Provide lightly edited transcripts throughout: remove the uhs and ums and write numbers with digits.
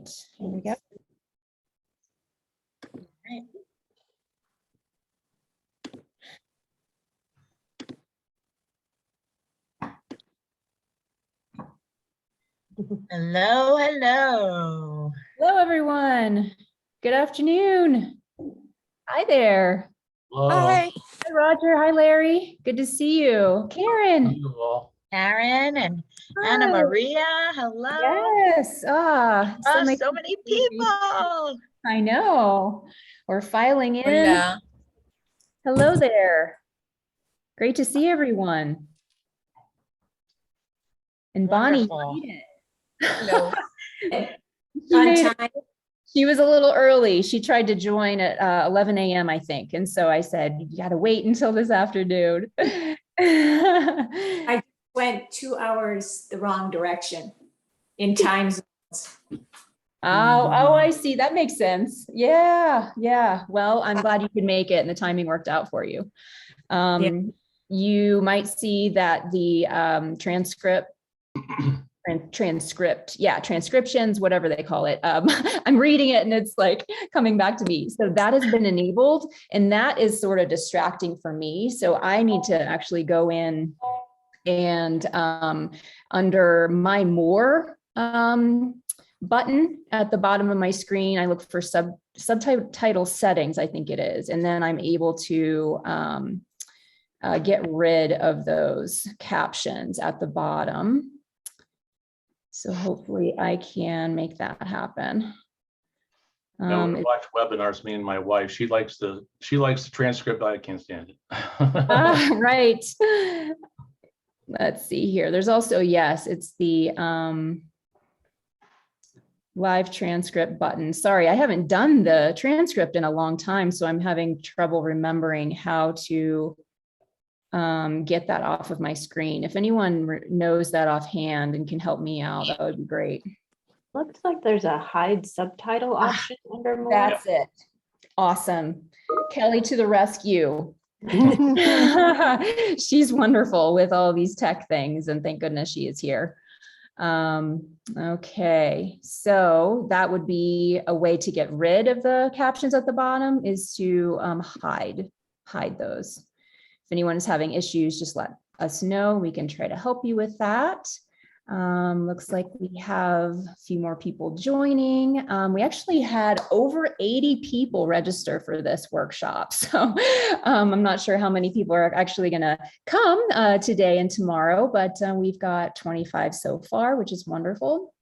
Here we go. Right. Hello, hello. Hello, everyone. Good afternoon. Hi there. Hi. Hi, Roger. Hi, Larry. Good to see you. Karen. Karen and Anna Hi. Maria. Hello. Yes. So nice So to many see you. people. I know. We're filing in. Yeah. Hello there. Great to see everyone. And Bonnie, Wonderful. you made it. Hello. She On made it. time. She was a little early. She tried to join at 11 a.m., I think. And so I said, you got to wait until this afternoon. I went 2 hours the wrong direction in time zones. Oh, I see. That makes sense. Yeah. Well, I'm glad you could make it and the timing worked out for you. You might see that the transcriptions, whatever they call it. I'm reading it and it's like coming back to me. So that has been enabled and that is sort of distracting for me. So I need to actually go in and under my more button at the bottom of my screen, I look for subtitle settings, I think it is. And then I'm able to get rid of those captions at the bottom. So hopefully I can make that happen. No, we watch webinars, me and my wife. She likes the transcript. I can't stand it. Right. Let's see here. There's also, yes, it's the live transcript button. Sorry, I haven't done the transcript in a long time, so I'm having trouble remembering how to get that off of my screen. If anyone knows that offhand and can help me out, that would be great. Looks like there's a hide subtitle option under more. That's it. Awesome. Kelly to the rescue. She's wonderful with all these tech things, and thank goodness she is here. Okay, so that would be a way to get rid of the captions at the bottom, is to hide those. If anyone is having issues, just let us know. We can try to help you with that. Looks like we have a few more people joining. We actually had over 80 people register for this workshop. So I'm not sure how many people are actually going to come today and tomorrow, but we've got 25 so far, which is wonderful.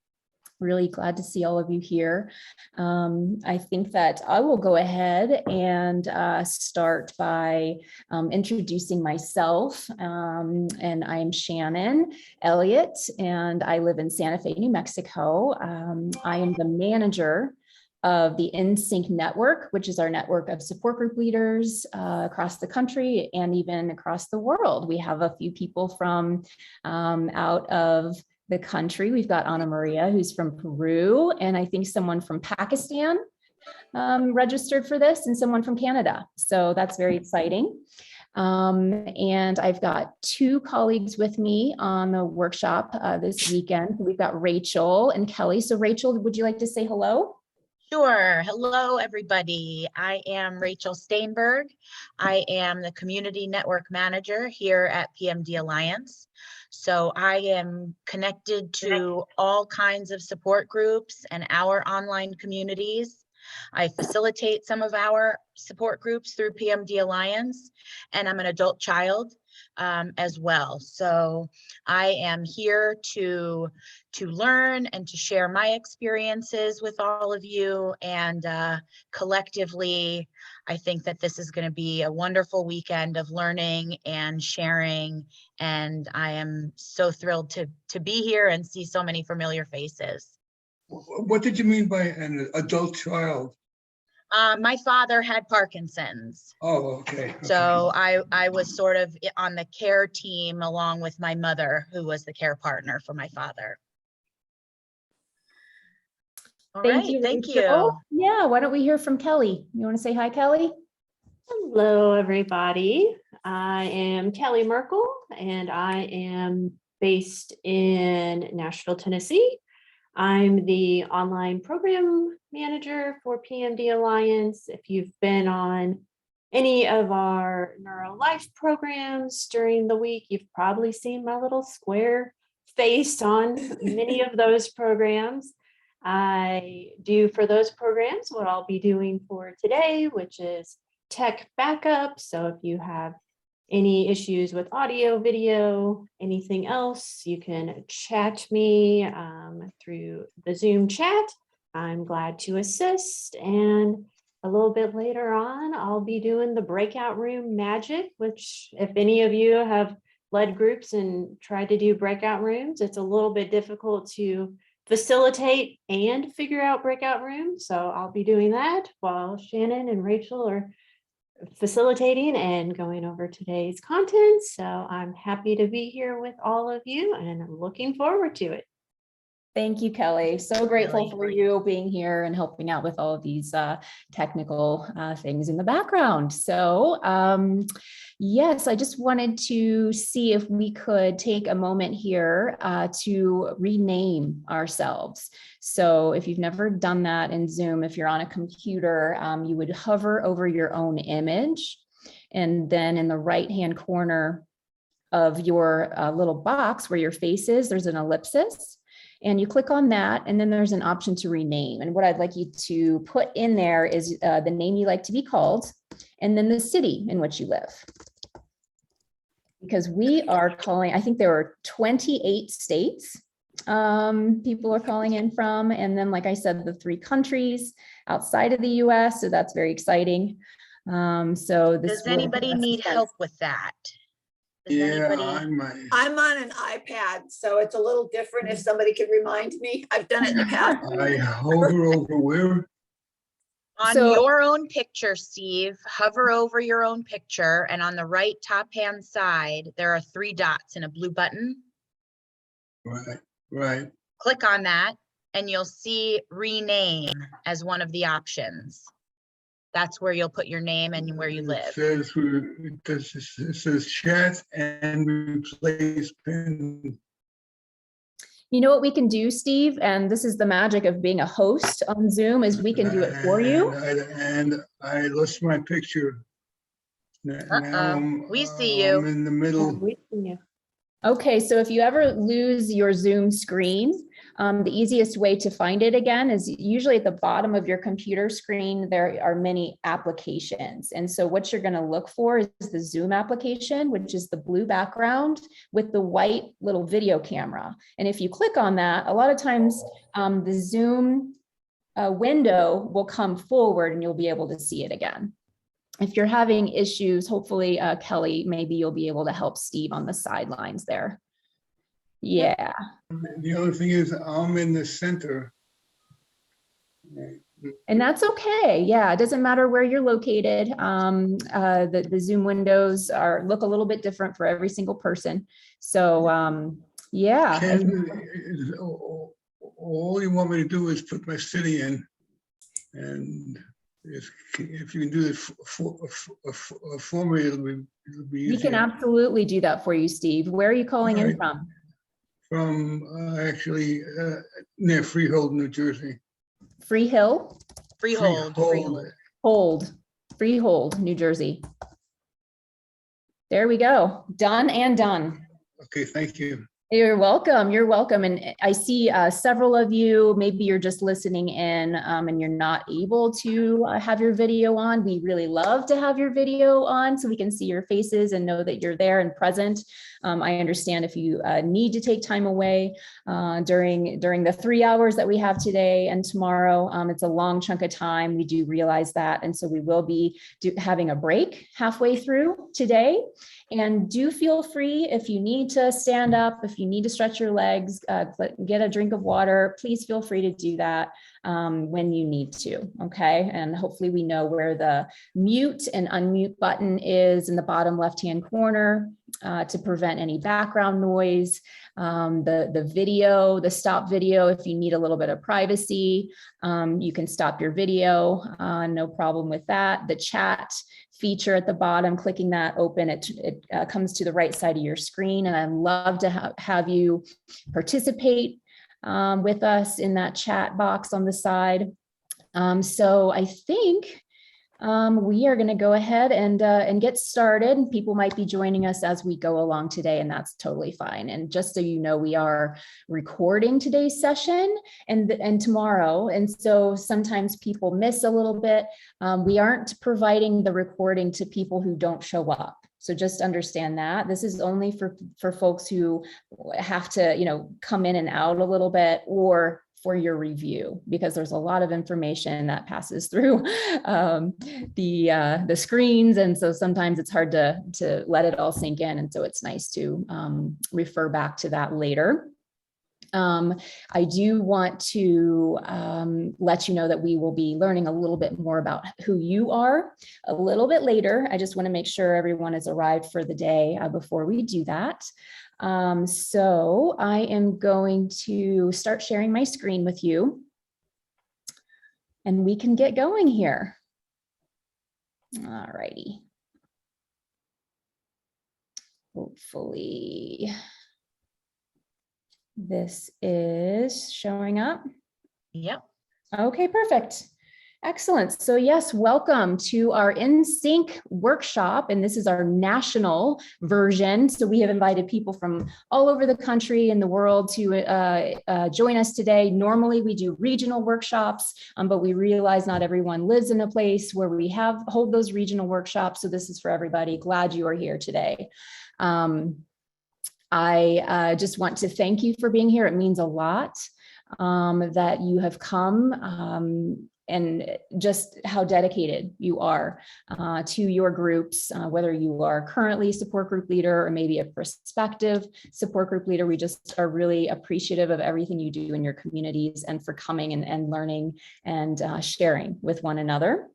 Really glad to see all of you here. I think that I will go ahead and start by introducing myself. And I'm Shannon Elliott, and I live in Santa Fe, New Mexico. I am the manager of the NSYNC network, which is our network of support group leaders across the country and even across the world. We have a few people from out of the country. We've got Anna Maria, who's from Peru, and I think someone from Pakistan registered for this, and someone from Canada. So that's very exciting. And I've got two colleagues with me on the workshop this weekend. We've got Rachel and Kelly. So Rachel, would you like to say hello? Sure. Hello, everybody. I am Rachel Steinberg. I am the Community Network Manager here at PMD Alliance. So I am connected to all kinds of support groups and our online communities. I facilitate some of our support groups through PMD Alliance, and I'm an adult child as well. So I am here to learn and to share my experiences with all of you, and collectively, I think that this is going to be a wonderful weekend of learning and sharing, and I am so thrilled to be here and see so many familiar faces. What did you mean by an adult child? My father had Parkinson's. Oh, okay. So I was sort of on the care team along with my mother, who was the care partner for my father. All right, thank you. Yeah, why don't we hear from Kelly? You want to say hi, Kelly? Hello, everybody. I am Kelly Merkel, and I am based in Nashville, Tennessee. I'm the online program manager for PMD Alliance. If you've been on any of our Neuro Life programs during the week, you've probably seen my little square face on many of those programs. I do for those programs what I'll be doing for today, which is tech backup. So if you have any issues with audio, video, anything else, you can chat me through the Zoom chat. I'm glad to assist. And a little bit later on, I'll be doing the breakout room magic, which if any of you have led groups and tried to do breakout rooms, it's a little bit difficult to facilitate and figure out breakout rooms. So I'll be doing that while Shannon and Rachel are facilitating and going over today's content. So I'm happy to be here with all of you and I'm looking forward to it. Thank you, Kelly. So grateful Really for great. you being here and helping out with all of these technical things in the background. So yes, I just wanted to see if we could take a moment here to rename ourselves. So if you've never done that in Zoom, if you're on a computer, you would hover over your own image. And then in the right-hand corner of your little box where your face is, there's an ellipsis. And you click on that, and then there's an option to rename. And what I'd like you to put in there is the name you like to be called, and then the city in which you live. Because we are calling, I think there are 28 states people are calling in from. And then, like I said, the 3 countries outside of the US. So that's very exciting. So this Does anybody need help with that? Does Yeah, anybody? I'm on an iPad, so it's a little different. If somebody could remind me, I've done it in the past. I hover over where? On So- your own picture, Steve, hover over your own picture, and on the right top-hand side, there are 3 dots and a blue button. Right. Click on that, and you'll see rename as one of the options. That's where you'll put your name and where you live. It says chat and replace pin. You know what we can do, Steve? And this is the magic of being a host on Zoom, is we can do it for you. And I lost my picture. Now We see you. I'm in the middle. We see you. Okay, so if you ever lose your Zoom screen, the easiest way to find it again is usually at the bottom of your computer screen, there are many applications. And so what you're going to look for is the Zoom application, which is the blue background with the white little video camera. And if you click on that, a lot of times the Zoom window will come forward and you'll be able to see it again. If you're having issues, hopefully, Kelly, maybe you'll be able to help Steve on the sidelines there. Yeah. The other thing is I'm in the center. And that's okay. Yeah, it doesn't matter where you're located. The Zoom windows look a little bit different for every single person. So yeah. All you want me to do is put my city in, and if you can do it for me, it'll be easier. We can absolutely do that for you, Steve. Where are you calling in Right. from? From actually near Freehold, New Jersey. Freehold, Freehold, New Jersey. There we go. Done and done. Okay, thank you. You're welcome. You're welcome. And I see several of you, maybe you're just listening in and you're not able to have your video on. We really love to have your video on so we can see your faces and know that you're there and present. I understand if you need to take time away during the 3 hours that we have today and tomorrow, it's a long chunk of time. We do realize that. And so we will be having a break halfway through today. And do feel free if you need to stand up, if you need to stretch your legs, get a drink of water, please feel free to do that when you need to, okay? And hopefully we know where the mute and unmute button is in the bottom left-hand corner to prevent any background noise. The video, the stop video, if you need a little bit of privacy, you can stop your video, no problem with that. The chat feature at the bottom, clicking that open, it comes to the right side of your screen. And I'd love to have you participate with us in that chat box on the side. So I think we are going to go ahead and get started. People might be joining us as we go along today, and that's totally fine. And just so you know, we are recording today's session and tomorrow. And so sometimes people miss a little bit. We aren't providing the recording to people who don't show up. So just understand that this is only for folks who have to, you know, come in and out a little bit, or for your review, because there's a lot of information that passes through the screens. And so sometimes it's hard to let it all sink in. And so it's nice to refer back to that later. I do want to let you know that we will be learning a little bit more about who you are a little bit later. I just want to make sure everyone has arrived for the day before we do that. So I am going to start sharing my screen with you, and we can get going here. All righty. Hopefully this is showing up. Yep. Okay, perfect. Excellent. So yes, welcome to our In Sync workshop. And this is our national version. So we have invited people from all over the country and the world to join us today. Normally we do regional workshops, but we realize not everyone lives in a place where we hold those regional workshops. So this is for everybody. Glad you are here today. I just want to thank you for being here. It means a lot that you have come, and just how dedicated you are to your groups, whether you are currently a support group leader or maybe a prospective support group leader. We just are really appreciative of everything you do in your communities and for coming and learning and sharing with one another.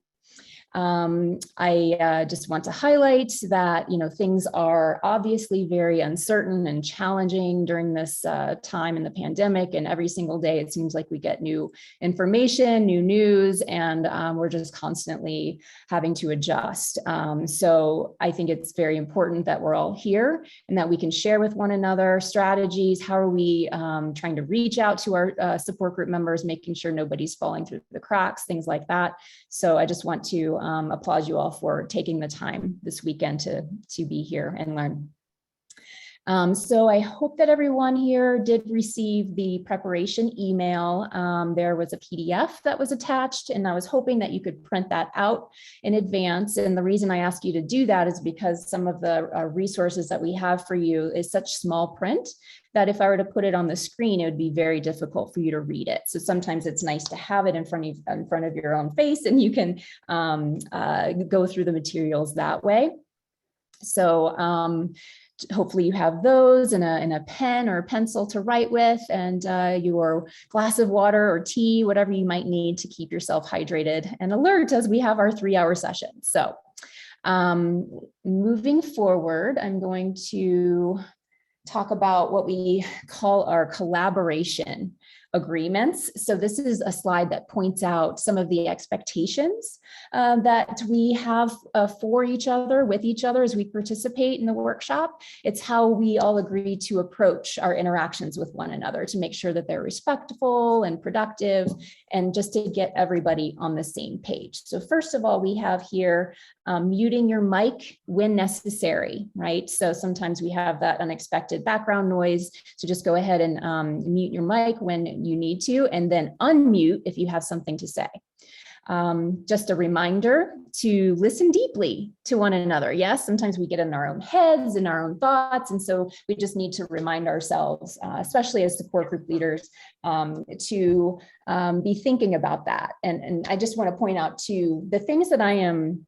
I just want to highlight that, you know, things are obviously very uncertain and challenging during this time in the pandemic, and every single day it seems like we get new information, new news, and we're just constantly having to adjust. So I think it's very important that we're all here and that we can share with one another strategies. How are we trying to reach out to our support group members, making sure nobody's falling through the cracks, things like that. So I just want to applaud you all for taking the time this weekend to be here and learn. So I hope that everyone here did receive the preparation email. There was a PDF that was attached, and I was hoping that you could print that out in advance. And the reason I ask you to do that is because some of the resources that we have for you is such small print that if I were to put it on the screen, it would be very difficult for you to read it. So sometimes it's nice to have it in front of your own face, and you can go through the materials that way. So hopefully you have those and a pen or a pencil to write with, and your glass of water or tea, whatever you might need to keep yourself hydrated and alert as we have our 3-hour session. So moving forward, I'm going to talk about what we call our collaboration agreements. So this is a slide that points out some of the expectations that we have for each other, with each other as we participate in the workshop. It's how we all agree to approach our interactions with one another to make sure that they're respectful and productive, and just to get everybody on the same page. So first of all, we have here muting your mic when necessary, right? So sometimes we have that unexpected background noise. So just go ahead and mute your mic when you need to, and then unmute if you have something to say. Just a reminder to listen deeply to one another. Yes, sometimes we get in our own heads and our own thoughts. And so we just need to remind ourselves, especially as support group leaders, to be thinking about that. And I just want to point out too, the things that I am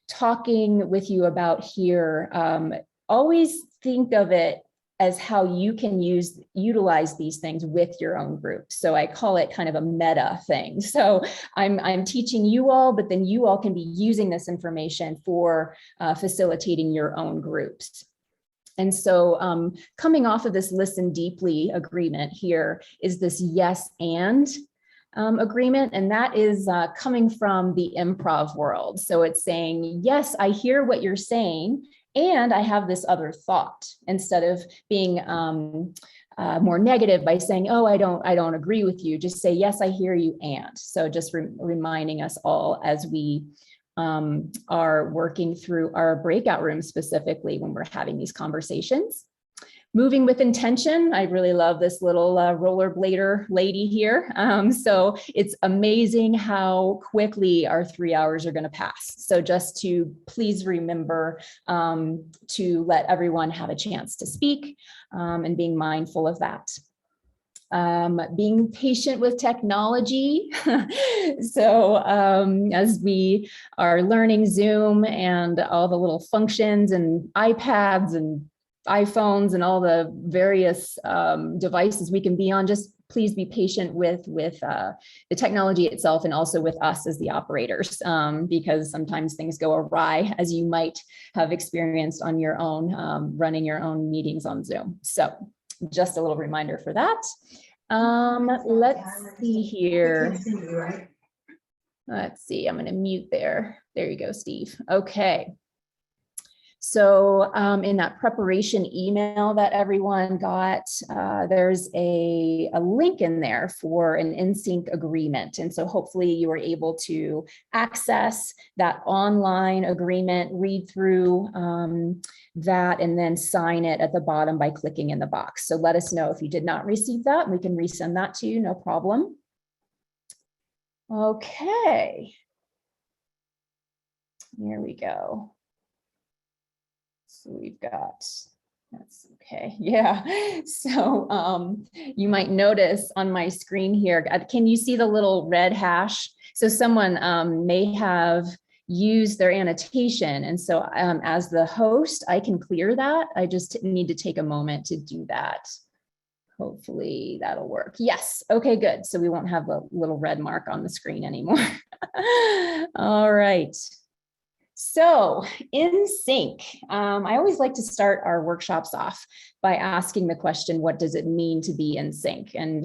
talking with you about here, always think of it as how you can utilize these things with your own group. So I call it kind of a meta thing. So I'm teaching you all, but then you all can be using this information for facilitating your own groups. And so coming off of this listen deeply agreement here is this yes and agreement, and that is coming from the improv world. So it's saying, yes, I hear what you're saying, and I have this other thought, instead of being more negative by saying, oh, I don't agree with you. Just say, yes, I hear you. And so just reminding us all as we are working through our breakout room, specifically when we're having these conversations. Moving with intention. I really love this little rollerblader lady here. So it's amazing how quickly our 3 hours are going to pass. So just to please remember to let everyone have a chance to speak and being mindful of that. Being patient with technology. So as we are learning Zoom and all the little functions and iPads and iPhones and all the various devices we can be on, just please be patient with the technology itself and also with us as the operators, because sometimes things go awry, as you might have experienced on your own, running your own meetings on Zoom. So just a little reminder for that. Let's see here. Let's see, I'm going to mute there. There you go, Steve. Okay. So in that preparation email that everyone got, there's a link in there for an in-sync agreement. And so hopefully you were able to access that online agreement, read through that, and then sign it at the bottom by clicking in the box. So let us know if you did not receive that. We can resend that to you, no problem. Okay. Here we go. So we've got, that's okay. Yeah. So you might notice on my screen here, can you see the little red hash? So someone may have used their annotation. And so as the host, I can clear that. I just need to take a moment to do that. Hopefully that'll work. Yes. Okay, good. So we won't have a little red mark on the screen anymore. All right. So in sync, I always like to start our workshops off by asking the question, what does it mean to be in sync? And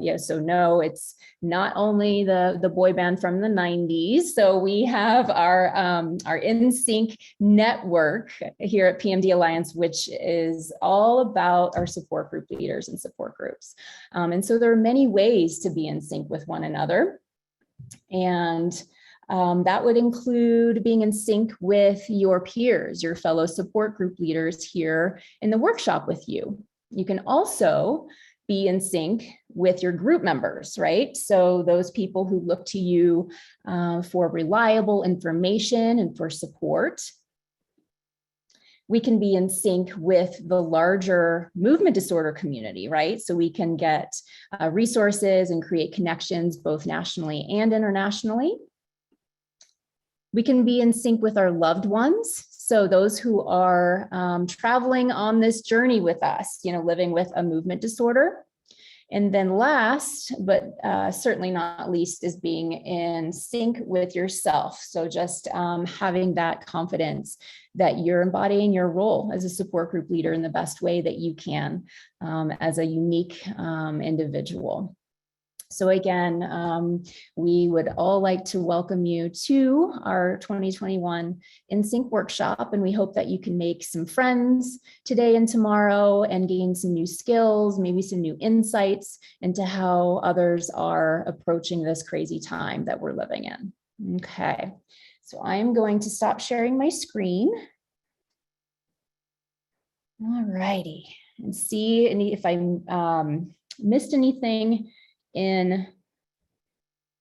yeah, so no, it's not only the boy band from the 90s. So we have our in sync network here at PMD Alliance, which is all about our support group leaders and support groups. And so there are many ways to be in sync with one another. And that would include being in sync with your peers, your fellow support group leaders here in the workshop with you. You can also be in sync with your group members, right? So those people who look to you for reliable information and for support. We can be in sync with the larger movement disorder community, right? So we can get resources and create connections both nationally and internationally. We can be in sync with our loved ones. So those who are traveling on this journey with us, living with a movement disorder. And then last, but certainly not least, is being in sync with yourself. So just having that confidence that you're embodying your role as a support group leader in the best way that you can as a unique individual. So again, we would all like to welcome you to our 2021 In Sync workshop, and we hope that you can make some friends today and tomorrow and gain some new skills, maybe some new insights into how others are approaching this crazy time that we're living in. Okay, so I am going to stop sharing my screen. All righty, and see if I missed anything in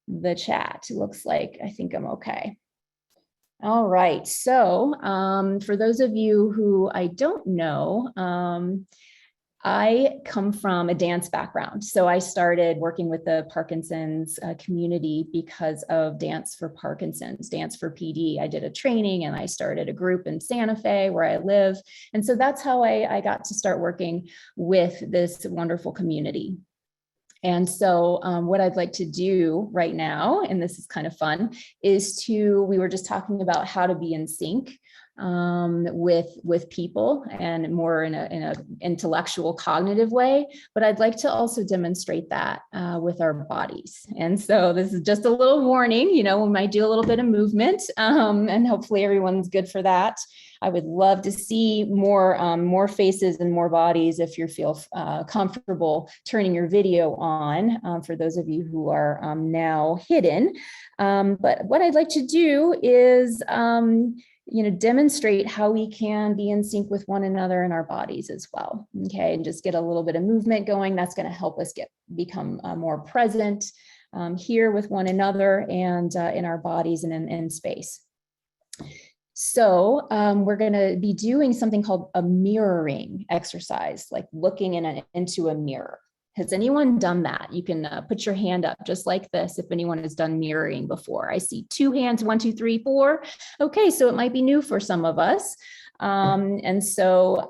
the chat. It looks like I think I'm okay. All right, so for those of you who I don't know, I come from a dance background. So I started working with the Parkinson's community because of Dance for Parkinson's, Dance for PD. I did a training and I started a group in Santa Fe where I live. And so that's how I got to start working with this wonderful community. And so what I'd like to do right now, and this is kind of fun, is we were just talking about how to be in sync with people and more in a intellectual cognitive way, but I'd like to also demonstrate that with our bodies. And so this is just a little warning, we might do a little bit of movement and hopefully everyone's good for that. I would love to see more faces and more bodies if you feel comfortable turning your video on, for those of you who are now hidden. But what I'd like to do is demonstrate how we can be in sync with one another in our bodies as well. Okay, and just get a little bit of movement going. That's going to help us become more present here with one another and in our bodies and in space. So we're going to be doing something called a mirroring exercise, like looking into a mirror. Has anyone done that? You can put your hand up just like this if anyone has done mirroring before. I see 2 hands, 1, 2, 3, 4. Okay, so it might be new for some of us. And so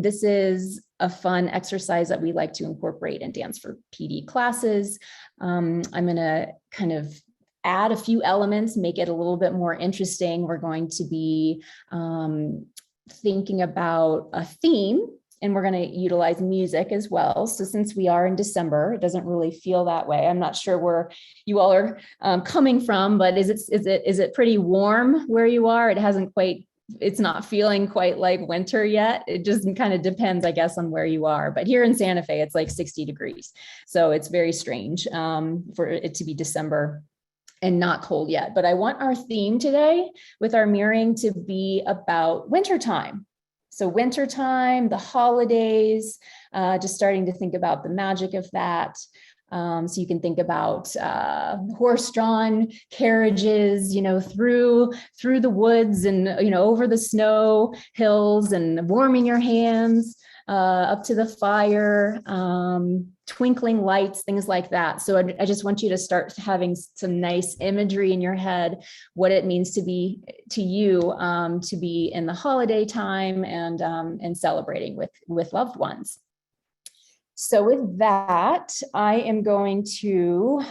this is a fun exercise that we like to incorporate in Dance for PD classes. I'm going to kind of add a few elements, make it a little bit more interesting. We're going to be thinking about a theme, and we're going to utilize music as well. So since we are in December, it doesn't really feel that way. I'm not sure where you all are coming from, but is it pretty warm where you are? It's not feeling quite like winter yet. It just kind of depends, I guess, on where you are. But here in Santa Fe, it's like 60 degrees. So it's very strange for it to be December and not cold yet. But I want our theme today with our mirroring to be about wintertime. So wintertime, the holidays, just starting to think about the magic of that. So you can think about horse-drawn carriages, through the woods and, over the snow hills, and warming your hands up to the fire, twinkling lights, things like that. So I just want you to start having some nice imagery in your head, what it means to be to you, to be in the holiday time and celebrating with loved ones. So with that, I am going to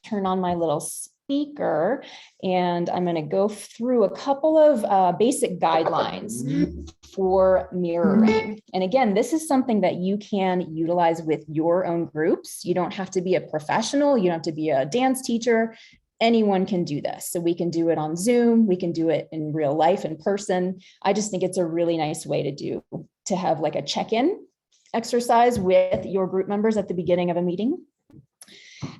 turn on my little speaker, and I'm going to go through a couple of basic guidelines for mirroring. And again, this is something that you can utilize with your own groups. You don't have to be a professional. You don't have to be a dance teacher. Anyone can do this. So we can do it on Zoom. We can do it in real life, in person. I just think it's a really nice way to have like a check-in exercise with your group members at the beginning of a meeting.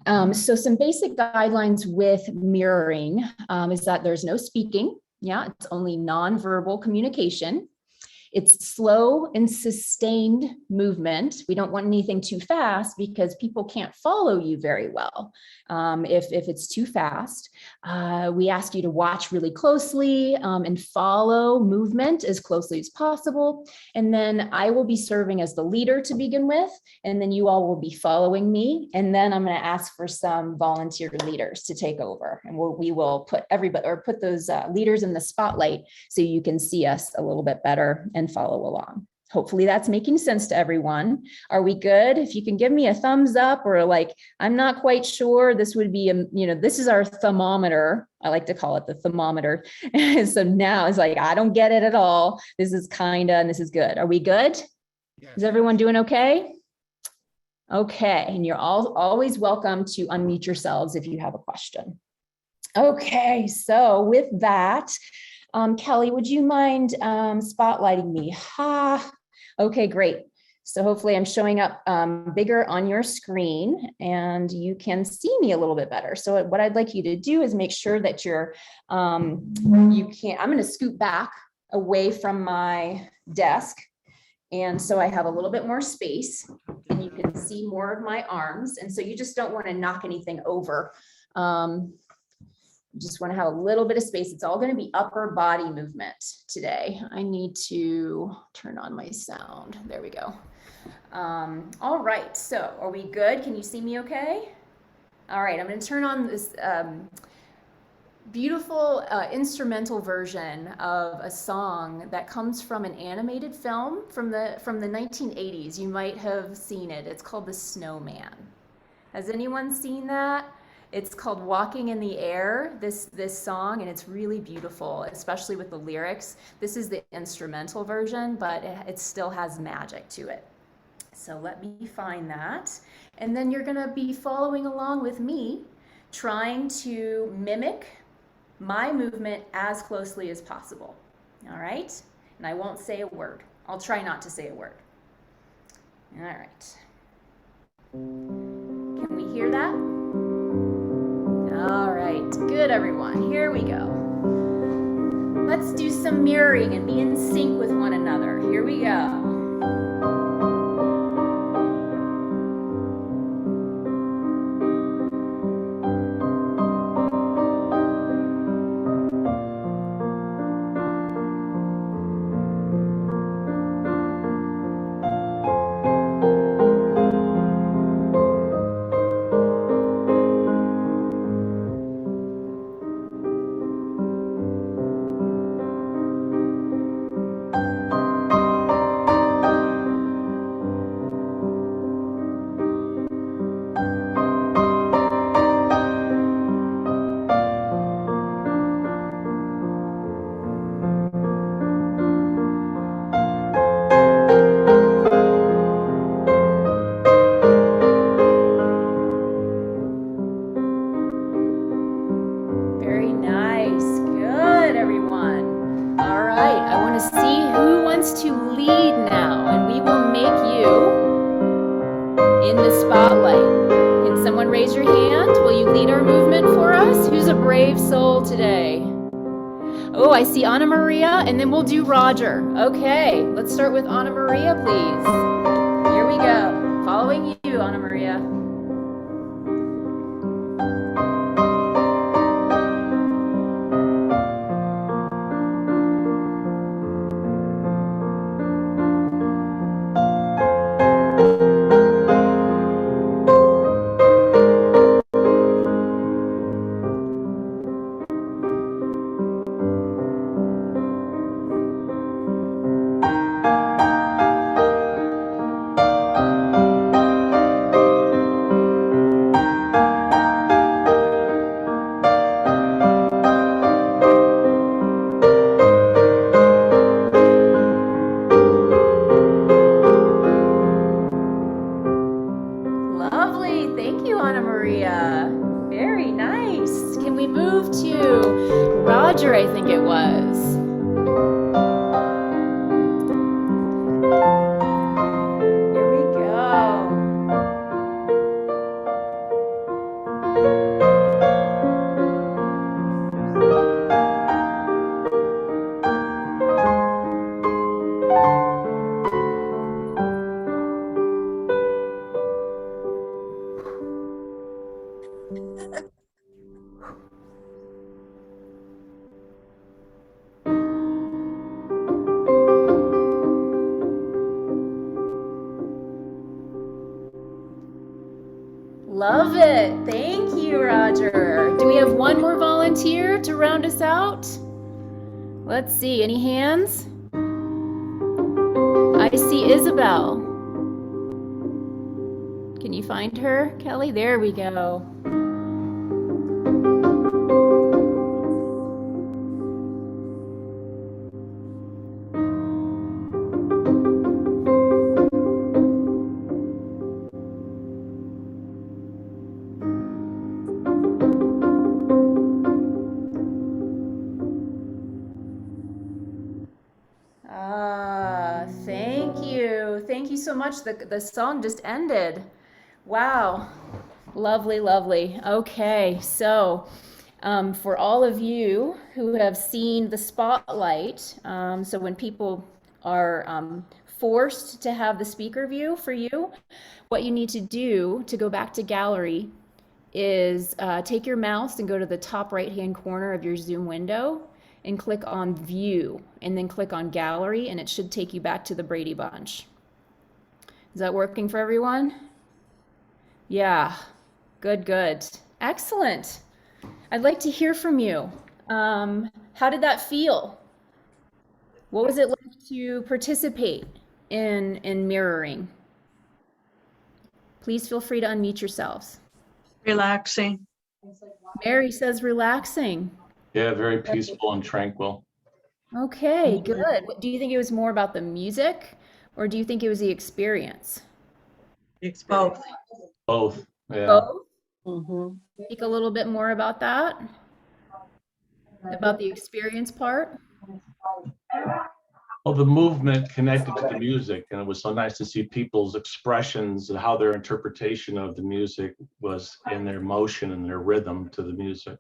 So some basic guidelines with mirroring is that there's no speaking. Yeah, it's only nonverbal communication. It's slow and sustained movement. We don't want anything too fast because people can't follow you very well if it's too fast. We ask you to watch really closely and follow movement as closely as possible. And then I will be serving as the leader to begin with, and then you all will be following me. And then I'm going to ask for some volunteer leaders to take over, and we will put everybody or put those leaders in the spotlight so you can see us a little bit better and follow along. Hopefully that's making sense to everyone. Are we good? If you can give me a thumbs up or like, I'm not quite sure, this would be, this is our thermometer. I like to call it the thermometer. So now it's like, I don't get it at all. This is and this is good. Are we good? Yes. Is everyone doing okay? Okay. And you're always welcome to unmute yourselves if you have a question. Okay. So with that, Kelly, would you mind spotlighting me? Okay, great. So hopefully I'm showing up bigger on your screen and you can see me a little bit better. So what I'd like you to do is make sure that I'm going to scoot back away from my desk. And so I have a little bit more space and you can see more of my arms. And so you just don't want to knock anything over. Just want to have a little bit of space. It's all going to be upper body movement today. I need to turn on my sound. There we go. All right. So are we good? Can you see me okay? All right. I'm going to turn on this beautiful instrumental version of a song that comes from an animated film from the 1980s. You might have seen it. It's called The Snowman. Has anyone seen that? It's called Walking in the Air, this song, and it's really beautiful, especially with the lyrics. This is the instrumental version, but it still has magic to it. So let me find that. And then you're gonna be following along with me, trying to mimic my movement as closely as possible. All right? and I won't say a word. I'll try not to say a word. All right. Can we hear that? All right, good everyone, here we go. Let's do some mirroring and be in sync with one another. Here we go. Very nice. Good, everyone. All right, I want to see who wants to lead now, and we will make you in the spotlight. Can someone raise your hand? Will you lead our movement for us? Who's a brave soul today? Oh, I see Anna Maria, and then we'll do Roger. Okay, let's start with Anna Maria, please. Here we go. Following you, Anna Maria. Lovely. Thank you, Anna Maria. Very nice. Can we move to Roger, I think it was. Here we go. Love it. Thank you, Roger. Do we have one more volunteer to round us out? Let's see. Any hands? I see Isabel. Can you find her, Kelly? There we go. Thank you. Thank you so much. The song just ended. Wow. Lovely, lovely. Okay, so for all of you who have seen the spotlight, so when people are forced to have the speaker view for you, what you need to do to go back to gallery is take your mouse and go to the top right-hand corner of your Zoom window and click on view and then click on gallery, and it should take you back to the Brady Bunch. Is that working for everyone? Yeah, good, good. Excellent. I'd like to hear from you. How did that feel? What was it like to participate in mirroring? Please feel free to unmute yourselves. Relaxing. Mary says relaxing. Yeah, very peaceful and tranquil. Okay, good. Do you think it was more about the music or do you think it was the experience? It's both. Both. Yeah. Both? Mhm. Speak a little bit more about that, about the experience part. Well, the movement connected to the music, and it was so nice to see people's expressions and how their interpretation of the music was in their motion and their rhythm to the music.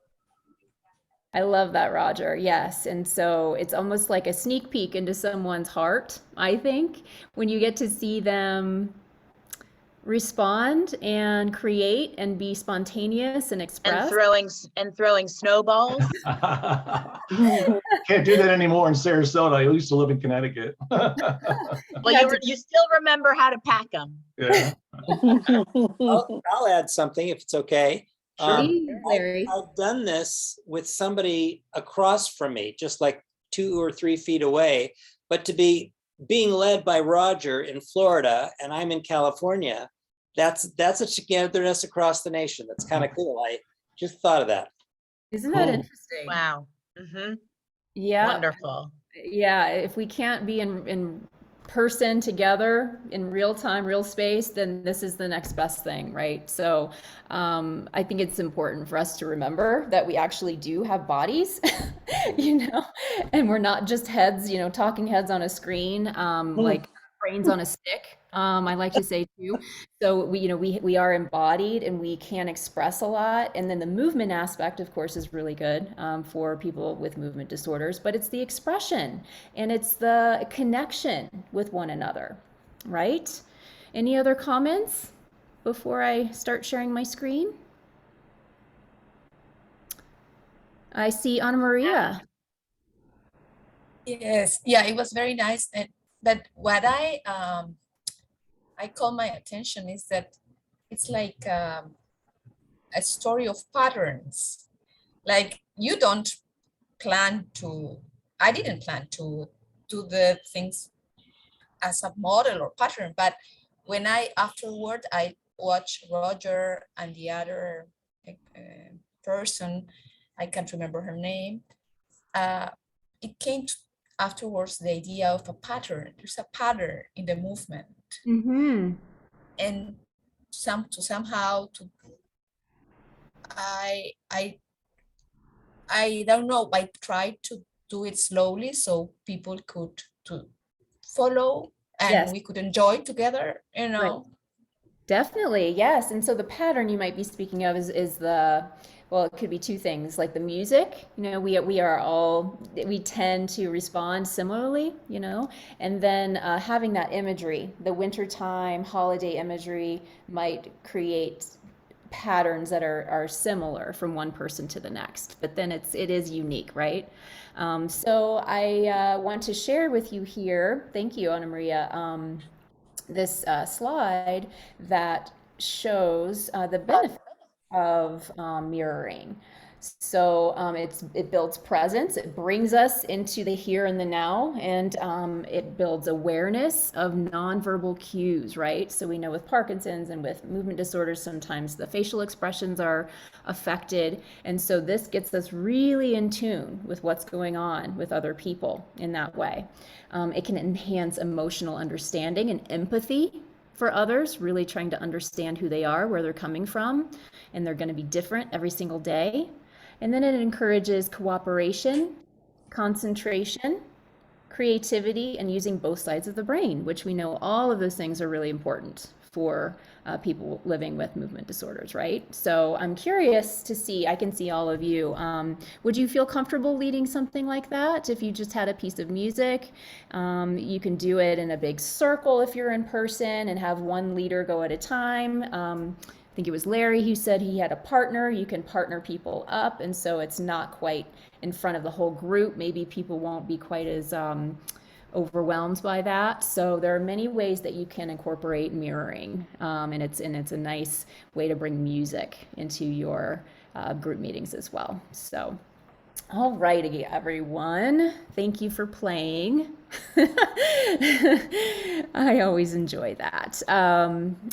I love that, Roger. Yes. And so it's almost like a sneak peek into someone's heart, I think, when you get to see them respond and create and be spontaneous and And express. throwing snowballs. Can't do that anymore in Sarasota. I used to live in Connecticut. Well, you still remember how to pack them. Yeah. I'll add something if it's okay. Please, Larry. I've done this with somebody across from me, just like 2 or 3 feet away, but to be being led by Roger in Florida and I'm in California, that's a togetherness across the nation. That's kind of cool. I just thought of that. Isn't that Cool. interesting? Wow. Hmm. Yeah. Wonderful. Yeah. If we can't be in person together in real time, real space, then this is the next best thing, right? So I think it's important for us to remember that we actually do have bodies, and we're not just heads, talking heads on a screen, like brains on a stick. I like to say too. So we are embodied and we can express a lot. And then the movement aspect, of course, is really good for people with movement disorders, but it's the expression and it's the connection with one another, right? Any other comments before I start sharing my screen? I see Anna Maria. Yes, yeah, it was very nice. But what I call my attention is that it's like a story of patterns. Like you don't plan to, I didn't plan to do the things as a model or pattern, but when afterward I watched Roger and the other person, I can't remember her name, it came to afterwards the idea of a pattern. There's a pattern in the movement. Mm-hmm. And I don't know, I tried to do it slowly so people could to follow and Yes. we could enjoy together, Right. Definitely, yes. And so the pattern you might be speaking of is well, it could be 2 things, like the music, we tend to respond similarly, and then having that imagery, the wintertime holiday imagery might create patterns that are similar from one person to the next, but then it is unique, right? So I want to share with you here, thank you, Ana Maria, this slide that shows the benefit of mirroring. So it builds presence, it brings us into the here and the now, and it builds awareness of nonverbal cues, right? So we know with Parkinson's and with movement disorders, sometimes the facial expressions are affected. And so this gets us really in tune with what's going on with other people in that way. It can enhance emotional understanding and empathy for others, really trying to understand who they are, where they're coming from, and they're going to be different every single day. And then it encourages cooperation, concentration, creativity, and using both sides of the brain, which we know all of those things are really important for people living with movement disorders, right? So I'm curious to see, I can see all of you. Would you feel comfortable leading something like that? If you just had a piece of music, you can do it in a big circle if you're in person and have one leader go at a time. I think it was Larry who said he had a partner. You can partner people up, and so it's not quite in front of the whole group. Maybe people won't be quite as overwhelmed by that. So there are many ways that you can incorporate mirroring, and it's a nice way to bring music into your group meetings as well. So, all righty, everyone. Thank you for playing. I always enjoy that.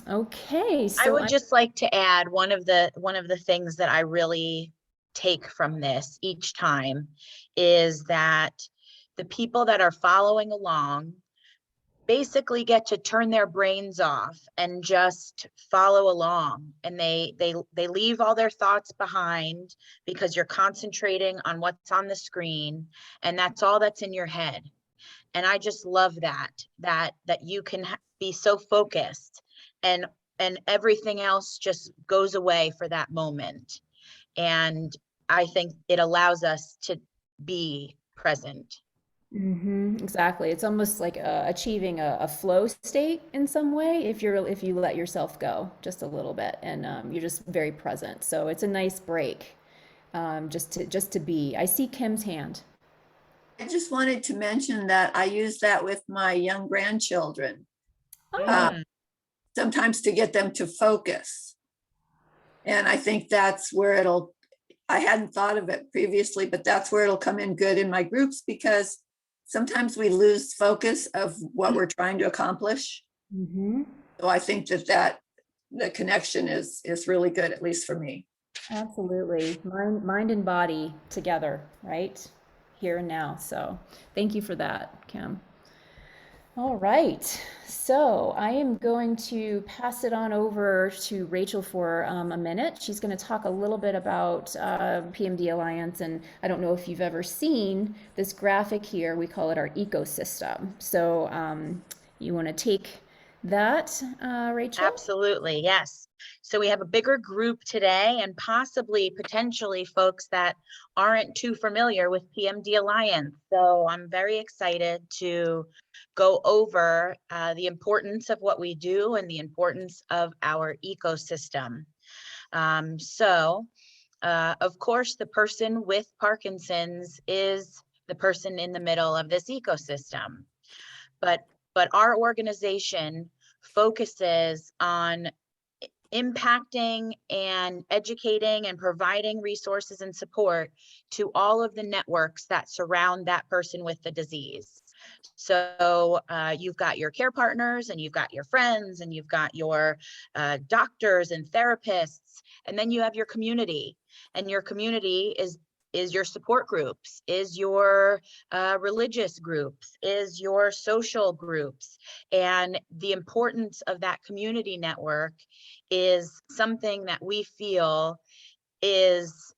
Okay, so I would just like to add one of the things that I really take from this each time is that the people that are following along basically get to turn their brains off and just follow along, and they leave all their thoughts behind because you're concentrating on what's on the screen, and that's all that's in your head. And I just love that you can be so focused and everything else just goes away for that moment. And I think it allows us to be present. Exactly. It's almost like achieving a flow state in some way if you let yourself go just a little bit, and you're just very present. So it's a nice break, just to be. I see Kim's hand. I just wanted to mention that I use that with my young grandchildren, sometimes to get them to focus. And I think that's where I hadn't thought of it previously, but that's where it'll come in good in my groups, because sometimes we lose focus of what we're trying to accomplish. So I think that the connection is really good, at least for me. Absolutely. Mind and body together, right? Here and now. So thank you for that, Kim. All right. So I am going to pass it on over to Rachel for a minute. She's going to talk a little bit about PMD Alliance. And I don't know if you've ever seen this graphic here. We call it our ecosystem. So you want to take that, Rachel? Absolutely, yes. So we have a bigger group today, and potentially folks that aren't too familiar with PMD Alliance. So I'm very excited to go over the importance of what we do and the importance of our ecosystem. Of course, the person with Parkinson's is the person in the middle of this ecosystem. But our organization focuses on impacting and educating and providing resources and support to all of the networks that surround that person with the disease. So you've got your care partners, and you've got your friends, and you've got your doctors and therapists, and then you have your community. And your community is your support groups, is your religious groups, is your social groups. And the importance of that community network is something that we feel is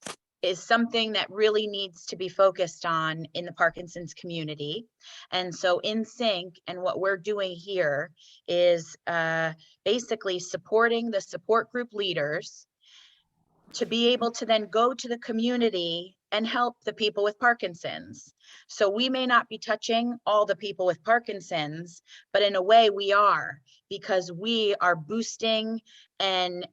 something that really needs to be focused on in the Parkinson's community. And so in Sync, and what we're doing here is basically supporting the support group leaders to be able to then go to the community and help the people with Parkinson's. So we may not be touching all the people with Parkinson's, but in a way we are, because we are boosting and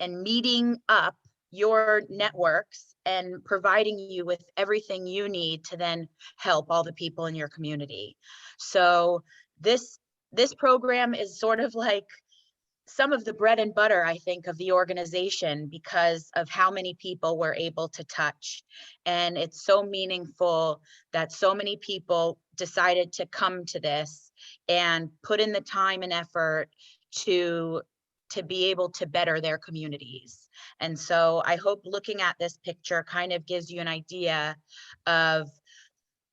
meeting up your networks and providing you with everything you need to then help all the people in your community. So this program is sort of like some of the bread and butter, I think, of the organization, because of how many people we're able to touch. And it's so meaningful that so many people decided to come to this and put in the time and effort to be able to better their communities. And so I hope looking at this picture kind of gives you an idea of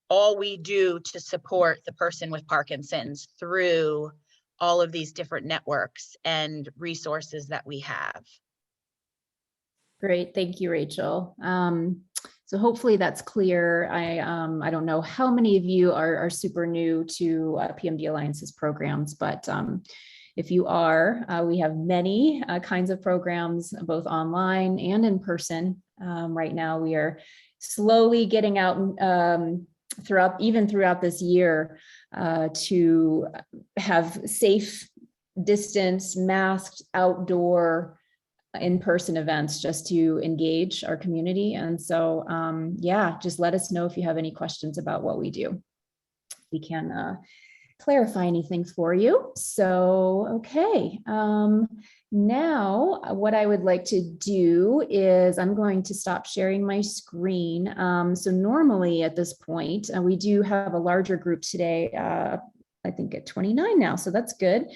all we do to support the person with Parkinson's through all of these different networks and resources that we have. Great, thank you, Rachel. So hopefully that's clear. I don't know how many of you are super new to PMD Alliance's programs, but if you are, we have many kinds of programs, both online and in person. Right now, we are slowly getting out throughout this year to have safe, distance, masked, outdoor, in-person events just to engage our community. And so, yeah, just let us know if you have any questions about what we do. We can clarify anything for you. So, okay. Now, what I would like to do is I'm going to stop sharing my screen. So normally at this point, we do have a larger group today, I think at 29 now, so that's good.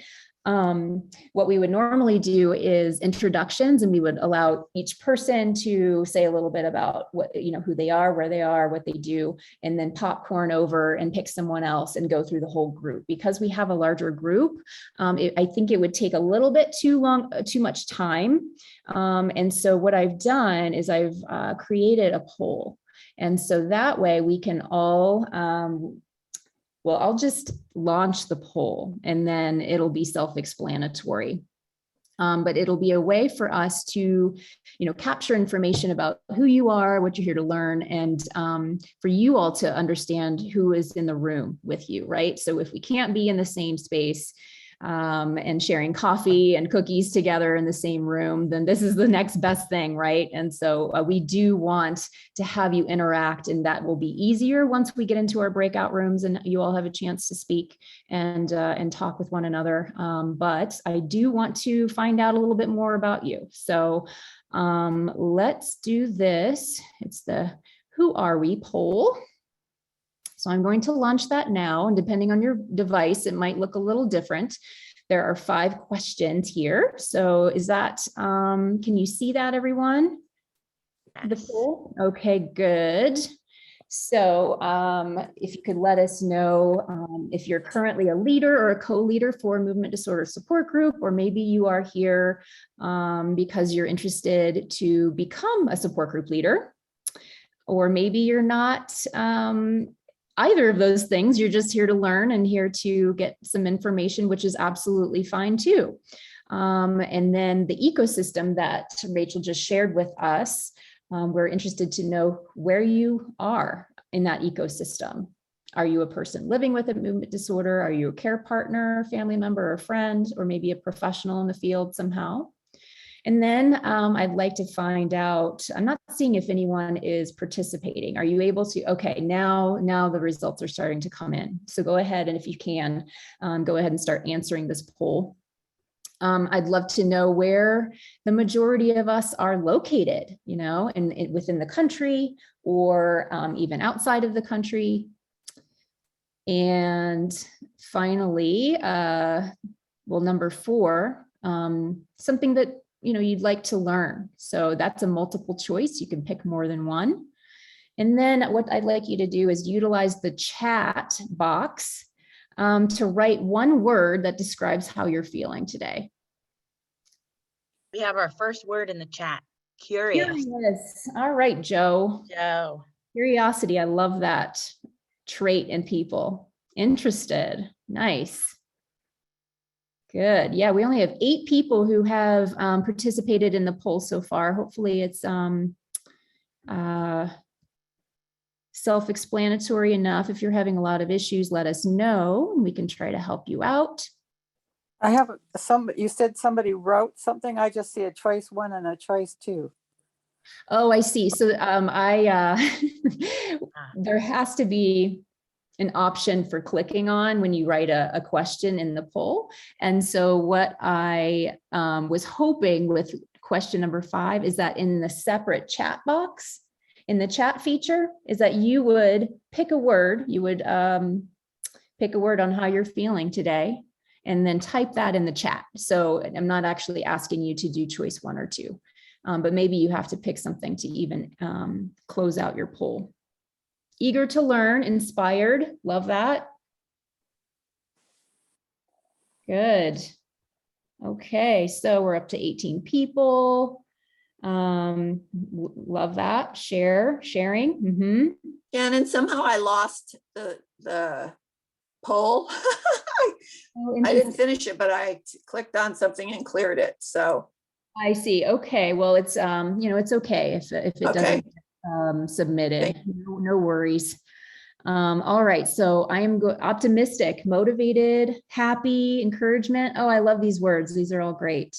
What we would normally do is introductions, and we would allow each person to say a little bit about what, who they are, where they are, what they do, and then popcorn over and pick someone else and go through the whole group. Because we have a larger group, I think it would take a little bit too much time. And so what I've done is I've created a poll. And so that way we can all Well, I'll just launch the poll and then it'll be self-explanatory. But it'll be a way for us to, capture information about who you are, what you're here to learn, and for you all to understand who is in the room with you, right? So if we can't be in the same space and sharing coffee and cookies together in the same room, then this is the next best thing, right? And so we do want to have you interact, and that will be easier once we get into our breakout rooms and you all have a chance to speak and talk with one another. But I do want to find out a little bit more about you. So let's do this. It's the Who Are We poll. So I'm going to launch that now, and depending on your device, it might look a little different. There are 5 questions here. So is that, can you see that, everyone? The poll? Okay, good. So if you could let us know if you're currently a leader or a co-leader for a movement disorder support group, or maybe you are here because you're interested to become a support group leader, or maybe you're not either of those things. You're just here to learn and here to get some information, which is absolutely fine too. And then the ecosystem that Rachel just shared with us, we're interested to know where you are in that ecosystem. Are you a person living with a movement disorder? Are you a care partner, family member, or friend, or maybe a professional in the field somehow? And then I'd like to find out, I'm not seeing if anyone is participating. Are you able to, okay, now the results are starting to come in. So go ahead, and if you can, go ahead and start answering this poll. I'd love to know where the majority of us are located, within the country or even outside of the country. And finally, number 4, something that you'd like to learn. So that's a multiple choice. You can pick more than one. And then what I'd like you to do is utilize the chat box to write one word that describes how you're feeling today. We have our first word in the chat. Curious. Curious. All right, Joe. Joe. Curiosity. I love that trait in people. Interested. Nice. Good. Yeah, we only have 8 people who have participated in the poll so far. Hopefully it's self-explanatory enough. If you're having a lot of issues, let us know and we can try to help you out. I have you said somebody wrote something. I just see a choice 1 and a choice 2. Oh, I see. So there has to be an option for clicking on when you write a question in the poll. And so what I was hoping with question number 5 is that in the separate chat box, in the chat feature, is that you would pick a word, pick a word on how you're feeling today, and then type that in the chat. So I'm not actually asking you to do choice 1 or 2, but maybe you have to pick something to even close out your poll. Eager to learn, inspired, love that. Good. Okay, so we're up to 18 people. Love that. Sharing. Mm-hmm. And somehow I lost the poll. I didn't finish it, but I clicked on something and cleared it. So I see. Okay. Well, it's it's okay if it doesn't submitted. No worries. All right. So I am optimistic, motivated, happy, encouragement. Oh, I love these words. These are all great.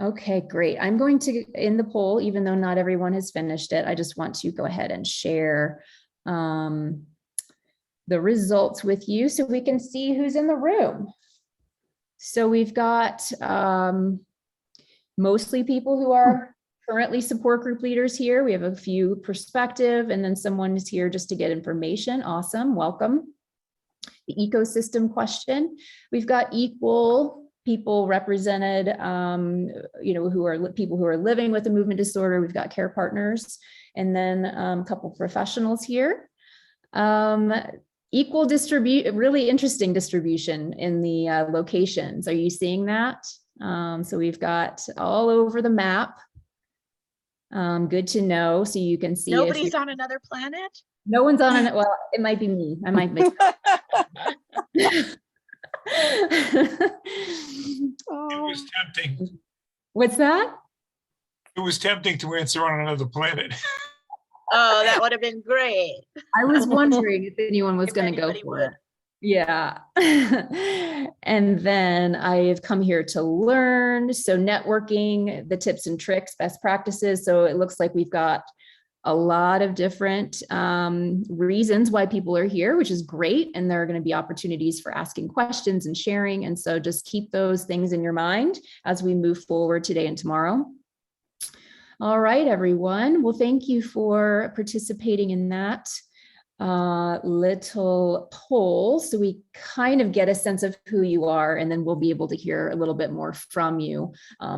Okay, great. I'm going to end the poll, even though not everyone has finished it. I just want to go ahead and share the results with you so we can see who's in the room. So we've got mostly people who are currently support group leaders here. We have a few prospective, and then someone is here just to get information. Awesome, welcome. The ecosystem question. We've got equal people represented, who are people who are living with a movement disorder. We've got care partners, and then a couple professionals here. Equal really interesting distribution in the locations. Are you seeing that? So we've got all over the map. Good to know. So you can see if Nobody's on another planet? no one's on it. Well, it might be me. I might make. It was tempting. What's that? It was tempting to answer on another planet. Oh, that would have been great. I was wondering if anyone was If going to go anybody for would. it. Yeah. And then I've come here to learn. So networking, the tips and tricks, best practices. So it looks like we've got a lot of different reasons why people are here, which is great. And there are going to be opportunities for asking questions and sharing. And so just keep those things in your mind as we move forward today and tomorrow. All right, everyone. Well, thank you for participating in that little poll. So we kind of get a sense of who you are, and then we'll be able to hear a little bit more from you,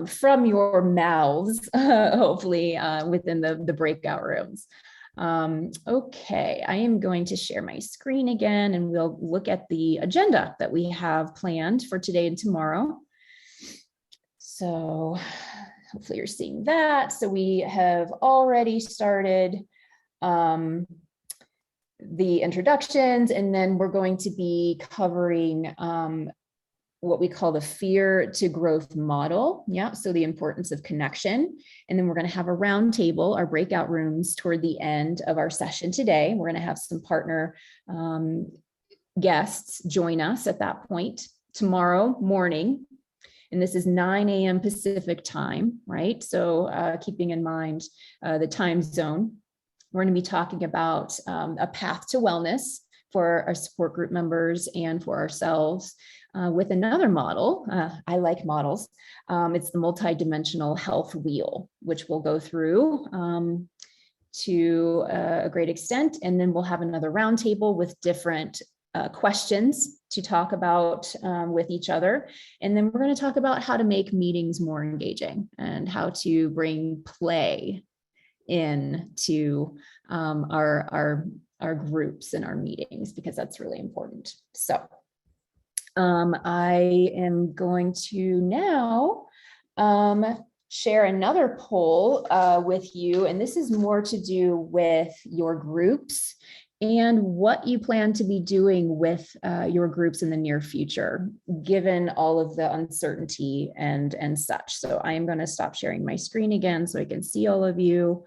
from your mouths, hopefully within the breakout rooms. Okay, I am going to share my screen again, and we'll look at the agenda that we have planned for today and tomorrow. So hopefully you're seeing that. So we have already started the introductions, and then we're going to be covering what we call the fear to growth model. Yeah, so the importance of connection. And then we're going to have a round table, our breakout rooms toward the end of our session today. We're going to have some partner guests join us at that point tomorrow morning. And this is 9 a.m. Pacific time, right? So keeping in mind the time zone, we're going to be talking about a path to wellness for our support group members and for ourselves with another model. I like models. It's the multidimensional health wheel, which we'll go through to a great extent. And then we'll have another roundtable with different questions to talk about with each other. And then we're going to talk about how to make meetings more engaging and how to bring play into our groups and our meetings, because that's really important. So I am going to now share another poll with you, and this is more to do with your groups and what you plan to be doing with your groups in the near future, given all of the uncertainty and such. So I am going to stop sharing my screen again so I can see all of you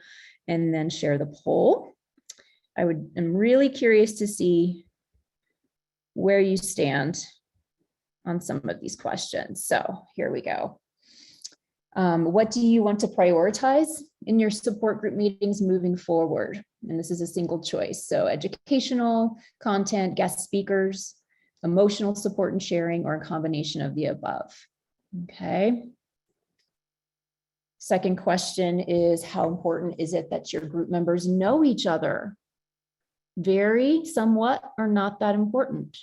and then share the poll. I'm really curious to see where you stand on some of these questions. So here we go. What do you want to prioritize in your support group meetings moving forward? And this is a single choice. So educational content, guest speakers, emotional support and sharing, or a combination of the above. Okay. Second question is, how important is it that your group members know each other? Very, somewhat, or not that important?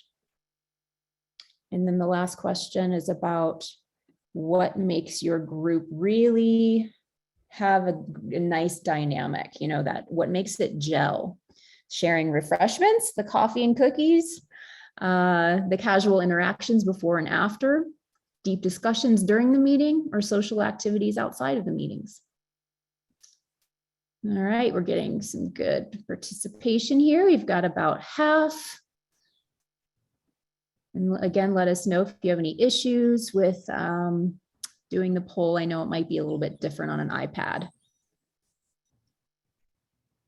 And then the last question is about what makes your group really have a nice dynamic, that what makes it gel. Sharing refreshments, the coffee and cookies, the casual interactions before and after, deep discussions during the meeting, or social activities outside of the meetings. All right, we're getting some good participation here. We've got about half. And again, let us know if you have any issues with doing the poll. I know it might be a little bit different on an iPad.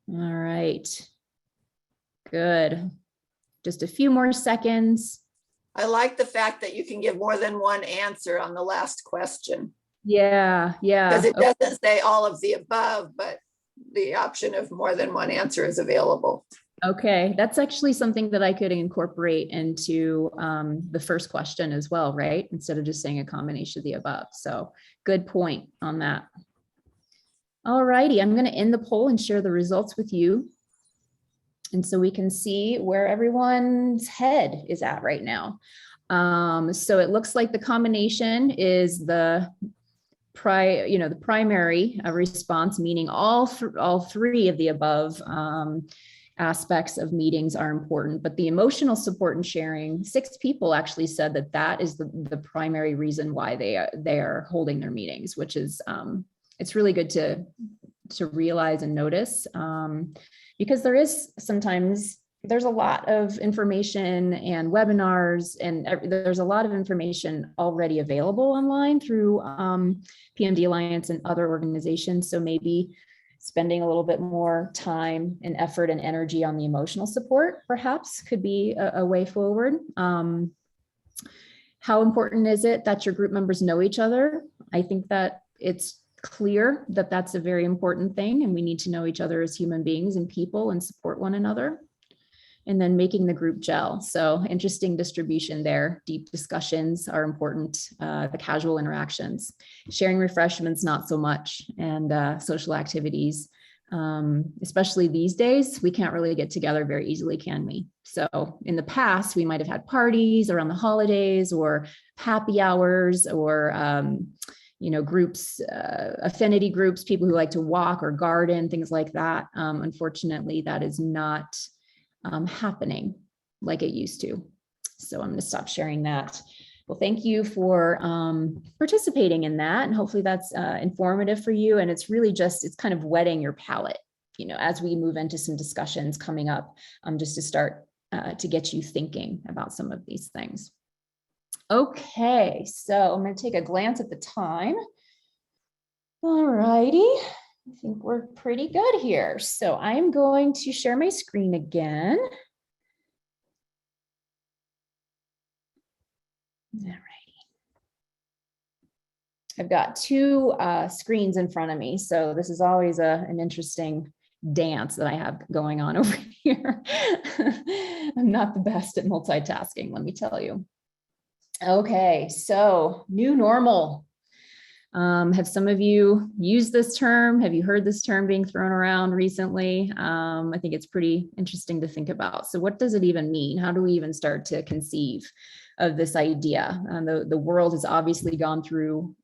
All right, good. Just a few more seconds. I like the fact that you can give more than one answer on the last question. Yeah. Because it doesn't say all of the above, but the option of more than one answer is available. Okay, that's actually something that I could incorporate into the first question as well, right? Instead of just saying a combination of the above. So good point on that. All righty, I'm going to end the poll and share the results with you. And so we can see where everyone's head is at right now. So it looks like the combination is the primary response, meaning all three of the above aspects of meetings are important, but the emotional support and sharing, 6 people actually said that is the primary reason why they are holding their meetings, which is it's really good to to realize and notice, because there's a lot of information and webinars, and there's a lot of information already available online through PMD Alliance and other organizations. So maybe spending a little bit more time and effort and energy on the emotional support perhaps could be a way forward. How important is it that your group members know each other? I think that it's clear that that's a very important thing, and we need to know each other as human beings and people and support one another. And then making the group gel. So interesting distribution there. Deep discussions are important, the casual interactions. Sharing refreshments, not so much, and social activities. Especially these days, we can't really get together very easily, can we? So in the past, we might have had parties around the holidays or happy hours or groups, affinity groups, people who like to walk or garden, things like that. Unfortunately, that is not happening like it used to. So I'm going to stop sharing that. Well, thank you for participating in that. And hopefully that's informative for you. And it's really just, it's kind of whetting your palate, as we move into some discussions coming up, just to start to get you thinking about some of these things. Okay, so I'm going to take a glance at the time. All righty. I think we're pretty good here. So I'm going to share my screen again. All righty. I've got two screens in front of me. So this is always an interesting dance that I have going on over here. I'm not the best at multitasking, let me tell you. Okay, so new normal. Have some of you used this term? Have you heard this term being thrown around recently? I think it's pretty interesting to think about. So what does it even mean? How do we even start to conceive of this idea? The world has obviously gone through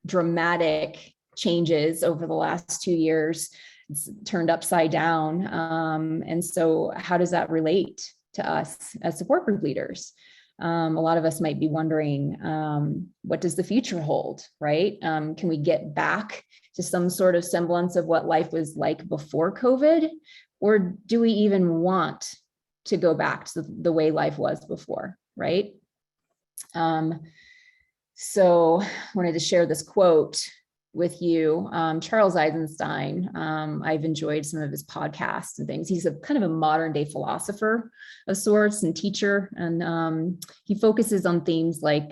dramatic changes over the last 2 years. It's turned upside down. And so how does that relate to us as support group leaders? A lot of us might be wondering, what does the future hold, right? Can we get back to some sort of semblance of what life was like before COVID? Or do we even want to go back to the way life was before, right? So I wanted to share this quote with you. Charles Eisenstein, I've enjoyed some of his podcasts and things. He's a kind of a modern day philosopher of sorts and teacher. And he focuses on themes like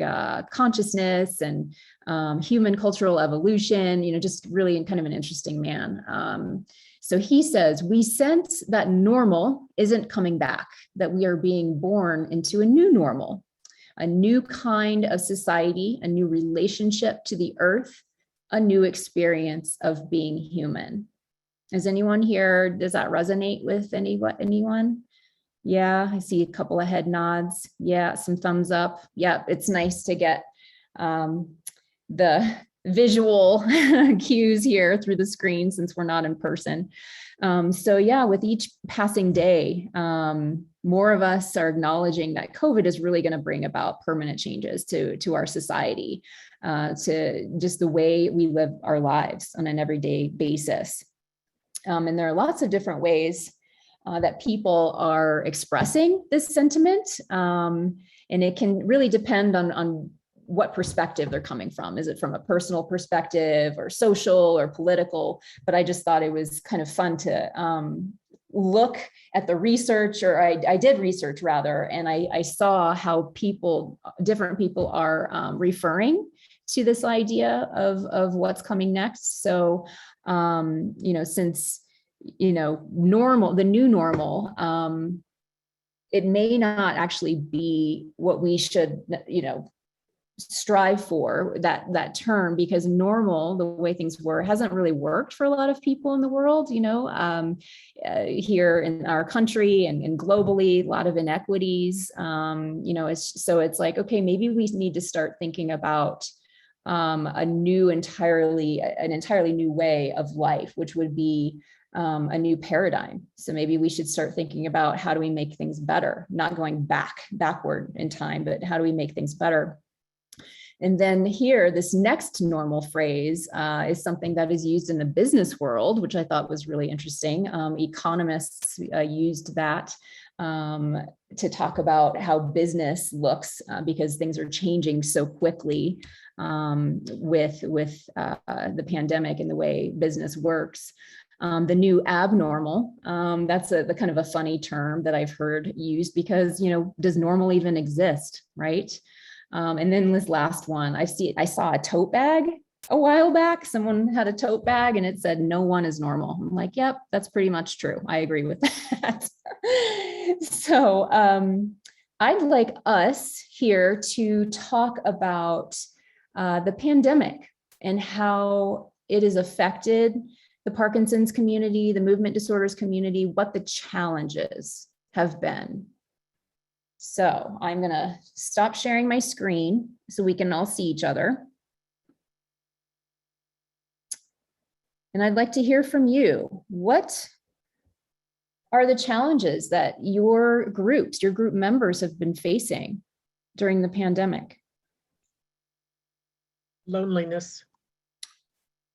consciousness and human cultural evolution, just really kind of an interesting man. So he says, we sense that normal isn't coming back, that we are being born into a new normal, a new kind of society, a new relationship to the earth, a new experience of being human. Is anyone here, does that resonate with anyone? Yeah, I see a couple of head nods. Yeah, some thumbs up. Yeah, it's nice to get the visual cues here through the screen since we're not in person. So yeah, with each passing day, more of us are acknowledging that COVID is really going to bring about permanent changes to our society, to just the way we live our lives on an everyday basis. And there are lots of different ways that people are expressing this sentiment. And it can really depend on what perspective they're coming from. Is it from a personal perspective or social or political? But I just thought it was kind of fun to look at the research, or I did research rather, and I saw how different people are referring to this idea of what's coming next. So, since, the new normal, it may not actually be what we should, strive for, that term, because normal, the way things were, hasn't really worked for a lot of people in the world, here in our country and globally, a lot of inequities, it's like, okay, maybe we need to start thinking about an entirely new way of life, which would be a new paradigm. So maybe we should start thinking about how do we make things better, not going backward in time, but how do we make things better? And then here, this next normal phrase is something that is used in the business world, which I thought was really interesting. Economists used that to talk about how business looks because things are changing so quickly with the pandemic and the way business works. The new abnormal, that's the kind of a funny term that I've heard used because, you know, does normal even exist, right? And then this last one, I saw a tote bag a while back. Someone had a tote bag and it said, "No one is normal." I'm like, yep, that's pretty much true. I agree with that. So I'd like us here to talk about the pandemic and how it has affected the Parkinson's community, the movement disorders community, what the challenges have been. So I'm going to stop sharing my screen so we can all see each other. And I'd like to hear from you. What are the challenges that your groups, your group members have been facing during the pandemic? Loneliness.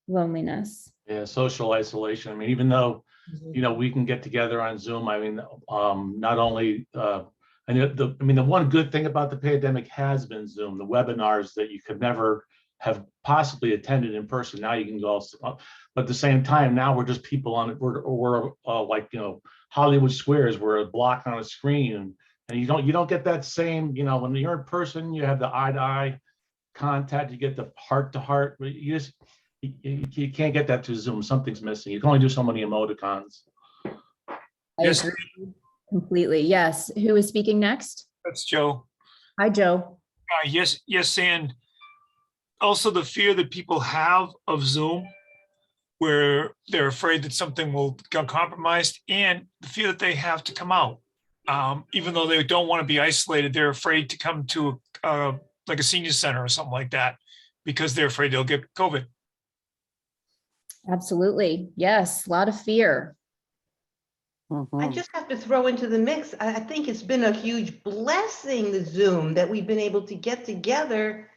Loneliness. Yeah, social isolation. I mean, even though, you know, we can get together on Zoom, I mean, not only, the one good thing about the pandemic has been Zoom, the webinars that you could never have possibly attended in person. Now you can go, but at the same time, now we're just people on it. We're like, you know, Hollywood Squares, we're a block on a screen, and you don't get that same, you know, when you're in person, you have the eye-to-eye contact, you get the heart-to-heart. You can't get that to Zoom. Something's missing. You can only do so many emoticons. Yes. I agree completely. Yes. Who is speaking next? That's Joe. Hi, Joe. Yes, and also the fear that people have of Zoom, where they're afraid that something will get compromised, and the fear that they have to come out. Even though they don't want to be isolated, they're afraid to come to like a senior center or something like that because they're afraid they'll get COVID. Absolutely. Yes. A lot of fear. I just have to throw into the mix. I think it's been a huge blessing, the Zoom, that we've been able to get together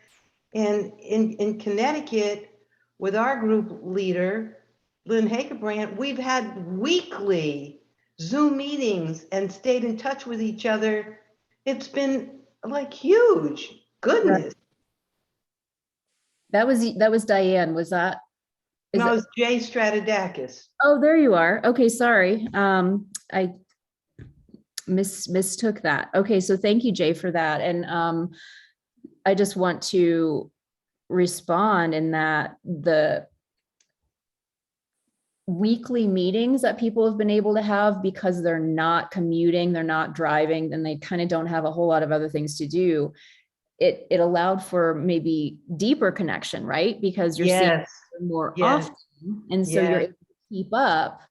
and in Connecticut with our group leader, Lynn Hagebrand. We've had weekly Zoom meetings and stayed in touch with each other. It's been like huge. Goodness. That was Diane. Was that? No, it's Jay Stratodakis. Oh, there you are. Okay, sorry. I mistook that. Okay, so thank you, Jay, for that. And I just want to respond in that the weekly meetings that people have been able to have because they're not commuting, they're not driving, then they kind of don't have a whole lot of other things to do. It allowed for maybe deeper connection, right? Because you're seeing more often. And so you're able to keep up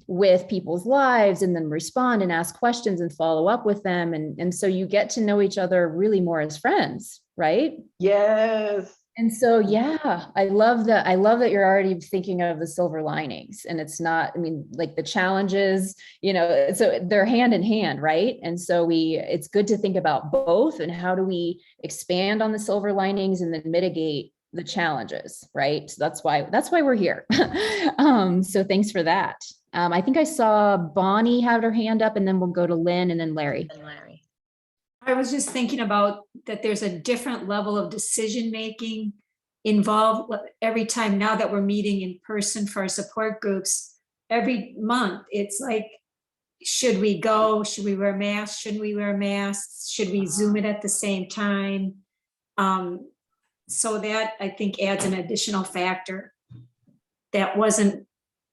with people's lives and then respond and ask questions and follow up with them. And so you get to know each other really more as friends, right? Yes. And so, yeah, I love that you're already thinking of the silver linings, and it's not, I mean, like the challenges, you know, so they're hand in hand, right? And so it's good to think about both and how do we expand on the silver linings and then mitigate the challenges, right? So that's why we're here. So thanks for that. I think I saw Bonnie have her hand up, and then we'll go to Lynn and then Larry. I was just thinking about that there's a different level of decision-making involved every time now that we're meeting in person for our support groups. Every month, it's like, should we go? Should we wear masks? Shouldn't we wear masks? Should we Zoom it at the same time? So that, I think, adds an additional factor that wasn't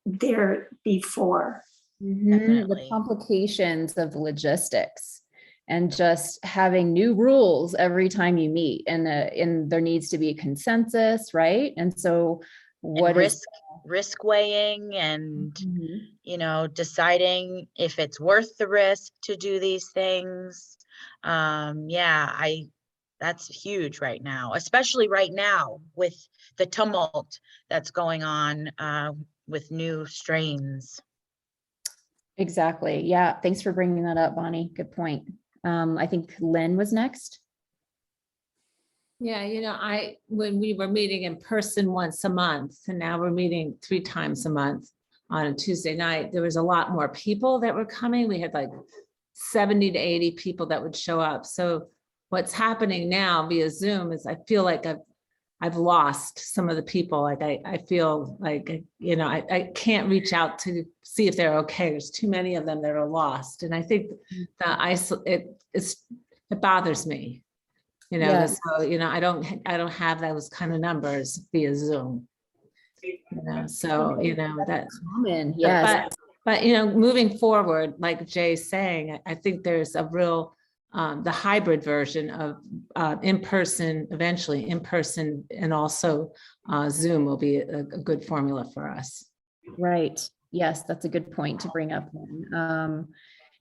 there before. The complications of logistics and just having new rules every time you meet, and there needs to be a consensus, right? And so what and risk weighing and you know, deciding if it's worth the risk to do these things. That's huge right now, especially right now with the tumult that's going on with new strains. Exactly. Yeah. Thanks for bringing that up, Bonnie. Good point. I think Lynn was next. Yeah, when we were meeting in person once a month, and now we're meeting 3 times a month on a Tuesday night, there was a lot more people that were coming. We had like 70 to 80 people that would show up. So what's happening now via Zoom is I feel like I've lost some of the people. Like I feel like, I can't reach out to see if they're okay. There's too many of them that are lost. And I think that it bothers me. Yes. So, I don't have those kind of numbers via Zoom. So, that's Common, yes. but, moving forward, like Jay's saying, I think there's a real, the hybrid version of in-person, eventually in-person, and also Zoom will be a good formula for us. Right. Yes, that's a good point to bring up.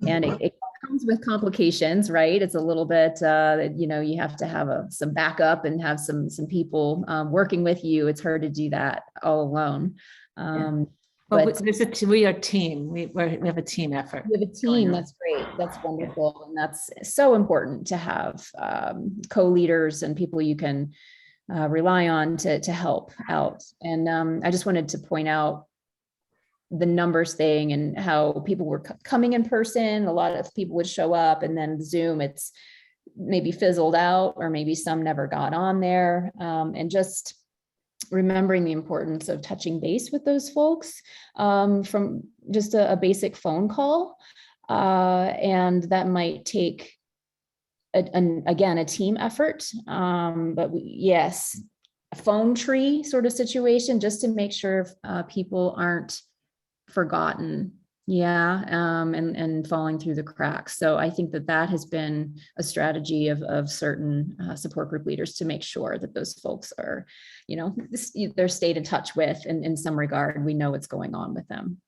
And it comes with complications, right? It's a little bit, you have to have some backup and have some people working with you. It's hard to do that all alone. But we are a team. We have a team effort. We have a team. That's great. That's wonderful. And that's so important to have co-leaders and people you can rely on to help out. And I just wanted to point out the numbers thing and how people were coming in person. A lot of people would show up, and then Zoom, it's maybe fizzled out, or maybe some never got on there. And just remembering the importance of touching base with those folks from just a basic phone call. And that might take, again, a team effort. But yes, a phone tree sort of situation, just to make sure people aren't forgotten. And falling through the cracks. So I think that has been a strategy of certain support group leaders to make sure that those folks are, they're stayed in touch with, and in some regard, we know what's going on with them.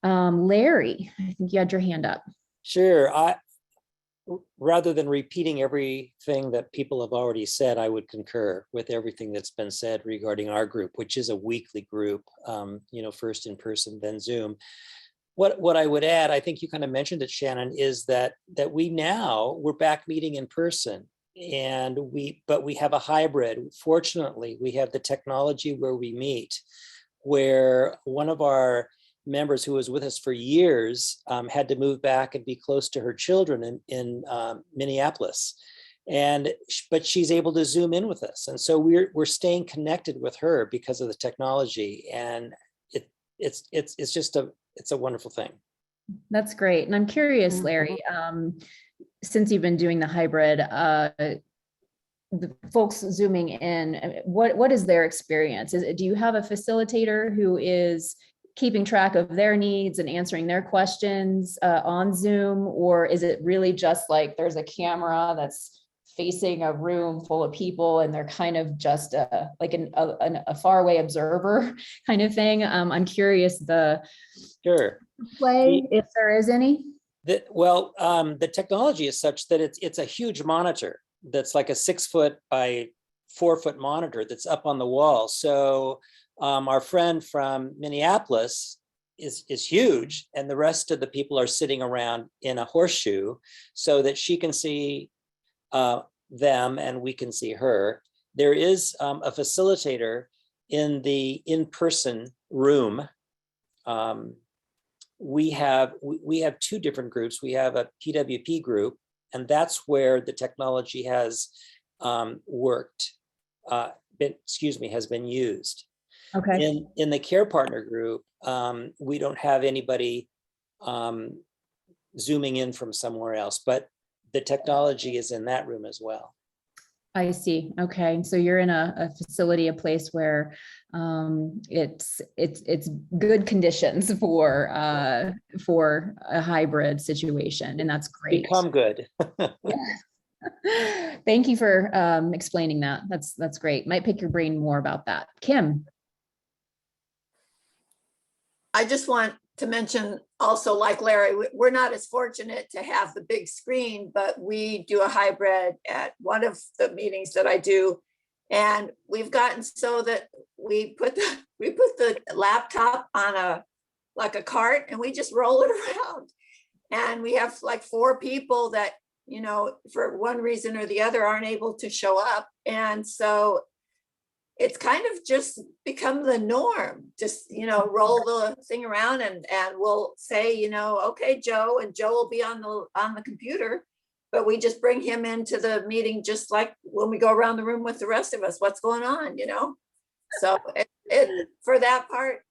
Larry, I think you had your hand up. Sure. Rather than repeating everything that people have already said, I would concur with everything that's been said regarding our group, which is a weekly group, first in person, then Zoom. What I would add, I think you kind of mentioned it, Shannon, is that we're back meeting in person, but we have a hybrid. Fortunately, we have the technology where we meet, where one of our members who was with us for years had to move back and be close to her children in Minneapolis, but she's able to Zoom in with us, and so we're staying connected with her because of the technology, and it's a wonderful thing. That's great. And I'm curious, Larry, since you've been doing the hybrid, the folks Zooming in, what is their experience? Do you have a facilitator who is keeping track of their needs and answering their questions on Zoom? Or is it really just like there's a camera that's facing a room full of people and they're kind of just like a faraway observer kind of thing? I'm curious Sure. play, if there is any. The technology is such that it's a huge monitor that's like a 6-foot by 4-foot monitor that's up on the wall. So our friend from Minneapolis is huge, and the rest of the people are sitting around in a horseshoe so that she can see them and we can see her. There is a facilitator in the in-person room. We have 2 different groups. We have a PWP group, and that's where the technology has has been used. Okay. In the care partner group, we don't have anybody Zooming in from somewhere else, but the technology is in that room as well. I see. Okay. So you're in a facility, a place where it's good conditions for a hybrid situation, and that's great. Become good. Thank you for explaining that. That's great. Might pick your brain more about that. Kim. I just want to mention also, like Larry, we're not as fortunate to have the big screen, but we do a hybrid at one of the meetings that I do. And we've gotten so that we put the laptop on a cart, and we just roll it around. And we have like 4 people that for one reason or the other aren't able to show up. And so it's kind of just become the norm, just, roll the thing around and we'll say, okay, Joe, and Joe will be on the computer, but we just bring him into the meeting, just like when we go around the room with the rest of us, what's going on, So for that part,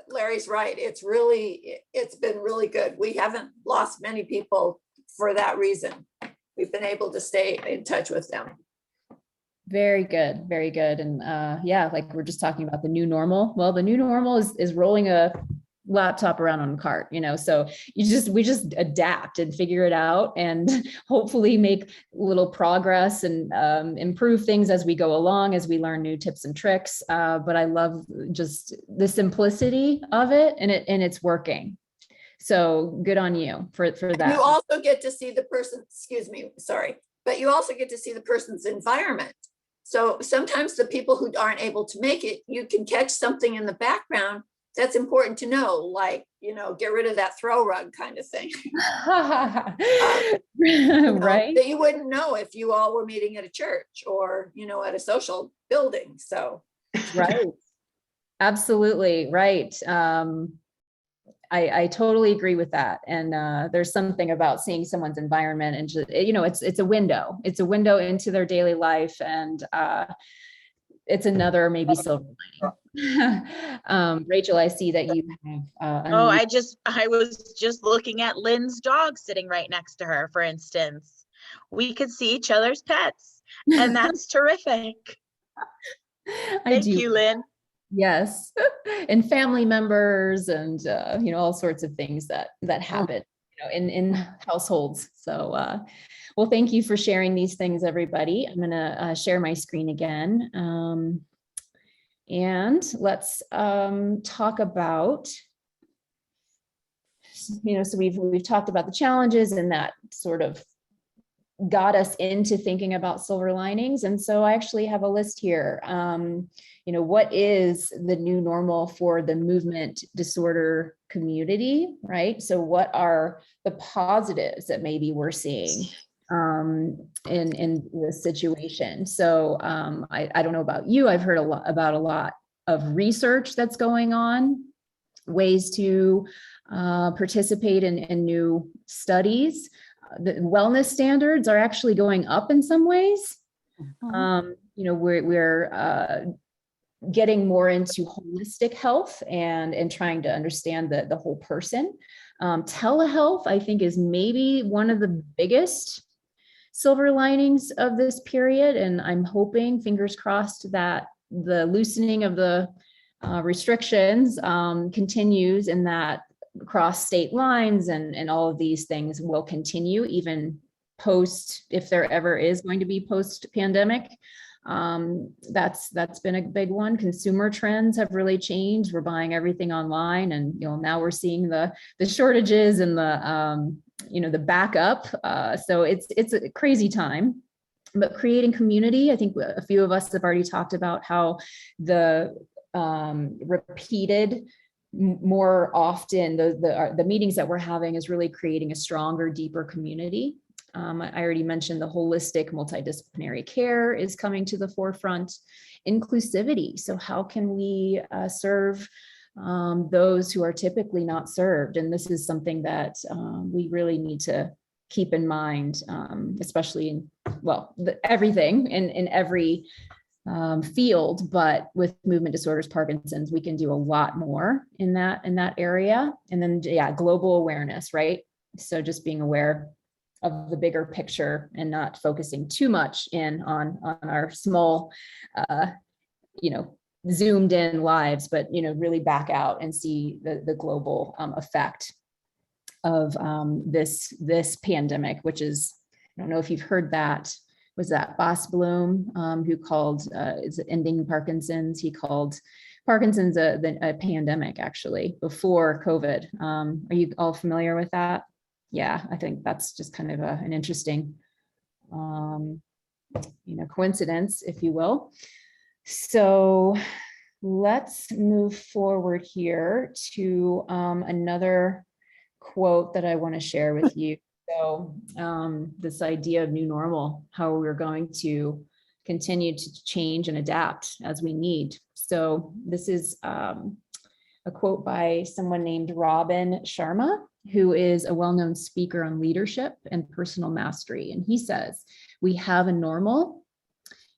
Larry's right. It's been really good. We haven't lost many people for that reason. We've been able to stay in touch with them. Very good, very good. And yeah, like we're just talking about the new normal. Well, the new normal is rolling a laptop around on a cart, so we just adapt and figure it out and hopefully make little progress and improve things as we go along, as we learn new tips and tricks. But I love just the simplicity of it, and it's working. So good on you for that. You also get to see the person, but you also get to see the person's environment. So sometimes the people who aren't able to make it, you can catch something in the background that's important to know, like, get rid of that throw rug kind of thing. Right. That you wouldn't know if you all were meeting at a church or, at a social building. So. Right. Absolutely. Right. I totally agree with that. And there's something about seeing someone's environment and just, it's a window. It's a window into their daily life. And it's another maybe silver lining. Rachel, I see that you have. I was just looking at Lynn's dog sitting right next to her, for instance. We could see each other's pets, and that's terrific. Thank you, Lynn. Yes. And family members and, all sorts of things that happen, in households. So, well, thank you for sharing these things, everybody. I'm going to share my screen again. And let's talk about, so we've talked about the challenges, and that sort of got us into thinking about silver linings. And so I actually have a list here. What is the new normal for the movement disorder community, right? So what are the positives that maybe we're seeing in this situation? So I don't know about you, I've heard about a lot of research that's going on, ways to participate in new studies. The wellness standards are actually going up in some ways. We're getting more into holistic health and trying to understand the whole person. Telehealth, I think, is maybe one of the biggest silver linings of this period. And I'm hoping, fingers crossed, that the loosening of the restrictions continues, and that across state lines and all of these things will continue even post, if there ever is going to be post-pandemic. That's been a big one. Consumer trends have really changed. We're buying everything online, and now we're seeing the shortages and the backup. So it's a crazy time. But creating community, I think a few of us have already talked about how the repeated more often the meetings that we're having is really creating a stronger, deeper community. I already mentioned the holistic multidisciplinary care is coming to the forefront. Inclusivity. So how can we serve those who are typically not served? And this is something that we really need to keep in mind, especially in, everything in every field, but with movement disorders, Parkinson's, we can do a lot more in that area. And then, global awareness, right? So just being aware of the bigger picture and not focusing too much in on our small, zoomed in lives, but, really back out and see the global effect of this pandemic, which is, I don't know if you've heard that. Was that Boss Bloom, who called is ending Parkinson's? He called Parkinson's a pandemic, actually, before COVID. Are you all familiar with that? Yeah, I think that's just kind of an interesting, coincidence, if you will. So let's move forward here to another quote that I want to share with you. So this idea of new normal, how we're going to continue to change and adapt as we need. So this is a quote by someone named Robin Sharma, who is a well-known speaker on leadership and personal mastery. And he says, we have a normal,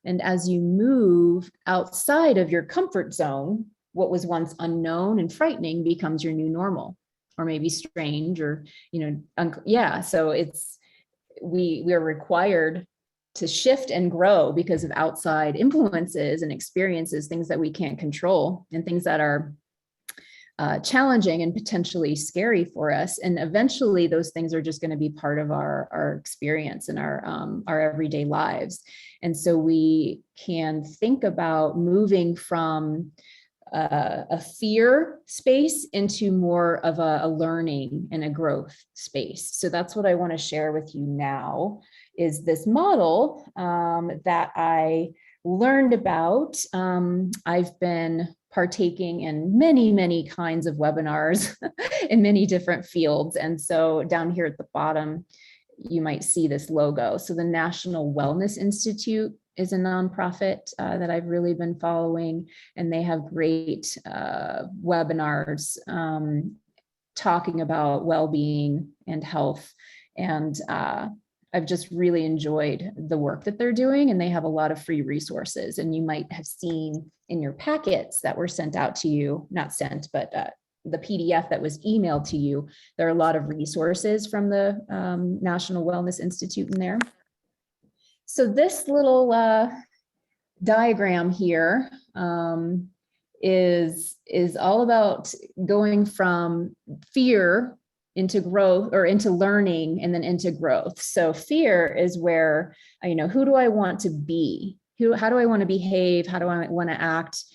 and as you move outside of your comfort zone, what was once unknown and frightening becomes your new normal, or maybe strange, or, yeah. So we are required to shift and grow because of outside influences and experiences, things that we can't control and things that are challenging and potentially scary for us. And eventually those things are just going to be part of our experience and our everyday lives. And so we can think about moving from a fear space into more of a learning and a growth space. So that's what I want to share with you now, is this model that I learned about. I've been partaking in many, many kinds of webinars in many different fields. And so down here at the bottom, you might see this logo. So the National Wellness Institute is a nonprofit that I've really been following, and they have great webinars talking about well-being and health. And I've just really enjoyed the work that they're doing, and they have a lot of free resources. And you might have seen in your packets that were sent out to you, not sent, but the PDF that was emailed to you, there are a lot of resources from the National Wellness Institute in there. So this little diagram here is all about going from fear into growth, or into learning, and then into growth. So fear is where, who do I want to be? How do I want to behave? How do I want to act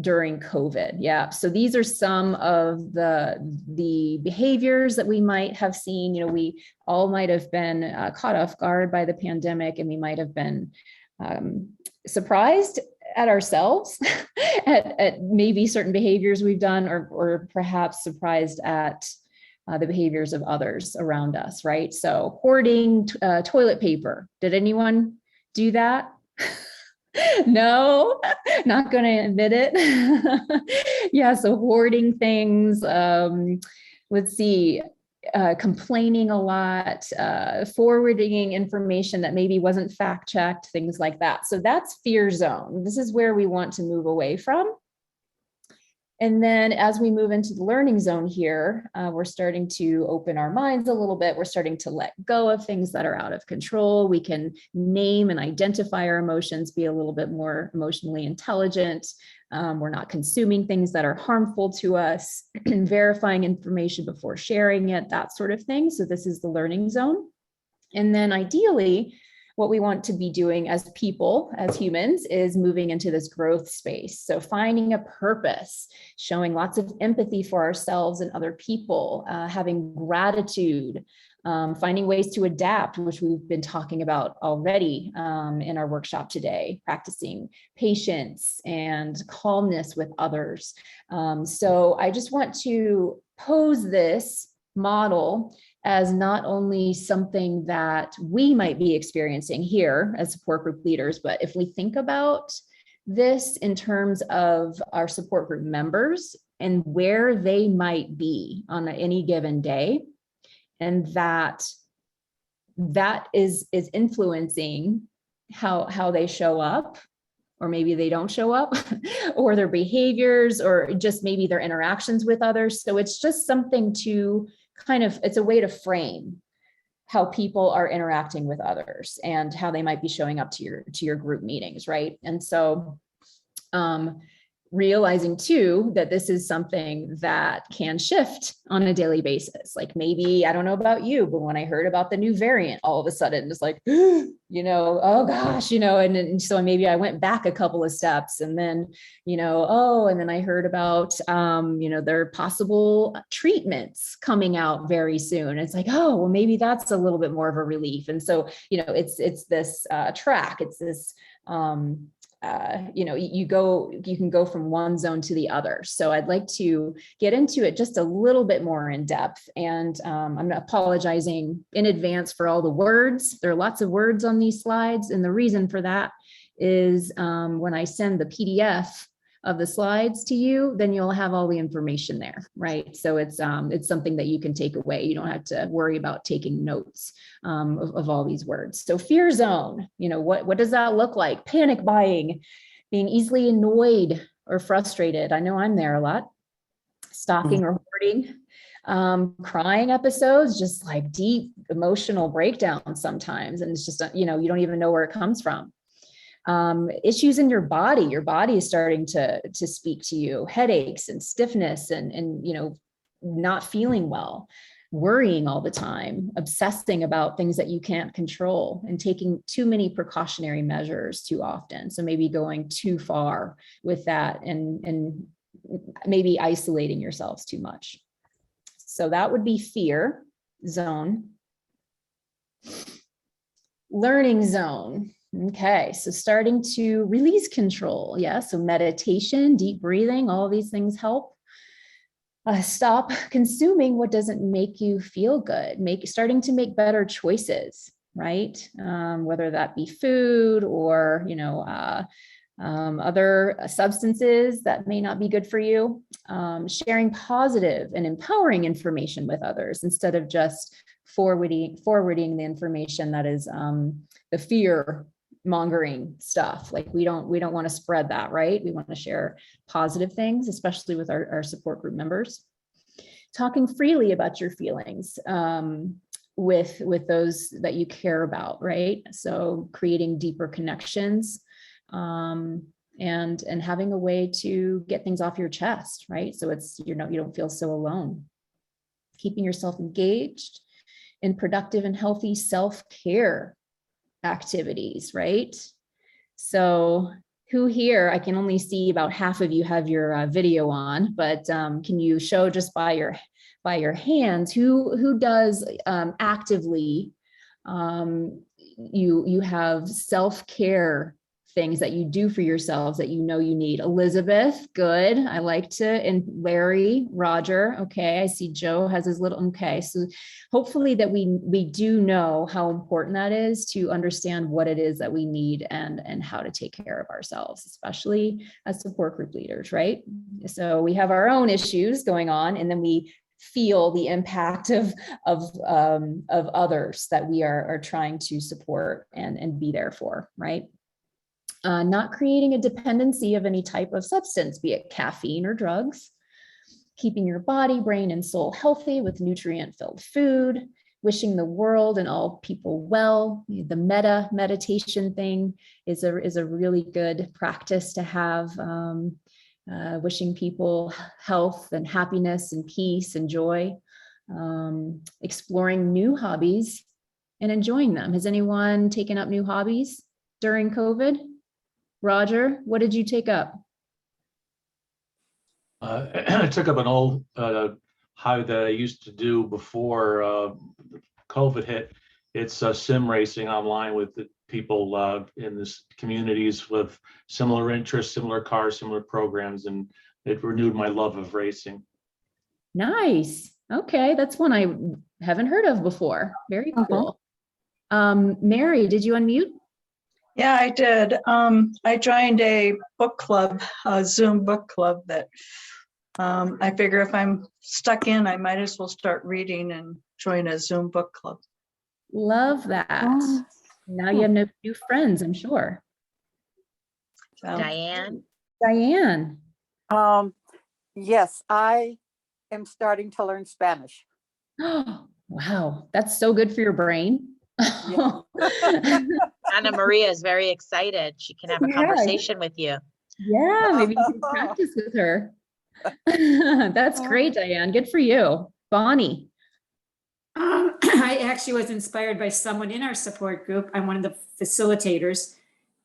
during COVID? Yeah. So these are some of the behaviors that we might have seen. We all might have been caught off guard by the pandemic, and we might have been surprised at ourselves at maybe certain behaviors we've done, or perhaps surprised at the behaviors of others around us, right? So hoarding toilet paper. Did anyone do that? No, not going to admit it. Yeah, so hoarding things. Let's see, complaining a lot, forwarding information that maybe wasn't fact checked, things like that. So that's fear zone. This is where we want to move away from. And then as we move into the learning zone here, we're starting to open our minds a little bit. We're starting to let go of things that are out of control. We can name and identify our emotions, be a little bit more emotionally intelligent. We're not consuming things that are harmful to us, verifying information before sharing it, that sort of thing. So this is the learning zone. And then ideally, what we want to be doing as people, as humans, is moving into this growth space. So finding a purpose, showing lots of empathy for ourselves and other people, having gratitude, finding ways to adapt, which we've been talking about already in our workshop today, practicing patience and calmness with others. So I just want to pose this model as not only something that we might be experiencing here as support group leaders, but if we think about this in terms of our support group members and where they might be on any given day, and that is influencing how they show up, or maybe they don't show up, or their behaviors, or just maybe their interactions with others. So it's just something to it's a way to frame how people are interacting with others and how they might be showing up to your group meetings, right? And so realizing too that this is something that can shift on a daily basis. Like maybe, I don't know about you, but when I heard about the new variant, all of a sudden it's like, oh gosh, and so maybe I went back a couple of steps, and then, and then I heard about, there are possible treatments coming out very soon. It's like, oh, well, maybe that's a little bit more of a relief. And so, it's this track, it's this, you can go from one zone to the other. So I'd like to get into it just a little bit more in depth. And I'm apologizing in advance for all the words. There are lots of words on these slides. And the reason for that is when I send the PDF of the slides to you, then you'll have all the information there, right? So it's something that you can take away. You don't have to worry about taking notes of all these words. So fear zone, what does that look like? Panic buying, being easily annoyed or frustrated. I know I'm there a lot. Stalking or hoarding, crying episodes, just like deep emotional breakdowns sometimes. And it's just, you don't even know where it comes from. Issues in your body is starting to speak to you, headaches and stiffness and not feeling well, worrying all the time, obsessing about things that you can't control, and taking too many precautionary measures too often. So maybe going too far with that and maybe isolating yourselves too much. So that would be fear zone. Learning zone. Okay, so starting to release control. Yeah, so meditation, deep breathing, all of these things help. Stop consuming what doesn't make you feel good. Starting to make better choices, right? Whether that be food or other substances that may not be good for you. Sharing positive and empowering information with others instead of just forwarding the information that is the fear mongering stuff. Like we don't want to spread that, right? We want to share positive things, especially with our support group members. Talking freely about your feelings with those that you care about, right? So creating deeper connections and having a way to get things off your chest, right? So it's you don't feel so alone. Keeping yourself engaged in productive and healthy self-care activities, right? So who here, I can only see about half of you have your video on, but can you show just by your hands who does actively you have self-care things that you do for yourselves that you need? Elizabeth, good. I like to, and Larry, Roger. Okay, I see Joe has his little, okay. So hopefully that we do know how important that is to understand what it is that we need and how to take care of ourselves, especially as support group leaders, right? So we have our own issues going on, and then we feel the impact of others that we are trying to support and be there for, right? Not creating a dependency of any type of substance, be it caffeine or drugs. Keeping your body, brain, and soul healthy with nutrient-filled food. Wishing the world and all people well. The meditation thing is a really good practice to have. Wishing people health and happiness and peace and joy. Exploring new hobbies and enjoying them. Has anyone taken up new hobbies during COVID? Roger, what did you take up? I took up an old hobby that I used to do before COVID hit. It's sim racing online with the people in this communities with similar interests, similar cars, similar programs, and it renewed my love of racing. Nice. Okay, that's one I haven't heard of before. Very cool. Mary, did you unmute? Yeah, I did. I joined a book club, a Zoom book club that I figure if I'm stuck in, I might as well start reading and join a Zoom book club. Love that. Now you have no new friends, I'm sure. So, Diane? Diane. Yes, I am starting to learn Spanish. Oh, wow. That's so good for your brain. Yeah. Anna Maria is very excited. She can have a conversation with you. Yeah, maybe you can practice with her. That's great, Diane. Good for you. Bonnie. I actually was inspired by someone in our support group. I'm one of the facilitators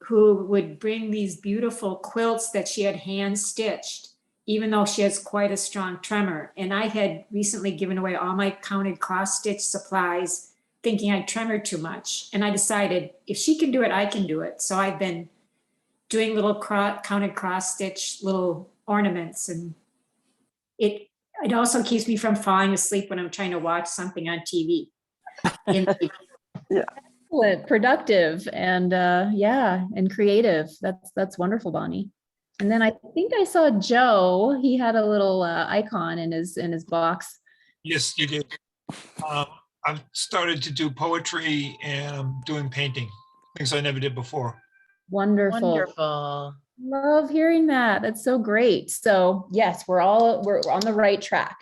who would bring these beautiful quilts that she had hand stitched, even though she has quite a strong tremor. And I had recently given away all my counted cross stitch supplies, thinking I tremored too much. And I decided if she can do it, I can do it. So I've been doing little counted cross stitch little ornaments, and it also keeps me from falling asleep when I'm trying to watch something on TV. Excellent, productive, and yeah, and creative. That's wonderful, Bonnie. And then I think I saw Joe. He had a little icon in his box. Yes, you did. I've started to do poetry and I'm doing painting, things I never did before. Wonderful. Wonderful. Love hearing that. That's so great. So yes, we're on the right track,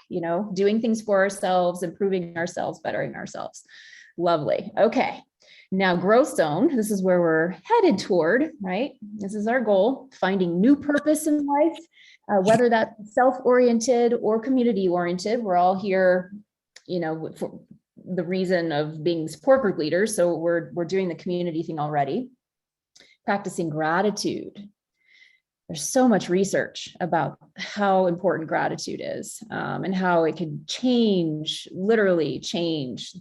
doing things for ourselves, improving ourselves, bettering ourselves. Lovely. Okay. Now growth zone, this is where we're headed toward, right? This is our goal, finding new purpose in life, whether that's self-oriented or community-oriented. We're all here, for the reason of being support group leaders. So we're doing the community thing already. Practicing gratitude. There's so much research about how important gratitude is, and how it can literally change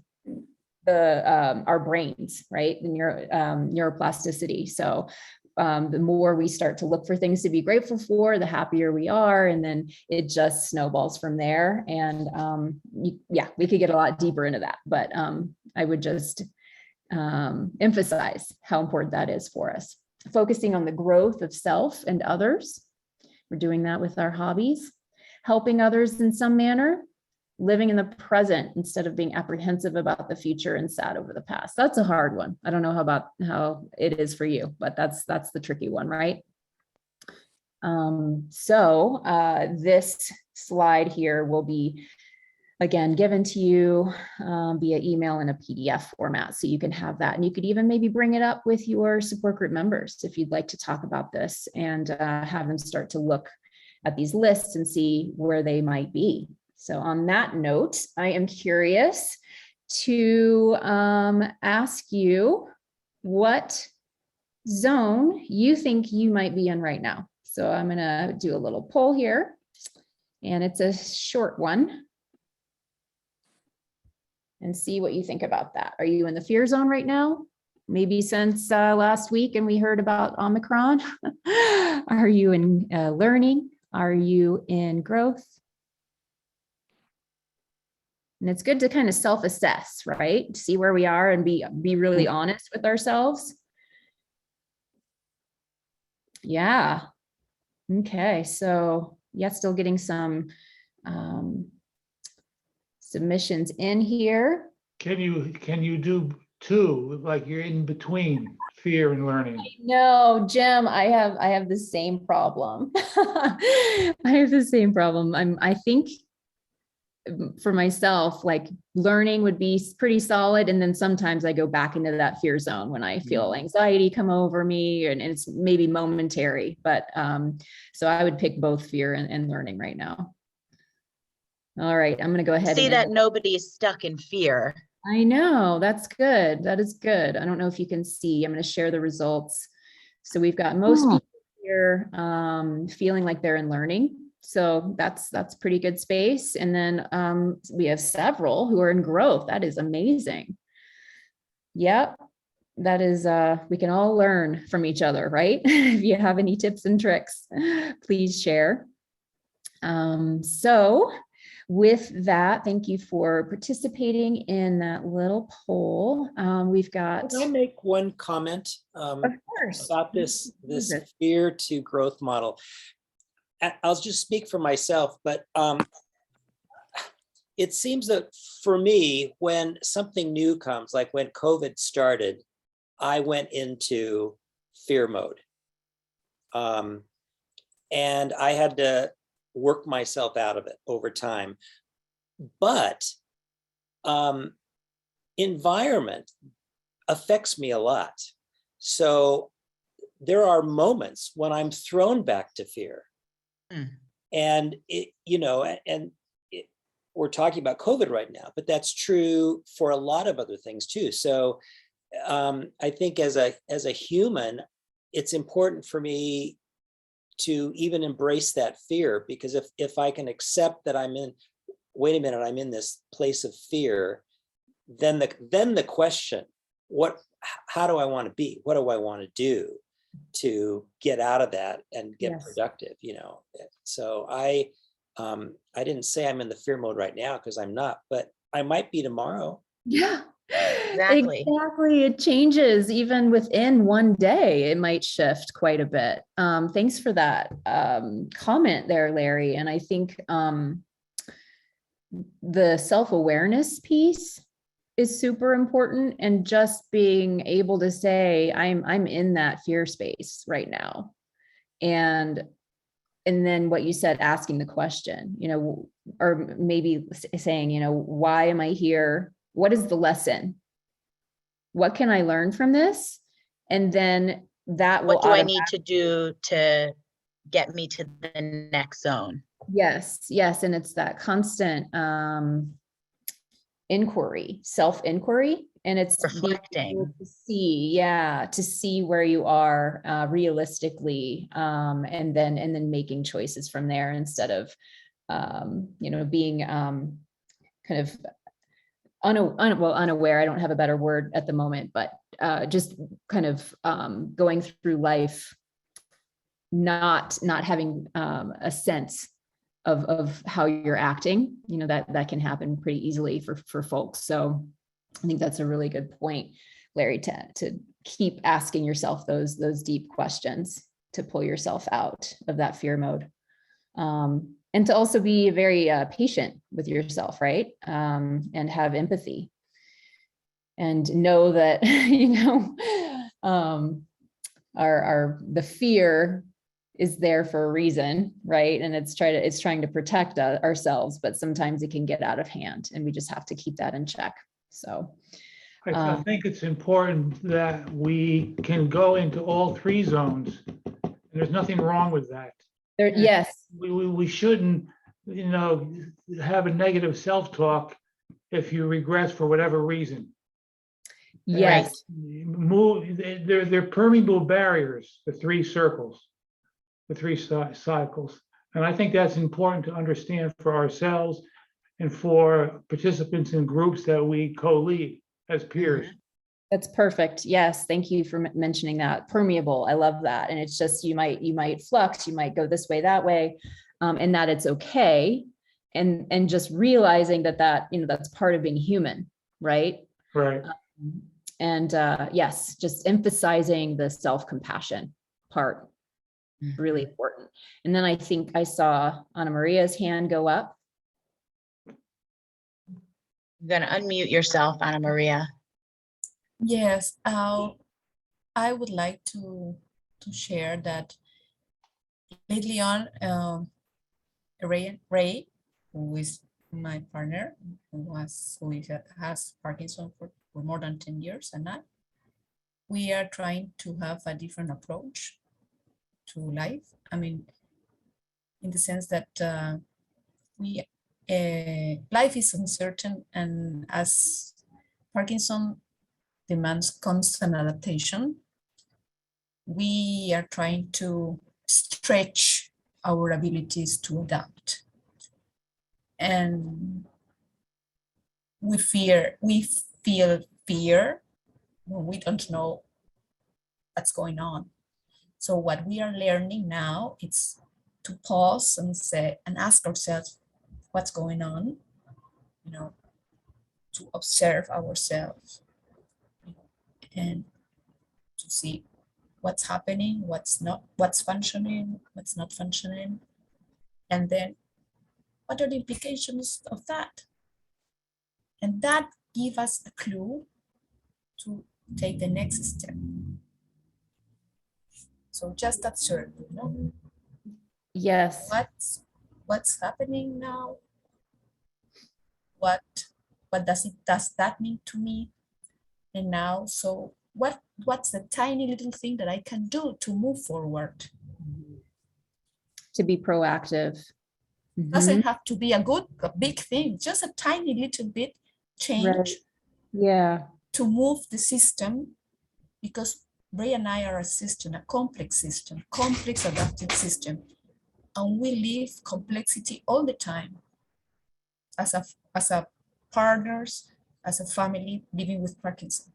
our brains, right? The neuroplasticity. So the more we start to look for things to be grateful for, the happier we are. And then it just snowballs from there. And we could get a lot deeper into that, but I would just emphasize how important that is for us. Focusing on the growth of self and others. We're doing that with our hobbies. Helping others in some manner. Living in the present instead of being apprehensive about the future and sad over the past. That's a hard one. I don't know how it is for you, but that's the tricky one, right? So this slide here will be, again, given to you via email in a PDF format. So you can have that. And you could even maybe bring it up with your support group members if you'd like to talk about this, and have them start to look at these lists and see where they might be. So on that note, I am curious to ask you what zone you think you might be in right now. So I'm going to do a little poll here, and it's a short one. And see what you think about that. Are you in the fear zone right now? Maybe since last week and we heard about Omicron. Are you in learning? Are you in growth? And it's good to kind of self-assess, right? See where we are and be really honest with ourselves. Yeah. Okay. So yeah, still getting some submissions in here. Can you do two, like you're in between fear and learning? No, Jim, I have the same problem. I have the same problem. I think for myself, like learning would be pretty solid. And then sometimes I go back into that fear zone when I feel anxiety come over me, and it's maybe momentary, but so I would pick both fear and learning right now. All right, I'm going to go ahead. See that nobody is stuck in fear. I know, that's good. That is good. I don't know if you can see. I'm going to share the results. So we've got most people here feeling like they're in learning. So that's pretty good space. And then we have several who are in growth. That is amazing. Yep. That is, we can all learn from each other, right? If you have any tips and tricks, please share. So with that, thank you for participating in that little poll. We've got. Can I make one comment about this fear to growth model? I'll just speak for myself, but it seems that for me, when something new comes, like when COVID started, I went into fear mode. And I had to work myself out of it over time. But environment affects me a lot. So there are moments when I'm thrown back to fear. And we're talking about COVID right now, but that's true for a lot of other things too. So I think as a human, it's important for me to even embrace that fear, because if I can accept that I'm in this place of fear, then the question, how do I want to be? What do I want to do? to get out of that and get Yes. productive, you know. So I didn't say I'm in the fear mode right now because I'm not, but I might be tomorrow. Yeah. Exactly. Exactly. It changes even within one day. It might shift quite a bit. Thanks for that comment there, Larry. And I think the self-awareness piece is super important, and just being able to say, I'm in that fear space right now. And then what you said, asking the question, you know, or maybe saying, you know, why am I here? What is the lesson? What can I learn from this? And then that will What do I need to do to get me to the next zone? Yes, yes. And it's that constant inquiry, self-inquiry. And it's Reflecting. being able to see, yeah, to see where you are realistically, and then making choices from there, instead of you know, being kind of unaware. I don't have a better word at the moment, but just kind of going through life, not having a sense of how you're acting. You know, that can happen pretty easily for folks. So I think that's a really good point, Larry, to keep asking yourself those deep questions, to pull yourself out of that fear mode. And to also be very patient with yourself, right? And have empathy, and know that, you know, the fear is there for a reason, right? And it's trying to protect ourselves, but sometimes it can get out of hand, and we just have to keep that in check. So I think it's important that we can go into all three zones. And there's nothing wrong with that. Yes. We shouldn't, you know, have a negative self-talk if you regress for whatever reason. Yes. They're permeable barriers, the three circles, the three cycles. And I think that's important to understand for ourselves and for participants in groups that we co-lead as peers. That's perfect. Yes. Thank you for mentioning that. Permeable. I love that. And it's just, you might flux, you might go this way, that way, and that it's okay. And just realizing that, you know, that's part of being human. Right. Right. And yes, just emphasizing the self-compassion part, really important. And then I think I saw Anna Maria's hand go up. I'm going to unmute yourself, Anna Maria. Yes, I would like to share that lately on, Ray, who is my partner, who has Parkinson for more than 10 years, and we are trying to have a different approach to life. I mean, in the sense that life is uncertain, and as Parkinson demands constant adaptation, we are trying to stretch our abilities to adapt. And we feel fear when we don't know what's going on. So what we are learning now is to pause and ask ourselves what's going on, you know, to observe ourselves and to see what's happening, what's functioning, what's not functioning, and then what are the implications of that? And that gives us a clue to take the next step. So just observe, you know? Yes. What's happening now? What does that mean to me? And now, so what's the tiny little thing that I can do to move forward? To be proactive. Doesn't have to be a big thing, just a tiny little bit change. Right. Yeah. To move the system, because Ray and I are a system, a complex system, complex adaptive system, and we live complexity all the time as a partners, as a family living with Parkinson.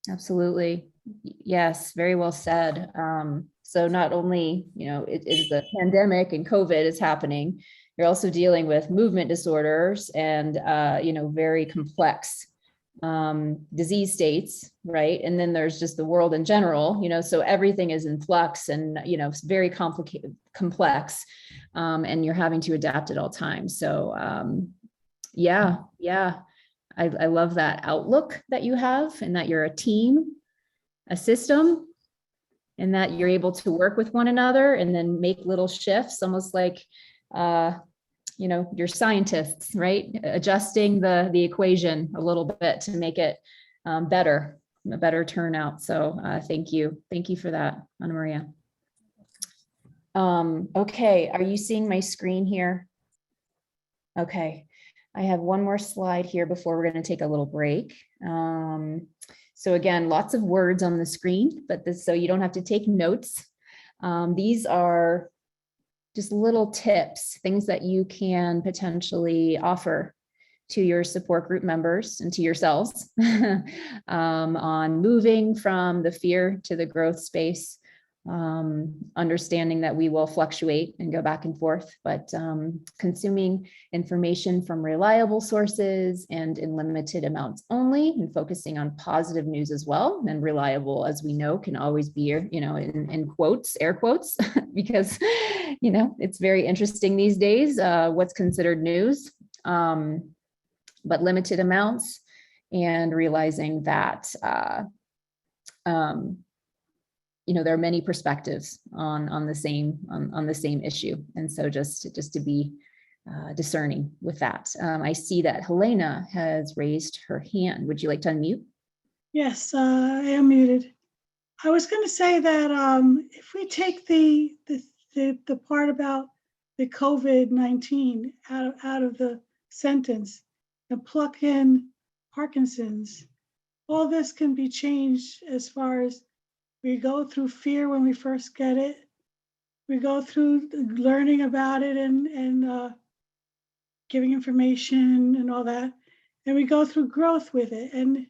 Absolutely. Yes, very well said. So not only, it is the pandemic and COVID is happening, you're also dealing with movement disorders and, very complex disease states, right? And then there's just the world in general, so everything is in flux and, it's very complicated, complex, and you're having to adapt at all times. So yeah. I love that outlook that you have and that you're a team, a system, and that you're able to work with one another and then make little shifts, almost like, you're scientists, right? Adjusting the equation a little bit to make it better, a better turnout. So thank you. Thank you for that, Ana Maria. Okay, are you seeing my screen here? Okay, I have one more slide here before we're going to take a little break. So again, lots of words on the screen, but so you don't have to take notes. These are just little tips, things that you can potentially offer to your support group members and to yourselves on moving from the fear to the growth space, understanding that we will fluctuate and go back and forth, but consuming information from reliable sources and in limited amounts only, and focusing on positive news as well. And reliable, as we know, can always be, in quotes, air quotes, because, it's very interesting these days, what's considered news, but limited amounts, and realizing that, there are many perspectives on the same issue. And so just to be discerning with that. I see that Helena has raised her hand. Would you like to unmute? Yes, I am muted. I was going to say that if we take the part about the COVID-19 out of the sentence and pluck in Parkinson's, all this can be changed as far as we go through fear when we first get it. We go through learning about it and giving information and all that. And we go through growth with it. And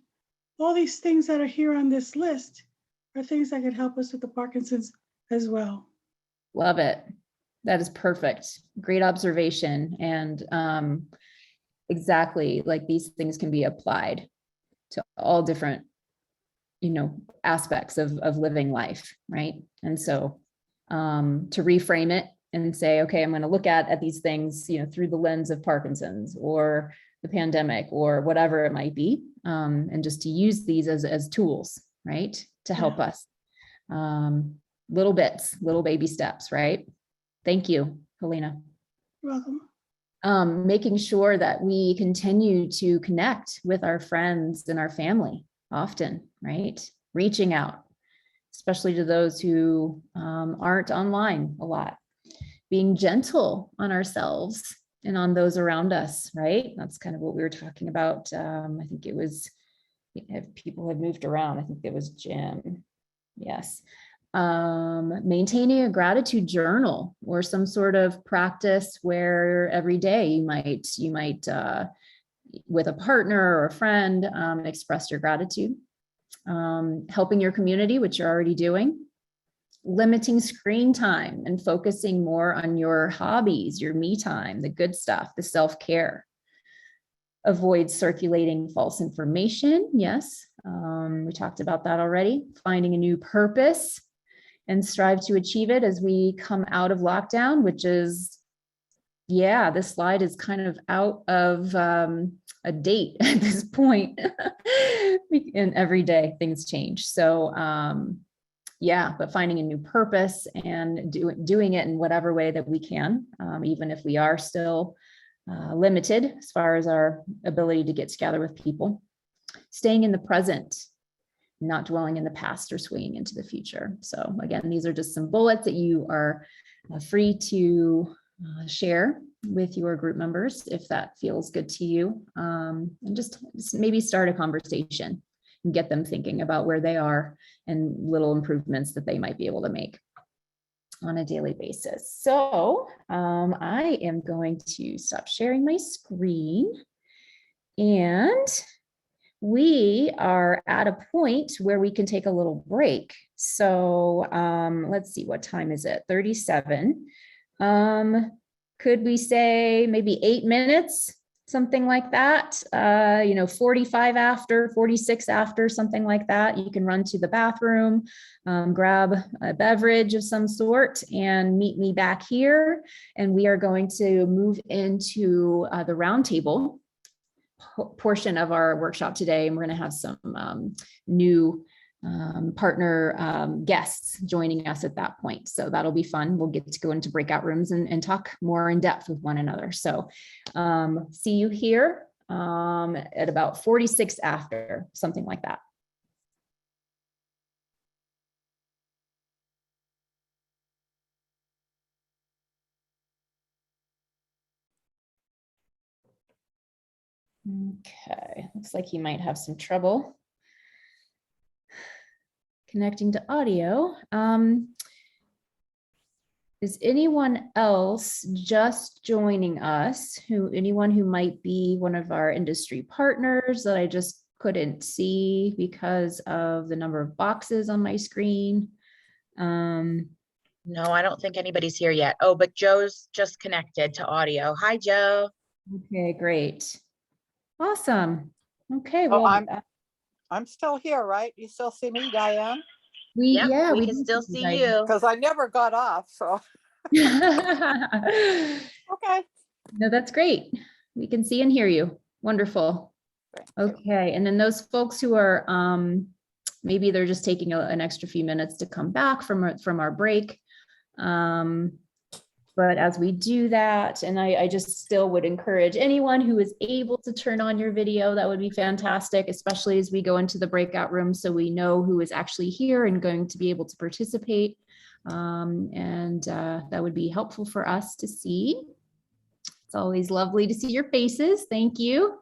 all these things that are here on this list are things that could help us with the Parkinson's as well. Love it. That is perfect. Great observation. And exactly, like these things can be applied to all different aspects of living life, right? And so to reframe it and say, okay, I'm going to look at these things, through the lens of Parkinson's or the pandemic or whatever it might be, and just to use these as tools, right, to help us. Little bits, little baby steps, right? Thank you, Helena. You're welcome. Making sure that we continue to connect with our friends and our family often, right? Reaching out, especially to those who aren't online a lot. Being gentle on ourselves and on those around us, right? That's kind of what we were talking about. I think it was, if people have moved around, I think it was Jim. Yes. Maintaining a gratitude journal or some sort of practice where every day you might with a partner or a friend, express your gratitude. Helping your community, which you're already doing. Limiting screen time and focusing more on your hobbies, your me time, the good stuff, the self-care. Avoid circulating false information. Yes, we talked about that already. Finding a new purpose and strive to achieve it as we come out of lockdown, which is, this slide is kind of out of a date at this point. And every day things change. So but finding a new purpose and doing it in whatever way that we can, even if we are still limited as far as our ability to get together with people. Staying in the present, not dwelling in the past or swinging into the future. So again, these are just some bullets that you are free to share with your group members if that feels good to you, and just maybe start a conversation and get them thinking about where they are and little improvements that they might be able to make on a daily basis. So I am going to stop sharing my screen, and we are at a point where we can take a little break. So let's see, what time is it? 37. Could we say maybe 8 minutes, something like that? 45 after, 46 after, something like that. You can run to the bathroom, grab a beverage of some sort and meet me back here. And we are going to move into the roundtable portion of our workshop today. And we're going to have some new partner guests joining us at that point. So that'll be fun. We'll get to go into breakout rooms and talk more in depth with one another. So see you here at about 46 after, something like that. Okay, looks like you might have some trouble connecting to audio. Is anyone else just joining us? Anyone who might be one of our industry partners that I just couldn't see because of the number of boxes on my screen? No, I don't think anybody's here yet. Oh, but Joe's just connected to audio. Hi, Joe. Okay, great. Awesome. Okay, Oh, well, I'm still here, right? You still see me, Diane? We we can do still see see Diane. you. Because I never got off, so. Okay. No, that's great. We can see and hear you. Wonderful. Okay, and then those folks who are maybe they're just taking an extra few minutes to come back from our break. But as we do that, and I just still would encourage anyone who is able to turn on your video, that would be fantastic, especially as we go into the breakout room so we know who is actually here and going to be able to participate. That would be helpful for us to see. It's always lovely to see your faces. Thank you.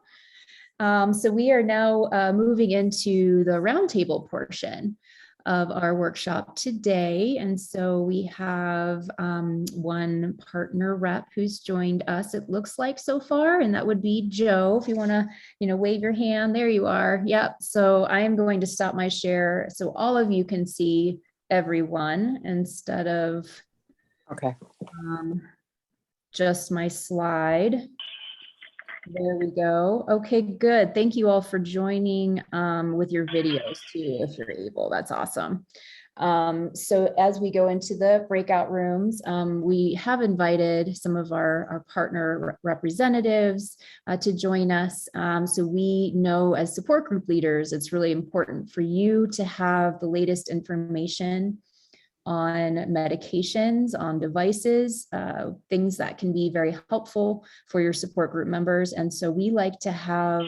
So we are now moving into the roundtable portion of our workshop today. And so we have one partner rep who's joined us, it looks like so far, and that would be Joe. If you want to, wave your hand, there you are. Yep. So I am going to stop my share so all of you can see everyone instead of just my slide. There we go. Okay, good. Thank you all for joining with your videos too, if you're able. That's awesome. So as we go into the breakout rooms, we have invited some of our partner representatives to join us. So we know as support group leaders, it's really important for you to have the latest information on medications, on devices, things that can be very helpful for your support group members. And so we like to have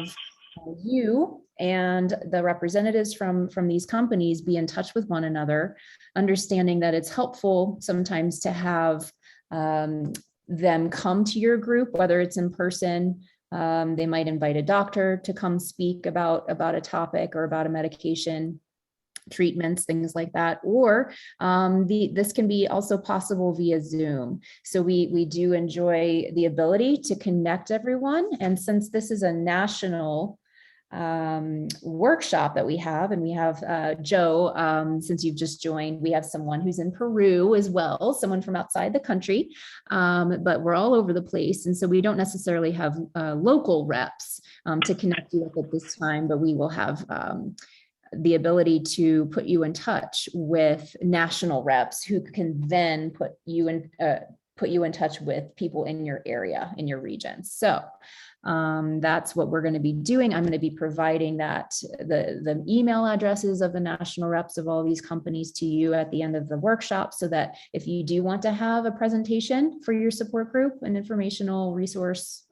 you and the representatives from these companies be in touch with one another, understanding that it's helpful sometimes to have them come to your group, whether it's in person. They might invite a doctor to come speak about a topic or about a medication, treatments, things like that, or this can be also possible via Zoom. So we do enjoy the ability to connect everyone. And since this is a national workshop that we have, and we have Joe, since you've just joined, we have someone who's in Peru as well, someone from outside the country, but we're all over the place. And so we don't necessarily have local reps to connect you with at this time, but we will have the ability to put you in touch with national reps who can then put you in touch with people in your area, in your region. So that's what we're going to be doing. I'm going to be providing the email addresses of the national reps of all these companies to you at the end of the workshop, so that if you do want to have a presentation for your support group, an informational resource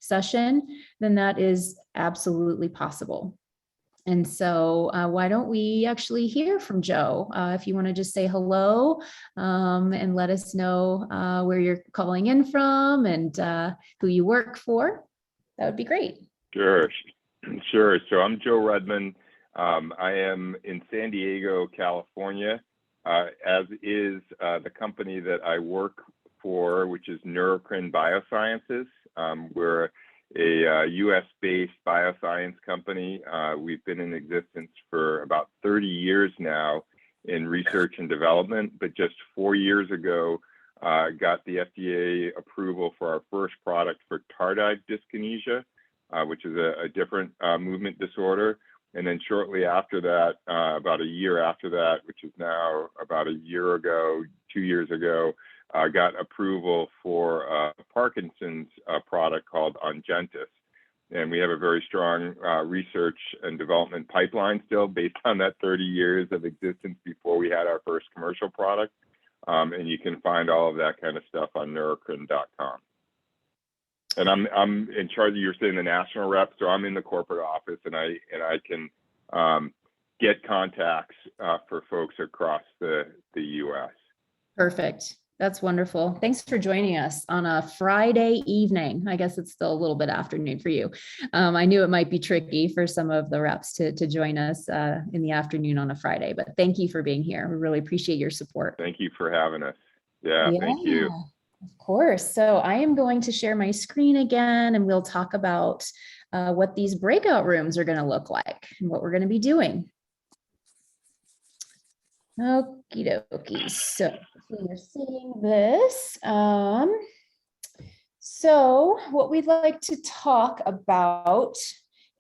session, then that is absolutely possible. And so why don't we actually hear from Joe? If you want to just say hello and let us know where you're calling in from and who you work for, that would be great. Sure. So I'm Joe Redman. I am in San Diego, California, as is the company that I work for, which is Neurocrine Biosciences. We're a US-based bioscience company. We've been in existence for about 30 years now in research and development, but just 4 years ago, got the FDA approval for our first product for tardive dyskinesia, which is a different movement disorder. And then shortly after that, about a year after that, which is now about a year ago, 2 years ago, got approval for a Parkinson's product called Ongentys. And we have a very strong research and development pipeline still based on that 30 years of existence before we had our first commercial product. And you can find all of that kind of stuff on neurocrine.com. And I'm in charge of, you're saying the national rep, so I'm in the corporate office, and I can get contacts for folks across the US. Perfect. That's wonderful. Thanks for joining us on a Friday evening. I guess it's still a little bit afternoon for you. I knew it might be tricky for some of the reps to join us in the afternoon on a Friday, but thank you for being here. We really appreciate your support. Thank you for having us. Yeah. Thank you. Of course. So I am going to share my screen again, and we'll talk about what these breakout rooms are going to look like and what we're going to be doing. Okie dokie. So you're seeing this. So what we'd like to talk about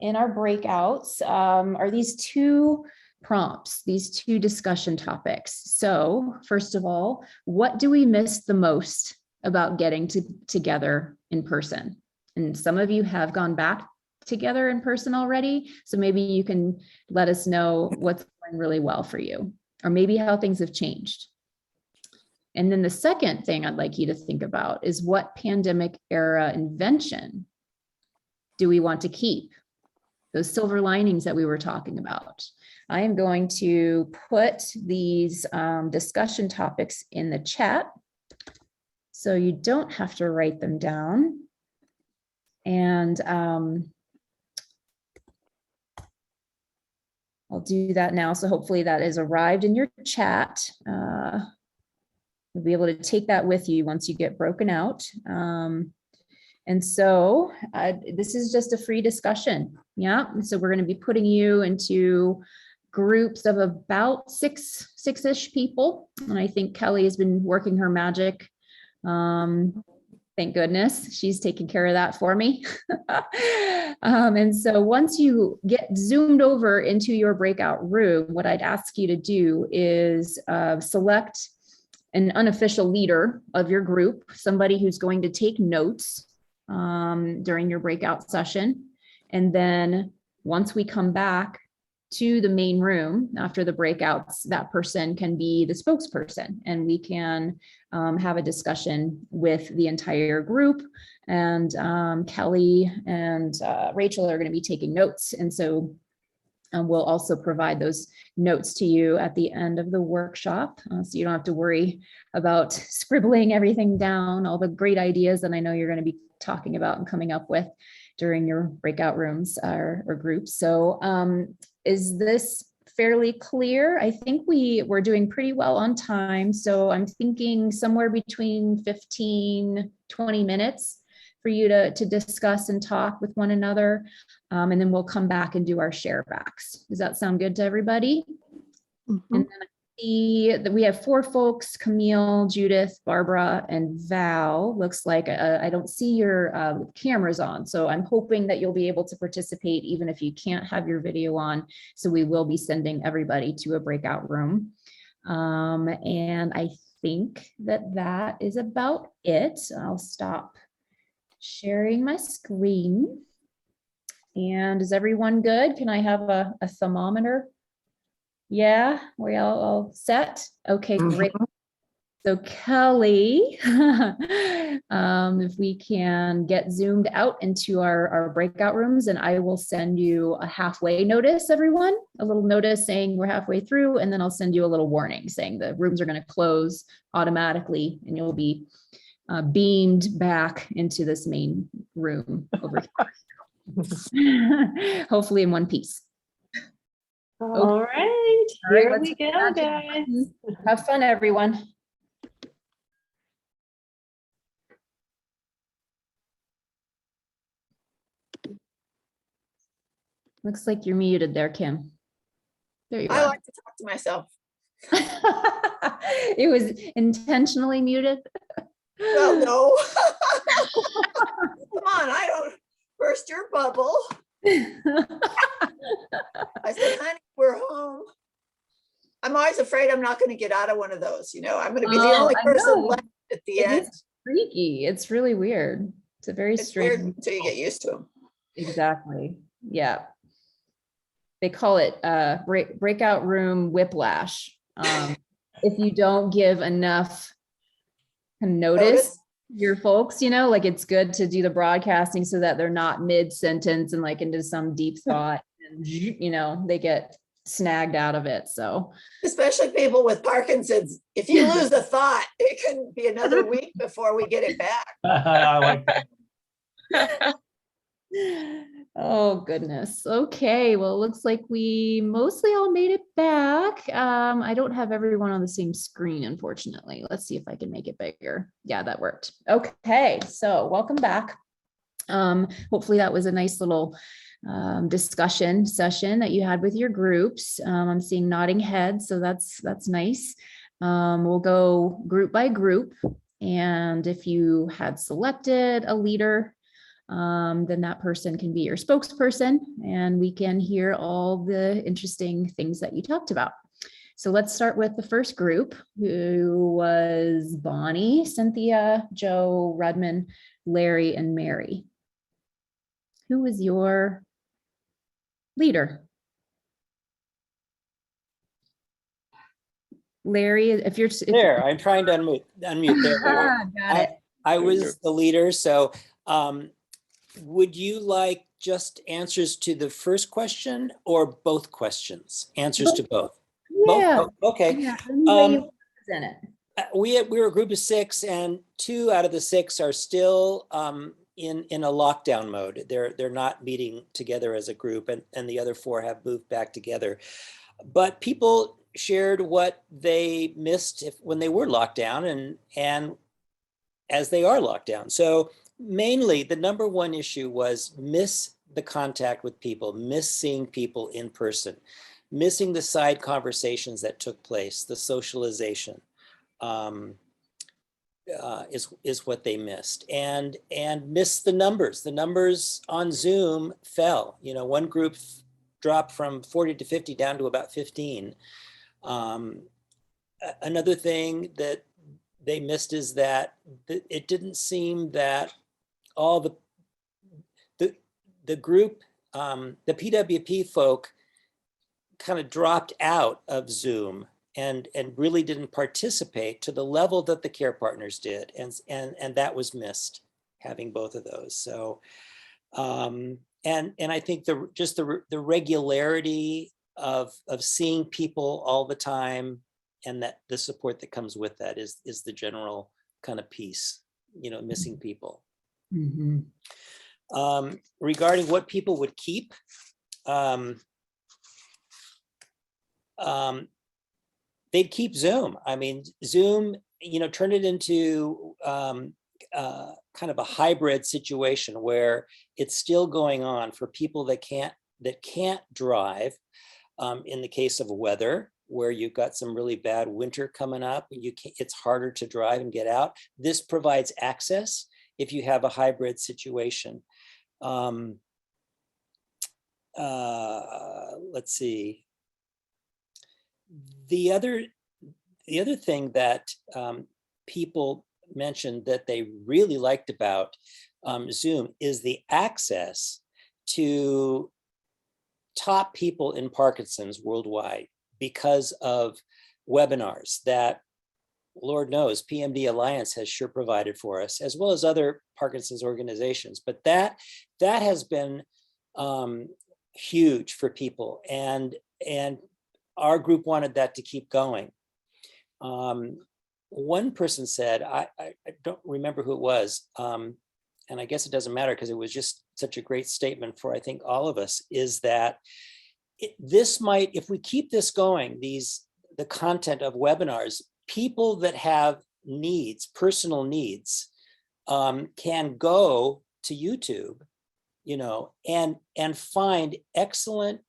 in our breakouts are these two prompts, these two discussion topics. So first of all, what do we miss the most about getting together in person? And some of you have gone back together in person already. So maybe you can let us know what's going really well for you, or maybe how things have changed. And then the second thing I'd like you to think about is, what pandemic era invention do we want to keep? Those silver linings that we were talking about. I am going to put these discussion topics in the chat so you don't have to write them down. And I'll do that now. So hopefully that has arrived in your chat. You'll be able to take that with you once you get broken out. And so this is just a free discussion. Yeah. So we're going to be putting you into groups of about six-ish people. And I think Kelly has been working her magic. Thank goodness she's taking care of that for me. And so once you get zoomed over into your breakout room, what I'd ask you to do is select an unofficial leader of your group, somebody who's going to take notes during your breakout session. And then once we come back to the main room after the breakouts, that person can be the spokesperson, and we can have a discussion with the entire group. And Kelly and Rachel are going to be taking notes. And so we'll also provide those notes to you at the end of the workshop. So you don't have to worry about scribbling everything down, all the great ideas that I know you're going to be talking about and coming up with during your breakout rooms or groups. So is this fairly clear? I think we're doing pretty well on time. So I'm thinking somewhere between 15, 20 minutes for you to discuss and talk with one another. And then we'll come back and do our share backs. Does that sound good to everybody? Mm-hmm. And then I see that we have 4 folks: Camille, Judith, Barbara, and Val. Looks like I don't see your cameras on. So I'm hoping that you'll be able to participate even if you can't have your video on. So we will be sending everybody to a breakout room. And I think that is about it. I'll stop sharing my screen. And is everyone good? Can I have a thermometer? Yeah, we're all set? Okay, great. So Kelly, if we can get zoomed out into our breakout rooms, and I will send you a halfway notice, everyone, a little notice saying we're halfway through, and then I'll send you a little warning saying the rooms are going to close automatically, and you'll be beamed back into this main room over here. Hopefully in one piece. All right, here we go, guys. Have fun, everyone. Looks like you're muted there, Kim. There you I are. like to talk to myself. It was intentionally muted. Well, no. Come on, I don't burst your bubble. I said, honey, we're home. I'm always afraid I'm not going to get out of one of those. You know, I'm going to be the only I person know. left at the It end. is freaky. It's really weird. It's a very It's weird strange. until you get used to them. Exactly. Yeah. They call it breakout room whiplash. If you don't give enough notice your folks, you know, like it's good to do the broadcasting so that they're not mid-sentence and like into some deep thought and, you know, they get snagged out of it. So Especially people with Parkinson's. If you lose a thought, it can be another week before we get it back. I like that. Oh goodness. Okay. Well, it looks like we mostly all made it back. I don't have everyone on the same screen, unfortunately. Let's see if I can make it bigger. Yeah, that worked. Okay. So welcome back. Hopefully that was a nice little discussion session that you had with your groups. I'm seeing nodding heads, so that's nice. We'll go group by group. And if you had selected a leader, then that person can be your spokesperson and we can hear all the interesting things that you talked about. So let's start with the first group, who was Bonnie, Cynthia, Joe, Rudman, Larry, and Mary. Who was your leader? Larry, if you're There, I'm trying to unmute there. Got it. I was the leader, so would you like just answers to the first question or both questions? Answers to both? Yeah. Both? Oh, okay. Yeah, any way you present it. We were a group of 6 and 2 out of the 6 are still in a lockdown mode. They're not meeting together as a group and the other 4 have moved back together. But people shared what they missed when they were locked down and as they are locked down. So mainly the number one issue was miss the contact with people, miss seeing people in person, missing the side conversations that took place, the socialization is what they missed, and missed the numbers. The numbers on Zoom fell. You know, one group dropped from 40 to 50 down to about 15. Another thing that they missed is that it didn't seem that all the group, the PWP folk kind of dropped out of Zoom and really didn't participate to the level that the care partners did. And that was missed, having both of those. So, and I think the regularity of seeing people all the time and that the support that comes with that is the general kind of piece, you know, missing people. Mm-hmm. Regarding what people would keep, they'd keep Zoom. I mean, Zoom, you know, turn it into kind of a hybrid situation where it's still going on for people that can't drive. In the case of weather, where you've got some really bad winter coming up, it's harder to drive and get out. This provides access if you have a hybrid situation. Let's see. The other thing that people mentioned that they really liked about Zoom is the access to top people in Parkinson's worldwide because of webinars that, Lord knows, PMD Alliance has sure provided for us, as well as other Parkinson's organizations. But that has been huge for people, and our group wanted that to keep going. One person said, I don't remember who it was, and I guess it doesn't matter because it was just such a great statement for, I think, all of us, is that this might, if we keep this going, the content of webinars, people that have needs, personal needs, can go to YouTube, and find excellent,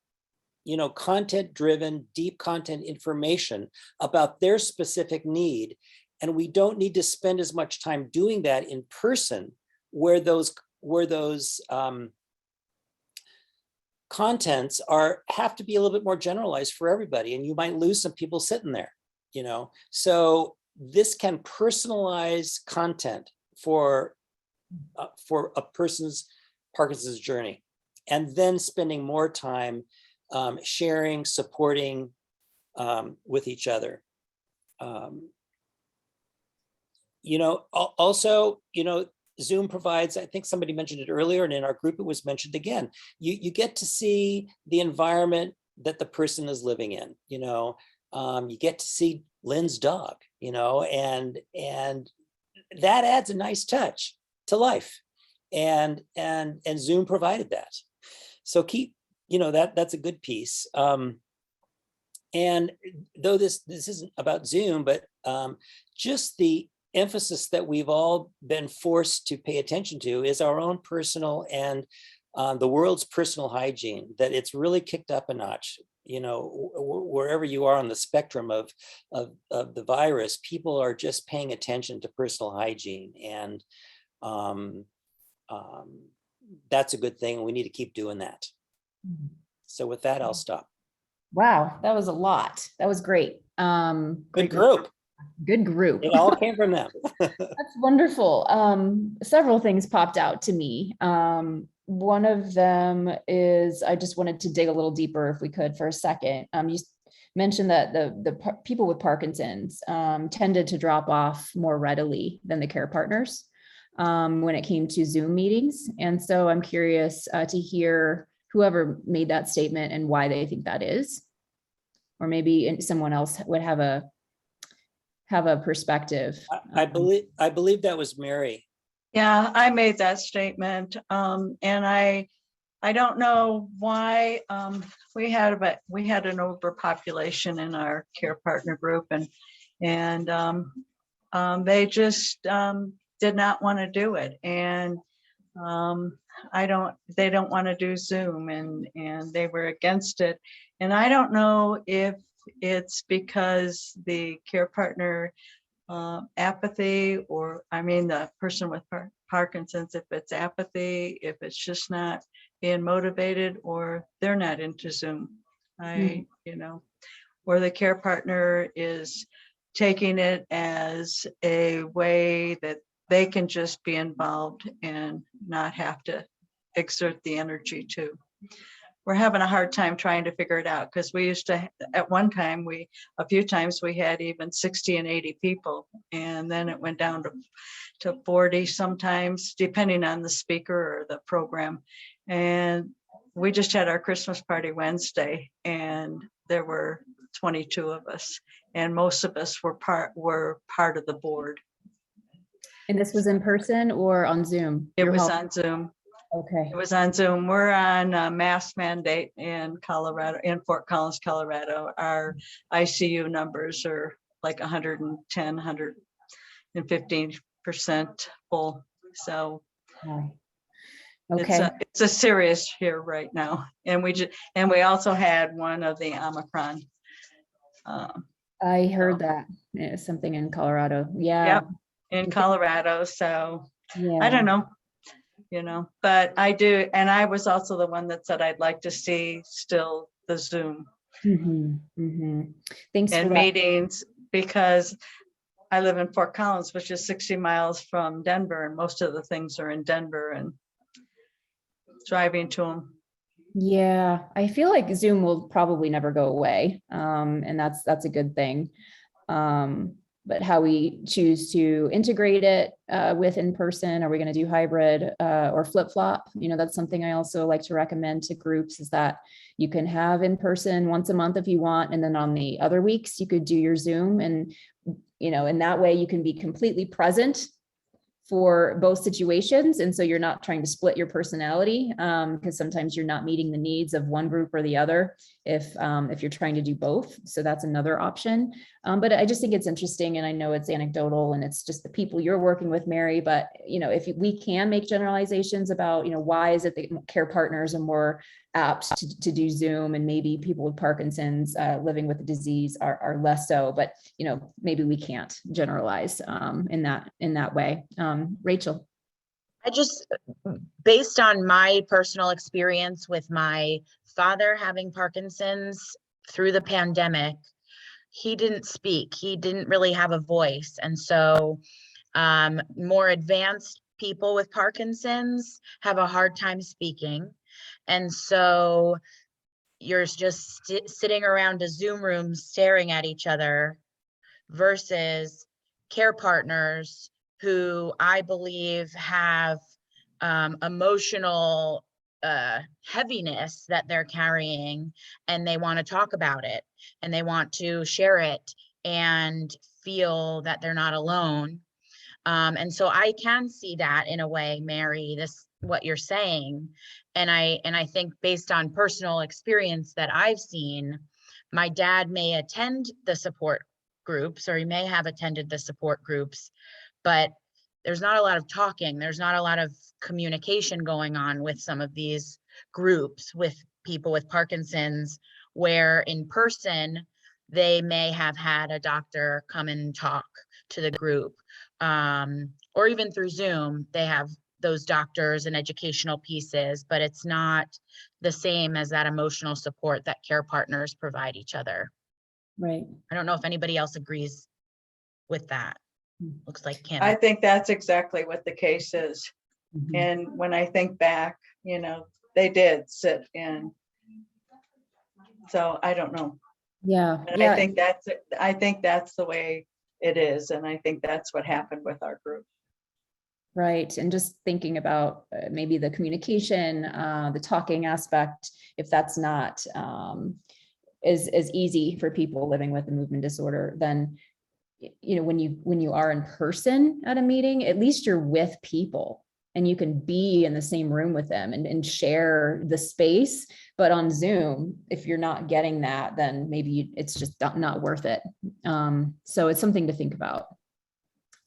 content-driven, deep content information about their specific need. And we don't need to spend as much time doing that in person, where those contents have to be a little bit more generalized for everybody, and you might lose some people sitting there, So this can personalize content for a person's Parkinson's journey, and then spending more time sharing, supporting with each other. Also, Zoom provides, I think somebody mentioned it earlier, and in our group it was mentioned again, you get to see the environment that the person is living in. You get to see Lynn's dog, and that adds a nice touch to life, and Zoom provided that. So that's a good piece. And though this isn't about Zoom, but just the emphasis that we've all been forced to pay attention to is our own personal and the world's personal hygiene, that it's really kicked up a notch. Wherever you are on the spectrum of the virus, people are just paying attention to personal hygiene, and that's a good thing. We need to keep doing that. So with that, I'll stop. Wow, that was a lot. That was great. Good group. Good group. It all came from them. That's wonderful. Several things popped out to me. One of them is, I just wanted to dig a little deeper if we could for a second. You mentioned that the people with Parkinson's tended to drop off more readily than the care partners when it came to Zoom meetings. And so I'm curious to hear whoever made that statement and why they think that is, or maybe someone else would have a perspective. I believe that was Mary. Yeah, I made that statement. And I don't know why we had an overpopulation in our care partner group, and they just did not want to do it. And they don't want to do Zoom, and they were against it. And I don't know if it's because the care partner apathy, or the person with Parkinson's, if it's apathy, if it's just not being motivated, or they're not into Zoom. Or the care partner is taking it as a way that they can just be involved and not have to exert the energy too. We're having a hard time trying to figure it out, because we used to, at one time, a few times we had even 60 and 80 people, and then it went down to 40 sometimes, depending on the speaker or the program. And we just had our Christmas party Wednesday, and there were 22 of us, and most of us were part of the board. And this was in person or on Zoom? It was on Zoom. Okay. It was on Zoom. We're on a mask mandate in Colorado, in Fort Collins, Colorado. Our ICU numbers are like 110, 115% full. So okay. It's a serious here right now. And we also had one of the Omicron. I heard that. Yeah, something in Colorado. Yeah. Yep, in Colorado. So yeah. I don't know. But I do. And I was also the one that said I'd like to see still the Zoom Thanks and for meetings, because I live in Fort Collins, which is 60 miles from Denver, and most of the things are in Denver, and driving to them. Yeah, I feel like Zoom will probably never go away. And that's a good thing. But how we choose to integrate it with in person, are we going to do hybrid or flip-flop? That's something I also like to recommend to groups, is that you can have in person once a month if you want, and then on the other weeks you could do your Zoom, and in that way you can be completely present for both situations. And so you're not trying to split your personality, because sometimes you're not meeting the needs of one group or the other if you're trying to do both. So that's another option. But I just think it's interesting, and I know it's anecdotal and it's just the people you're working with, Mary, but if we can make generalizations about, why is it that care partners are more apt to do Zoom, and maybe people with Parkinson's living with the disease are less so, but maybe we can't generalize in that way. Rachel. I just, based on my personal experience with my father having Parkinson's through the pandemic, he didn't speak. He didn't really have a voice. And so more advanced people with Parkinson's have a hard time speaking. And so you're just sitting around a Zoom room staring at each other versus care partners who I believe have emotional heaviness that they're carrying, and they want to talk about it and they want to share it and feel that they're not alone. And so I can see that in a way, Mary, what you're saying. And I think based on personal experience that I've seen, my dad may attend the support groups, or he may have attended the support groups, but there's not a lot of talking. There's not a lot of communication going on with some of these groups with people with Parkinson's, where in person, they may have had a doctor come and talk to the group, or even through Zoom, they have those doctors and educational pieces, but it's not the same as that emotional support that care partners provide each other. Right. I don't know if anybody else agrees with that. Looks like Kim. I think that's exactly what the case is. Mhm. And when I think back, they did sit in. So I don't know. Yeah. And Yeah. I think that's the way it is. And I think that's what happened with our group. Right. And just thinking about maybe the communication, the talking aspect, if that's not as easy for people living with a movement disorder, then when you are in person at a meeting, at least you're with people and you can be in the same room with them and share the space. But on Zoom, if you're not getting that, then maybe it's just not worth it. So it's something to think about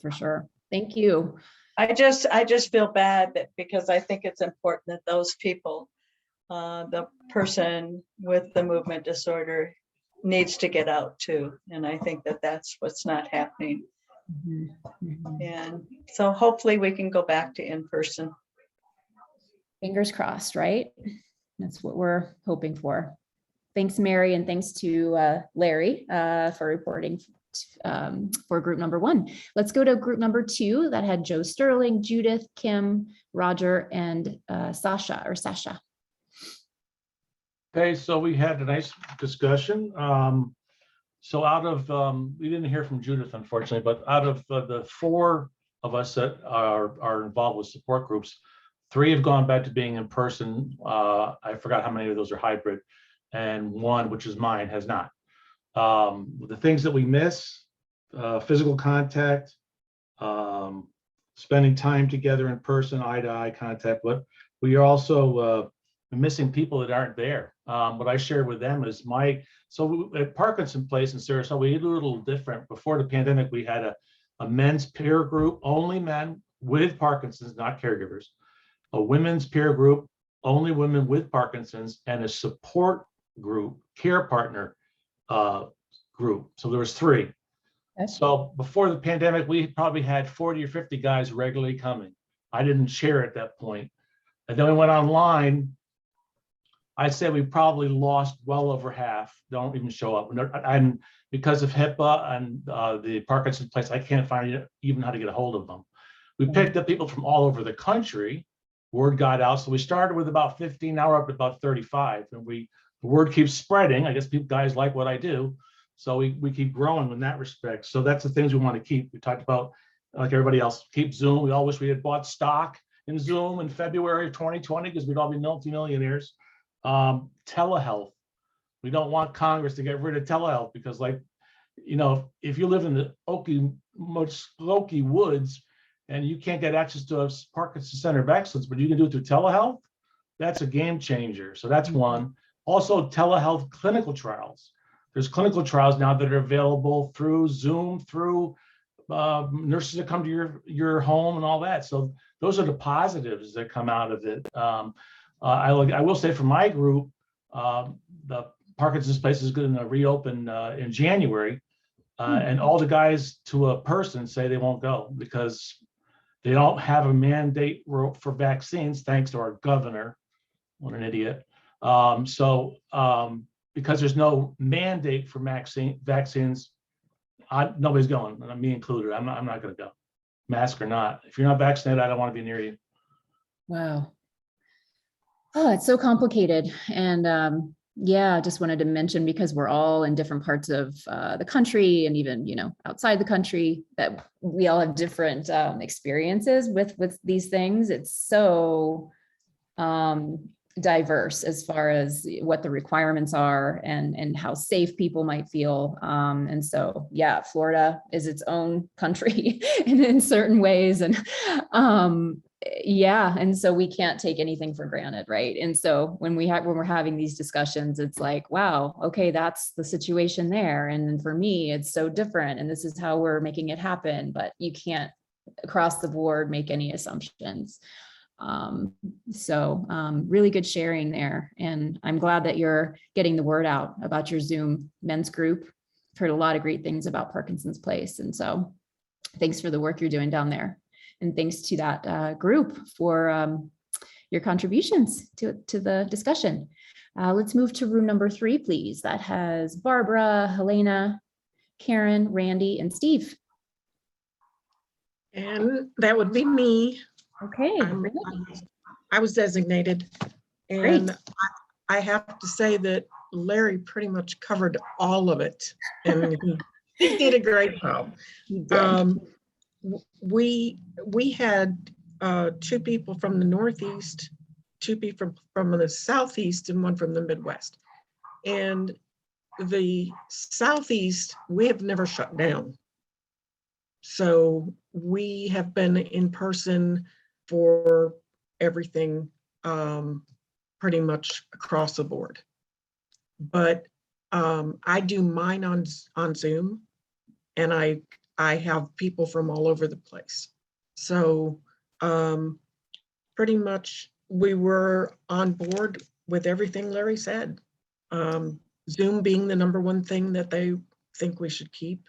for sure. Thank you. I just feel bad because I think it's important that those people, the person with the movement disorder, needs to get out too. And I think that's what's not happening. And so hopefully we can go back to in person. Fingers crossed, right? That's what we're hoping for. Thanks, Mary, and thanks to Larry for reporting for group number 1. Let's go to group number 2 that had Joe Sterling, Judith, Kim, Roger, and Sasha. Okay, so we had a nice discussion. So out of, we didn't hear from Judith, unfortunately, but out of the 4 of us that are involved with support groups, 3 have gone back to being in person. I forgot how many of those are hybrid, and 1, which is mine, has not. The things that we miss, physical contact, spending time together in person, eye-to-eye contact, but we are also missing people that aren't there. What I shared with them is so at Parkinson Place in Sarasota, we did a little different. Before the pandemic, we had a men's peer group, only men with Parkinson's, not caregivers, a women's peer group, only women with Parkinson's, and a support group, care partner group. So there was 3. So before the pandemic, we probably had 40 or 50 guys regularly coming. I didn't share at that point. And then we went online. I'd say we probably lost well over half, don't even show up. And because of HIPAA and the Parkinson Place, I can't find even how to get a hold of them. We picked up people from all over the country. Word got out. So we started with about 15, now we're up to about 35. And the word keeps spreading. I guess guys like what I do. So we keep growing in that respect. So that's the things we want to keep. We talked about, like everybody else, keep Zoom. We all wish we had bought stock in Zoom in February of 2020 because we'd all be multimillionaires. Telehealth. We don't want Congress to get rid of telehealth because, if you live in the Okie Woods and you can't get access to a Parkinson's Center of Excellence, but you can do it through telehealth, that's a game changer. So that's one. Also, telehealth clinical trials. There's clinical trials now that are available through Zoom, through nurses that come to your home and all that. So those are the positives that come out of it. I will say for my group, the Parkinson's place is going to reopen in January, and all the guys to a person say they won't go because they don't have a mandate for vaccines, thanks to our governor. What an idiot. Because there's no mandate for vaccines, nobody's going, and me included. I'm not going to go, mask or not. If you're not vaccinated, I don't want to be near you. Wow. Oh, it's so complicated. And yeah, just wanted to mention, because we're all in different parts of the country, and even, outside the country, that we all have different experiences with these things. It's so diverse as far as what the requirements are and how safe people might feel. And so, yeah, Florida is its own country in certain ways. And yeah, and so we can't take anything for granted, right? And so when we're having these discussions, it's like, wow, okay, that's the situation there. And then for me, it's so different, and this is how we're making it happen. But you can't across the board make any assumptions. Really good sharing there. And I'm glad that you're getting the word out about your Zoom men's group. I've heard a lot of great things about Parkinson's Place. And so thanks for the work you're doing down there. And thanks to that group for your contributions to the discussion. Let's move to room number 3, please. That has Barbara, Helena, Karen, Randy, and Steve. And that would be me. Okay. I was designated. And I have to say that Larry pretty much covered all of it. And he did a great job. We had 2 people from the Northeast, 2 people from the Southeast, and 1 from the Midwest. And the Southeast, we have never shut down. So we have been in person for everything, pretty much across the board. But I do mine on Zoom, and I have people from all over the place. So pretty much we were on board with everything Larry said. Zoom being the #1 thing that they think we should keep.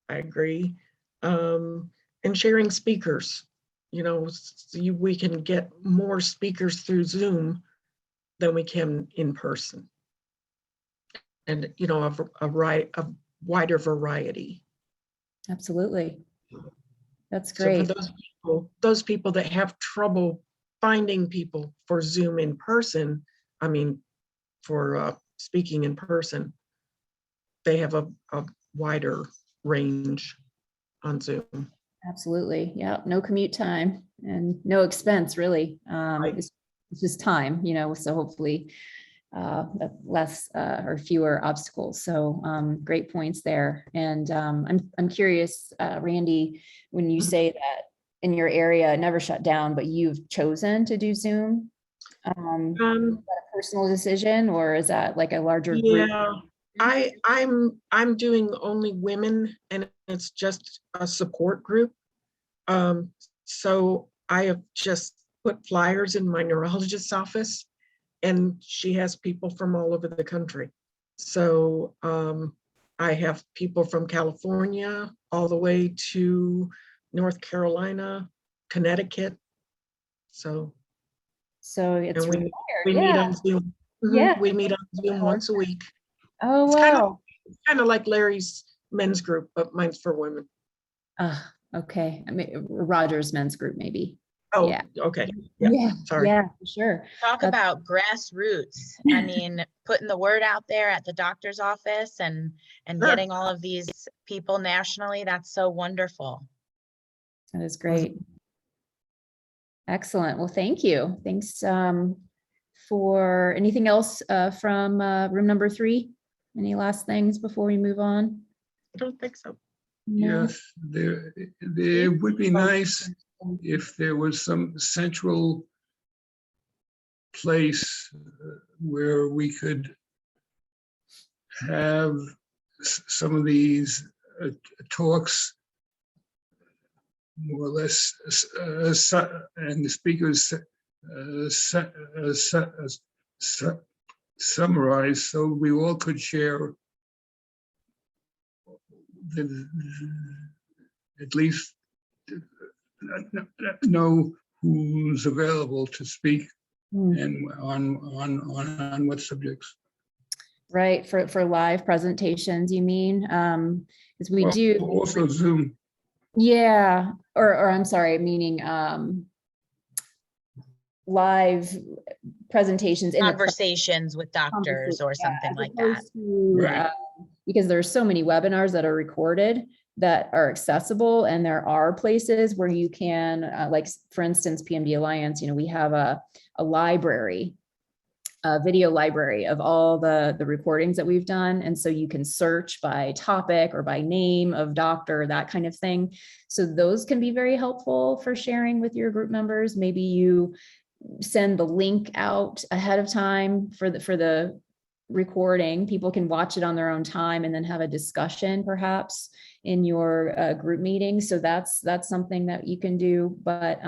I agree. And sharing speakers, we can get more speakers through Zoom than we can in person. And, a wider variety. Absolutely. That's So great. for those people that have trouble finding people for Zoom in person, for speaking in person, they have a wider range on Zoom. Absolutely. Yeah. No commute time and no expense, really. It's just time, so hopefully less or fewer obstacles. So great points there. And I'm curious, Randy, when you say that in your area it never shut down, but you've chosen to do Zoom, is that a personal decision, or is that like a larger group? Yeah, I'm doing only women, and it's just a support group. So I have just put flyers in my neurologist's office, and she has people from all over the country. So I have people from California all the way to North Carolina, Connecticut. So it's we meet on Zoom. Yeah. We meet on Zoom once a week. Oh, It's wow. kind of like Larry's men's group, but mine's for women. Okay. Roger's men's group, maybe. Oh, yeah. Okay. Yeah. Sorry. Yeah, for sure. Talk about grassroots. I mean, putting the word out there at the doctor's office and Sure. getting all of these people nationally. That's so wonderful. That is great. Excellent. Well, thank you. Thanks for anything else from room number 3. Any last things before we move on? I don't think so. No? Yes, it would be nice if there was some central place where we could have some of these talks more or less, and the speakers summarize, so we all could share at least know who's available to speak and on what subjects. Right, for live presentations, you mean? Because we Well, do. also Zoom. Yeah, or I'm sorry, meaning live presentations in Conversations with doctors or something like that. Right. Because there's so many webinars that are recorded that are accessible, and there are places where you can, like for instance, PMD Alliance, we have a library, a video library of all the recordings that we've done. And so you can search by topic or by name of doctor, that kind of thing. So those can be very helpful for sharing with your group members. Maybe you send the link out ahead of time for the recording. People can watch it on their own time and then have a discussion perhaps in your group meeting. So that's something that you can do. But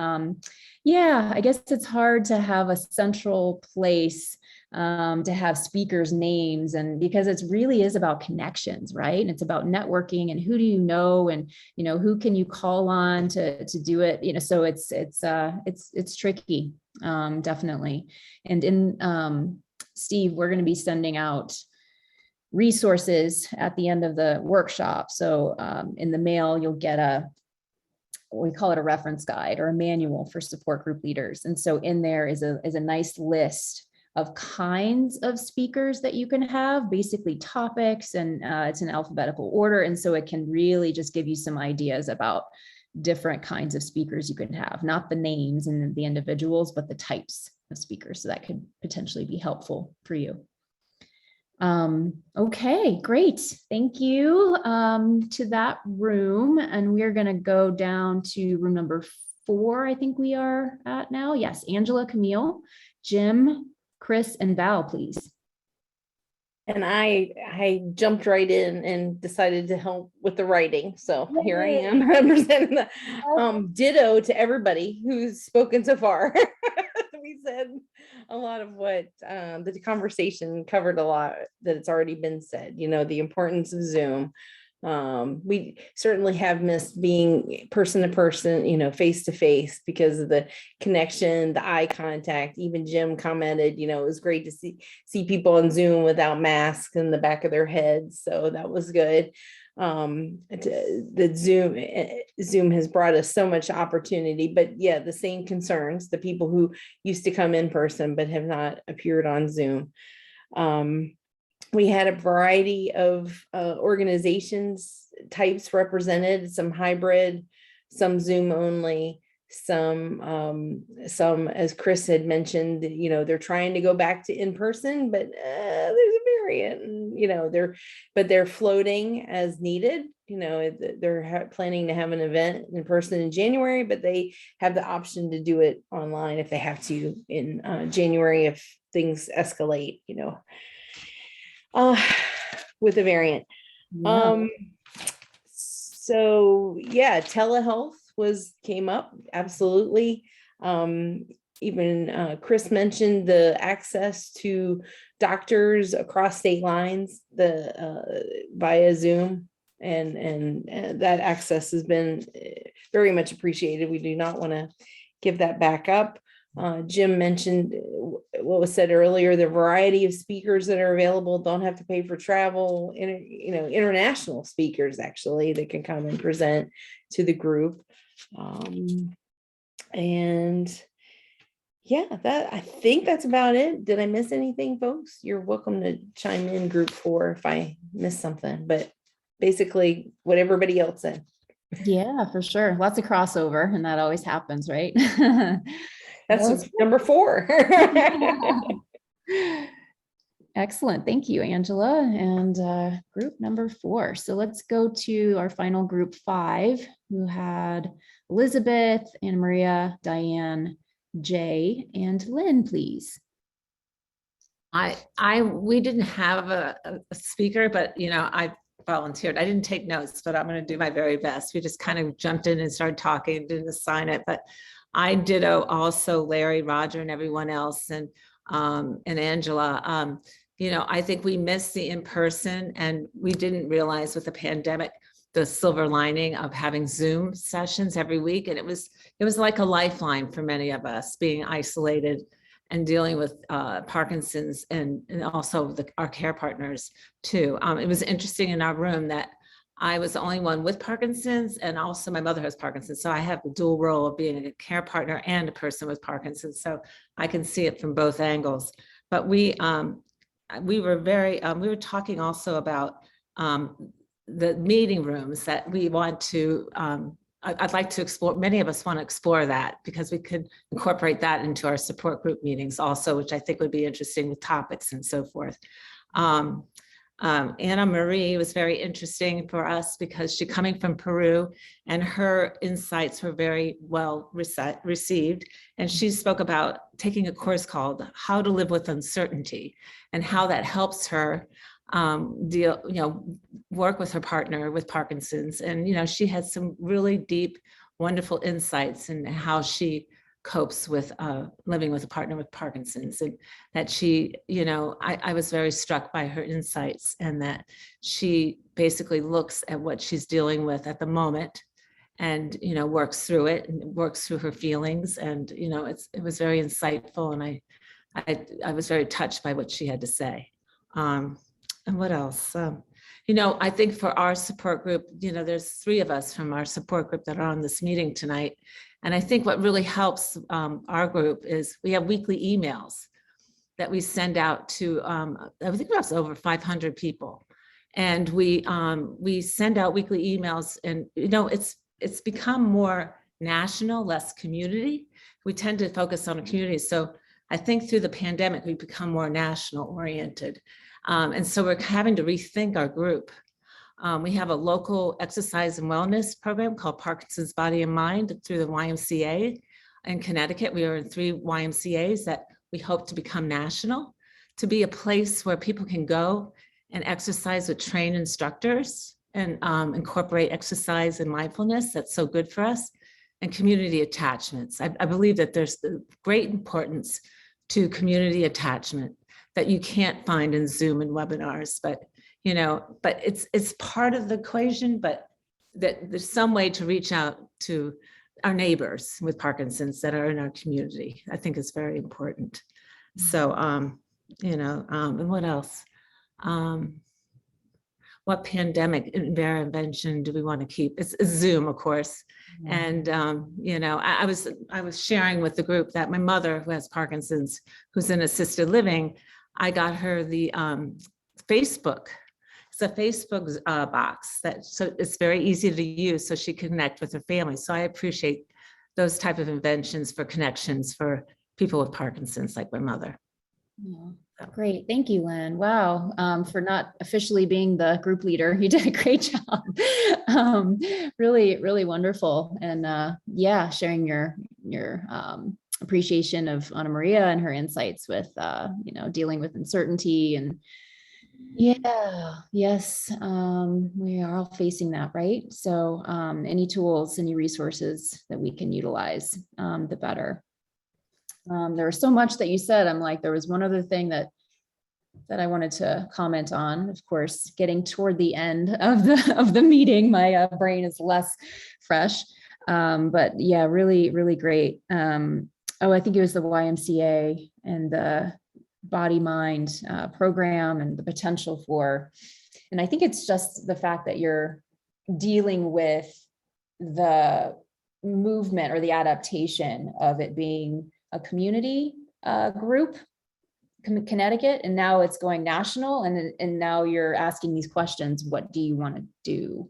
yeah, I guess it's hard to have a central place to have speakers' names, and because it really is about connections, right? And it's about networking and who do you know, and who can you call on to do it, so it's tricky, definitely. And in Steve, we're going to be sending out resources at the end of the workshop. So in the mail, you'll get we call it a reference guide or a manual for support group leaders. And so in there is a nice list of kinds of speakers that you can have, basically topics, and it's in alphabetical order. And so it can really just give you some ideas about different kinds of speakers you can have, not the names and the individuals, but the types of speakers. So that could potentially be helpful for you. Okay, great. Thank you to that room. And we're going to go down to room number 4, I think we are at now. Yes, Angela, Camille, Jim, Chris, and Val, please. And I jumped right in and decided to help with the writing. So here I am representing the ditto to everybody who's spoken so far. We said a lot of what the conversation covered, a lot that it's already been said, the importance of Zoom. We certainly have missed being person to person, face to face, because of the connection, the eye contact. Even Jim commented, it was great to see people on Zoom without masks in the back of their heads. So that was good. The Zoom has brought us so much opportunity, but yeah, the same concerns, the people who used to come in person but have not appeared on Zoom. We had a variety of organizations types represented, some hybrid, some Zoom only, some, as Chris had mentioned, they're trying to go back to in person, but there's a variant, they're floating as needed. They're planning to have an event in person in January, but they have the option to do it online if they have to in January if things escalate, with a variant. Yeah. So yeah, telehealth came up, absolutely. Even Chris mentioned the access to doctors across state lines, via Zoom, and that access has been very much appreciated. We do not want to give that back up. Jim mentioned what was said earlier, the variety of speakers that are available, don't have to pay for travel, international speakers actually that can come and present to the group. And yeah, I think that's about it. Did I miss anything, folks? You're welcome to chime in group 4 if I missed something, but basically what everybody else said. Yeah, for sure. Lots of crossover, and that always happens, right? That's number 4. Excellent. Thank you, Angela. And group number 4. So let's go to our final group 5, who had Elizabeth, Anna Maria, Diane, Jay, and Lynn, please. We didn't have a speaker, but I volunteered. I didn't take notes, but I'm going to do my very best. We just kind of jumped in and started talking, didn't assign it, but I ditto also Larry, Roger, and everyone else, and Angela. I think we missed the in-person, and we didn't realize with the pandemic the silver lining of having Zoom sessions every week, and it was like a lifeline for many of us, being isolated and dealing with Parkinson's and also our care partners too. It was interesting in our room that I was the only one with Parkinson's, and also my mother has Parkinson's. So I have the dual role of being a care partner and a person with Parkinson's. So I can see it from both angles. But we were talking also about the meeting rooms that we want to, I'd like to explore. Many of us want to explore that, because we could incorporate that into our support group meetings also, which I think would be interesting with topics and so forth. Anna Marie was very interesting for us because she's coming from Peru, and her insights were very well received. And she spoke about taking a course called How to Live with Uncertainty, and how that helps her work with her partner with Parkinson's. And, she had some really deep, wonderful insights in how she copes with living with a partner with Parkinson's, and that she, I was very struck by her insights, and that she basically looks at what she's dealing with at the moment and, works through it and works through her feelings. And, it was very insightful, and I was very touched by what she had to say. And what else? I think for our support group, there's 3 of us from our support group that are on this meeting tonight. And I think what really helps our group is we have weekly emails that we send out to, I think that's over 500 people. And we send out weekly emails, and, it's become more national, less community. We tend to focus on a community. So I think through the pandemic, we've become more national oriented. And so we're having to rethink our group. We have a local exercise and wellness program called Parkinson's Body and Mind through the YMCA in Connecticut. We are in 3 YMCAs that we hope to become national, to be a place where people can go and exercise with trained instructors, and incorporate exercise and mindfulness that's so good for us, and community attachments. I believe that there's great importance to community attachment that you can't find in Zoom and webinars, but it's part of the equation, but that there's some way to reach out to our neighbors with Parkinson's that are in our community. I think is very important. So, and what else? What pandemic intervention do we want to keep? It's Zoom, of course. And, I was sharing with the group that my mother, who has Parkinson's, who's in assisted living, I got her the Facebook. It's a Facebook box so it's very easy to use, so she can connect with her family. So I appreciate those type of inventions for connections for people with Parkinson's, like my mother. Yeah. Great. Thank you, Lynn. Wow. For not officially being the group leader. You did a great job. Really, really wonderful. And sharing your appreciation of Anna Maria and her insights with, dealing with uncertainty. And yes, we are all facing that, right? So any tools, any resources that we can utilize, the better. There was so much that you said. I'm like, there was one other thing that I wanted to comment on. Of course, getting toward the end of the meeting, my brain is less fresh. But yeah, really, really great. I think it was the YMCA and the body mind program, and the potential for, and I think it's just the fact that you're dealing with the movement or the adaptation of it being a community group, Connecticut, and now it's going national, and now you're asking these questions. What do you want to do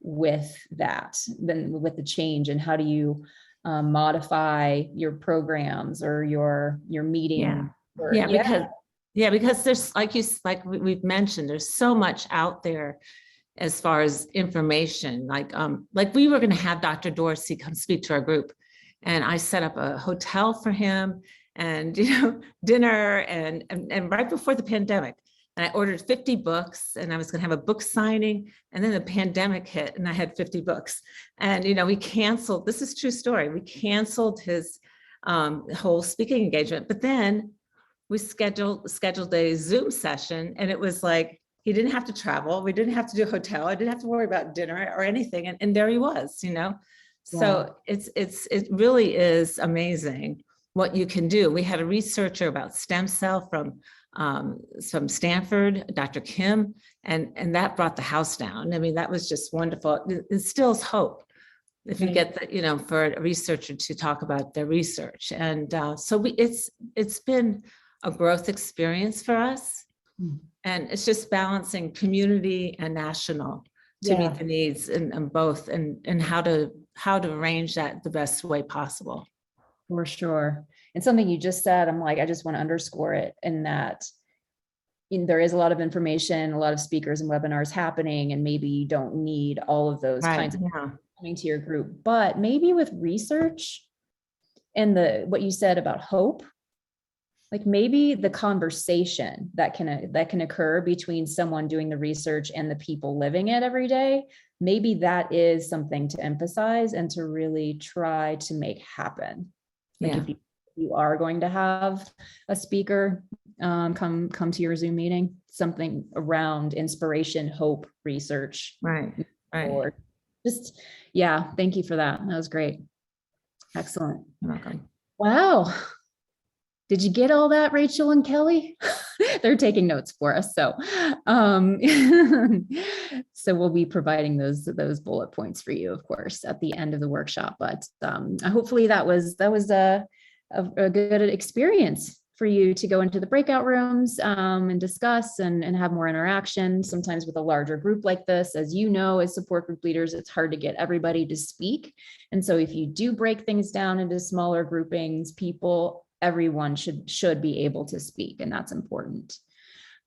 with that, then with the change, and how do you modify your programs or your meeting? Because there's, like we've mentioned, there's so much out there as far as information, like we were going to have Dr. Dorsey come speak to our group, and I set up a hotel for him and, dinner and right before the pandemic. And I ordered 50 books and I was going to have a book signing, and then the pandemic hit and I had 50 books. And, we canceled, this is true story. We canceled his whole speaking engagement, but then we scheduled a Zoom session, and it was like, he didn't have to travel. We didn't have to do a hotel. I didn't have to worry about dinner or anything. And there he was, So it really is amazing what you can do. We had a researcher about stem cell from Stanford, Dr. Kim, and that brought the house down. I mean, that was just wonderful. It instills hope if you get the, for a researcher to talk about their research. And so it's been a growth experience for us. And it's just balancing community and national to meet the needs in both, and how to arrange that the best way possible. For sure. And something you just said, I'm like, I just want to underscore it, in that there is a lot of information, a lot of speakers and webinars happening, and maybe you don't need all of those kinds of coming to your group, but maybe with research and what you said about hope, like maybe the conversation that can occur between someone doing the research and the people living it every day, maybe that is something to emphasize and to really try to make happen. Like if you are going to have a speaker come to your Zoom meeting, something around inspiration, hope, research. Right. Or just, thank you for that. That was great. Excellent. You're welcome. Wow. Did you get all that, Rachel and Kelly? They're taking notes for us. So, so we'll be providing those bullet points for you, of course, at the end of the workshop. But hopefully that was a good experience for you to go into the breakout rooms and discuss and have more interaction. Sometimes with a larger group like this, as you know, as support group leaders, it's hard to get everybody to speak. And so if you do break things down into smaller groupings, everyone should be able to speak, and that's important.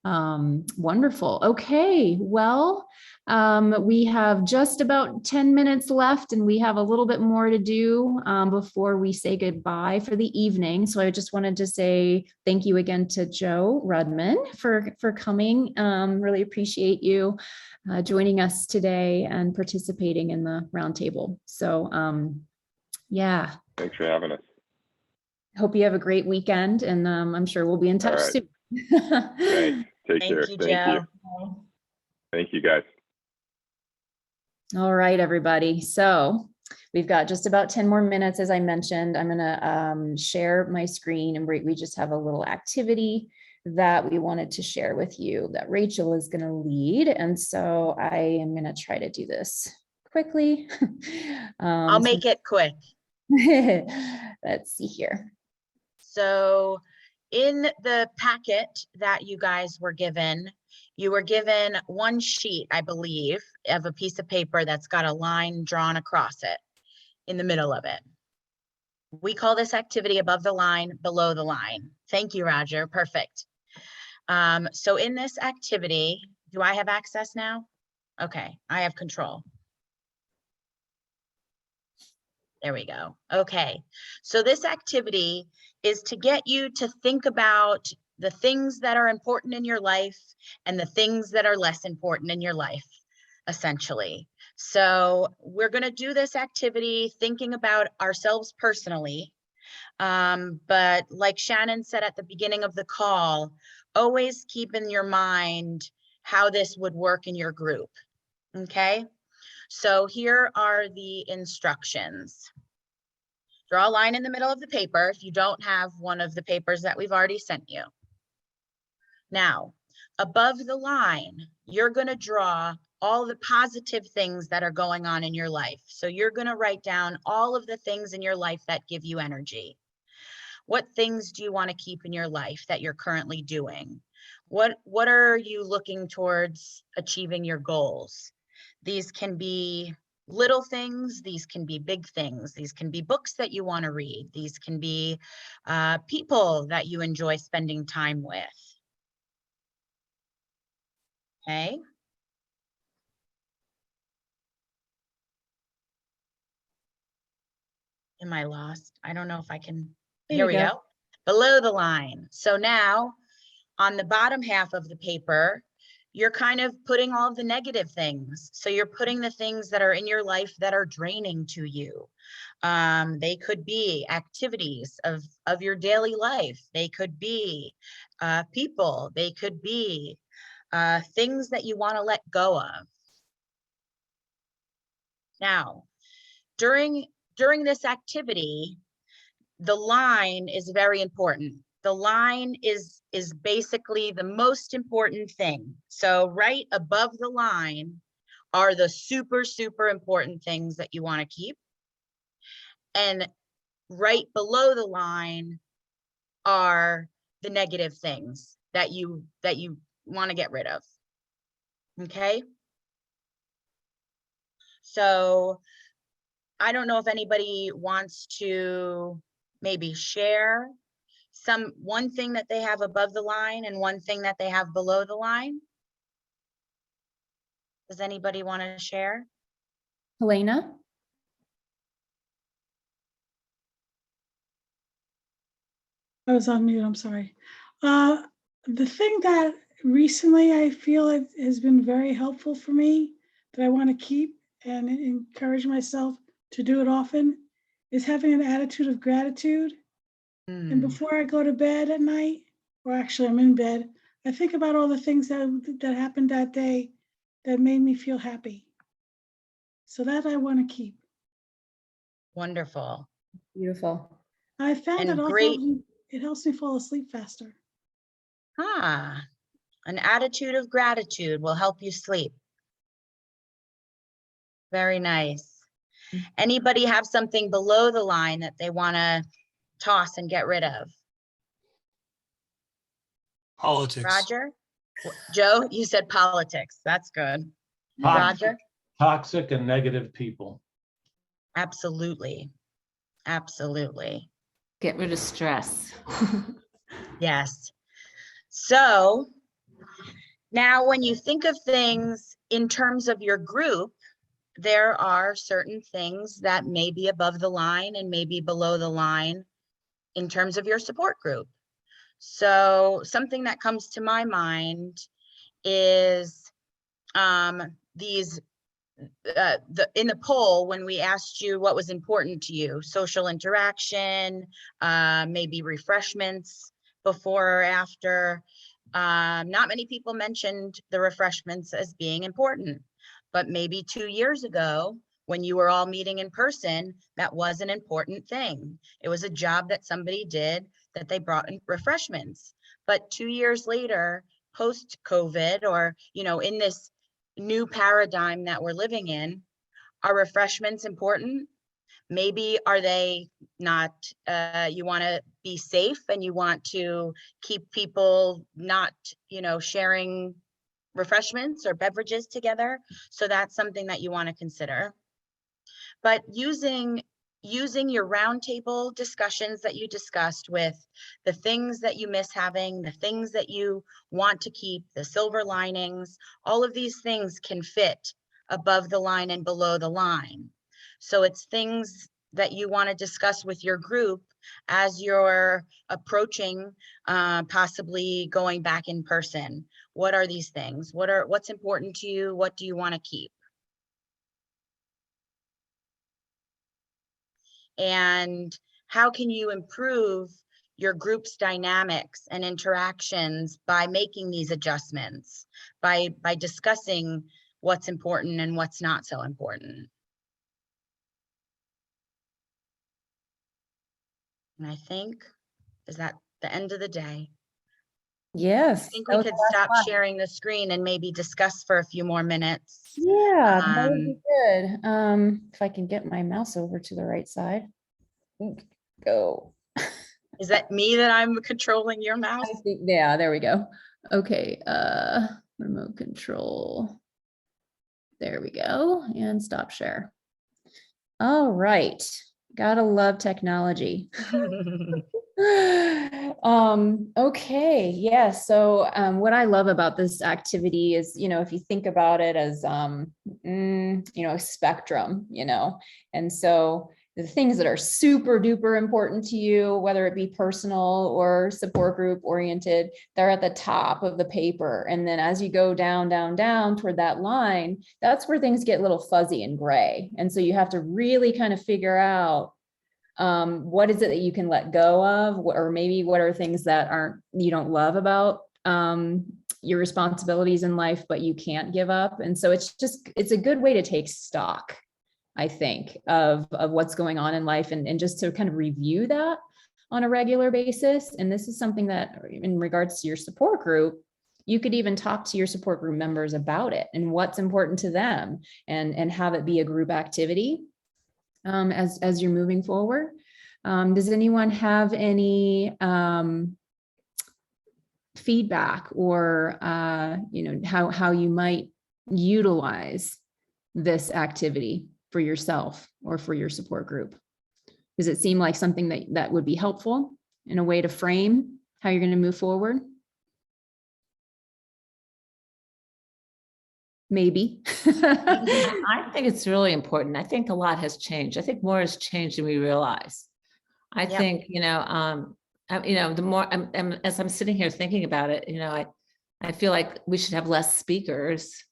Wonderful. Okay, well, we have just about 10 minutes left, and we have a little bit more to do before we say goodbye for the evening. So I just wanted to say thank you again to Joe Rudman for coming. Really appreciate you joining us today and participating in the roundtable. So Thanks for having us. Hope you have a great weekend, and I'm sure we'll be in touch soon. Thanks. Take care. You, Thank you. Thank you, guys. All right, everybody. So we've got just about 10 more minutes. As I mentioned, I'm going to share my screen, and we just have a little activity that we wanted to share with you that Rachel is going to lead. And so I am going to try to do this quickly. I'll make it quick. Let's see here. So in the packet that you guys were given, you were given one sheet, I believe, of a piece of paper that's got a line drawn across it in the middle of it. We call this activity above the line, below the line. Thank you, Roger. Perfect. So in this activity, do I have access now? Okay, I have control. There we go. Okay, so this activity is to get you to think about the things that are important in your life and the things that are less important in your life, essentially. So we're going to do this activity thinking about ourselves personally. But like Shannon said at the beginning of the call, always keep in your mind how this would work in your group. Okay, so here are the instructions. Draw a line in the middle of the paper if you don't have one of the papers that we've already sent you. Now, above the line, you're going to draw all the positive things that are going on in your life. So you're going to write down all of the things in your life that give you energy. What things do you want to keep in your life that you're currently doing? What are you looking towards achieving your goals? These can be little things, these can be big things, these can be books that you want to read, these can be people that you enjoy spending time with. Okay. Am I lost? I don't know if I can. There Here you we go. go. Below the line. So now on the bottom half of the paper, you're kind of putting all of the negative things. So you're putting the things that are in your life that are draining to you. They could be activities of your daily life. They could be people. They could be things that you want to let go of. Now, during this activity, the line is very important. The line is basically the most important thing. So right above the line are the super, super important things that you want to keep. And right below the line are the negative things that you want to get rid of. Okay. So I don't know if anybody wants to maybe share one thing that they have above the line and one thing that they have below the line. Does anybody want to share? Helena? I was on mute, I'm sorry. The thing that recently I feel it has been very helpful for me that I want to keep and encourage myself to do it often is having an attitude of gratitude. And before I go to bed at night, or actually I'm in bed, I think about all the things that happened that day that made me feel happy. So that I want to keep. Wonderful. Beautiful. I found And that also great. it helps me fall asleep faster. An attitude of gratitude will help you sleep. Very nice. Anybody have something below the line that they want to toss and get rid of? Politics. Roger? Joe, you said politics. That's good. Roger? Toxic and negative people. Absolutely. Absolutely. Get rid of stress. Yes. So now when you think of things in terms of your group, there are certain things that may be above the line and maybe below the line in terms of your support group. So something that comes to my mind is these in the poll, when we asked you what was important to you, social interaction, maybe refreshments before or after. Not many people mentioned the refreshments as being important, but maybe 2 years ago, when you were all meeting in person, that was an important thing. It was a job that somebody did that they brought in refreshments. But 2 years later, post-COVID, or, in this new paradigm that we're living in, are refreshments important? Maybe are they not? You want to be safe and you want to keep people not, sharing refreshments or beverages together. So that's something that you want to consider. But using your roundtable discussions that you discussed with the things that you miss having, the things that you want to keep, the silver linings, all of these things can fit above the line and below the line. So it's things that you want to discuss with your group as you're approaching possibly going back in person. What are these things? What's important to you? What do you want to keep? And how can you improve your group's dynamics and interactions by making these adjustments, by discussing what's important and what's not so important? And I think, is that the end of the day? Yes. I think we could stop sharing the screen and maybe discuss for a few more minutes. Yeah, that would be good. If I can get my mouse over to the right side. Go. Is that me that I'm controlling your mouse? Yeah, there we go. Okay, remote control. There we go, and stop share. All right, gotta love technology. Okay, yeah, so what I love about this activity is, if you think about it as, a spectrum, and so the things that are super duper important to you, whether it be personal or support group oriented, they're at the top of the paper. And then as you go down, down, down toward that line, that's where things get a little fuzzy and gray. And so you have to really kind of figure out what is it that you can let go of, or maybe what are things that you don't love about your responsibilities in life, but you can't give up. And so it's a good way to take stock, I think, of what's going on in life, and just to kind of review that on a regular basis. And this is something that, in regards to your support group, you could even talk to your support group members about it and what's important to them, and have it be a group activity as you're moving forward. Does anyone have any feedback, or how you might utilize this activity for yourself or for your support group? Does it seem like something that would be helpful in a way to frame how you're going to move forward? Maybe. I think it's really important. I think a lot has changed. I think more has changed than we realize. I think, the more as I'm sitting here thinking about it, I feel like we should have less speakers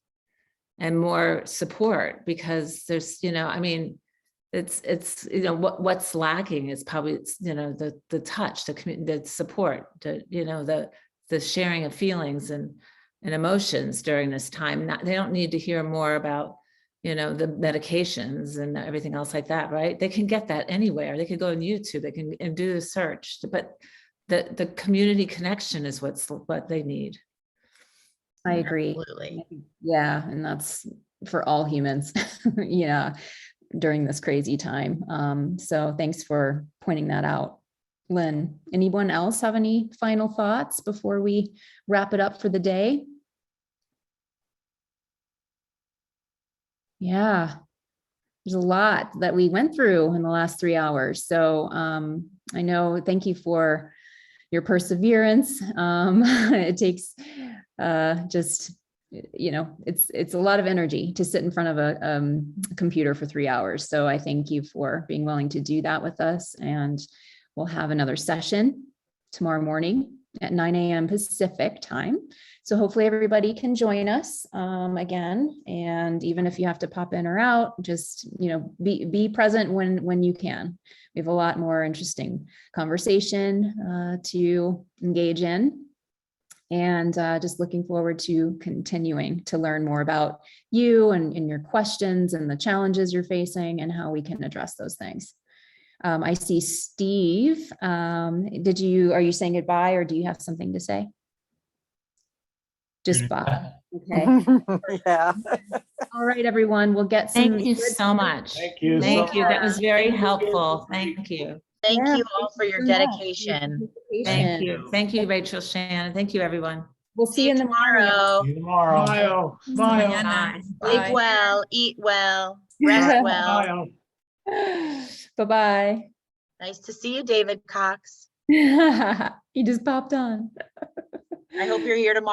and more support, because there's, it's what's lacking is probably, the touch, the support, the sharing of feelings and emotions during this time. They don't need to hear more about, the medications and everything else like that, right? They can get that anywhere. They can go on YouTube, they can and do the search, but the community connection is what they need. I agree. Absolutely. Yeah, and that's for all humans, during this crazy time. So thanks for pointing that out. Lynn, anyone else have any final thoughts before we wrap it up for the day? Yeah, there's a lot that we went through in the last 3 hours. So I know, thank you for your perseverance. It takes it's a lot of energy to sit in front of a computer for 3 hours. So I thank you for being willing to do that with us. And we'll have another session tomorrow morning at 9 a.m. Pacific time. So hopefully everybody can join us again. And even if you have to pop in or out, just, be present when you can. We have a lot more interesting conversation to engage in. And just looking forward to continuing to learn more about you and your questions and the challenges you're facing and how we can address those things. I see Steve. Are you saying goodbye, or do you have something to say? Just bye. Okay. Yeah. All right, everyone. We'll get some. Thank you so much. Thank you. Thank you. That was very helpful. Thank you. Thank Yeah, you all for your so much. dedication. Thank you. Thank you, Rachel, Shannon. Thank you, everyone. We'll see you in the morning. Tomorrow. See you tomorrow. Bye. Mañana. Sleep Bye. well, eat well, rest well. Bye-bye. Nice to see you, David Cox. He just popped on. I hope you're here tomorrow.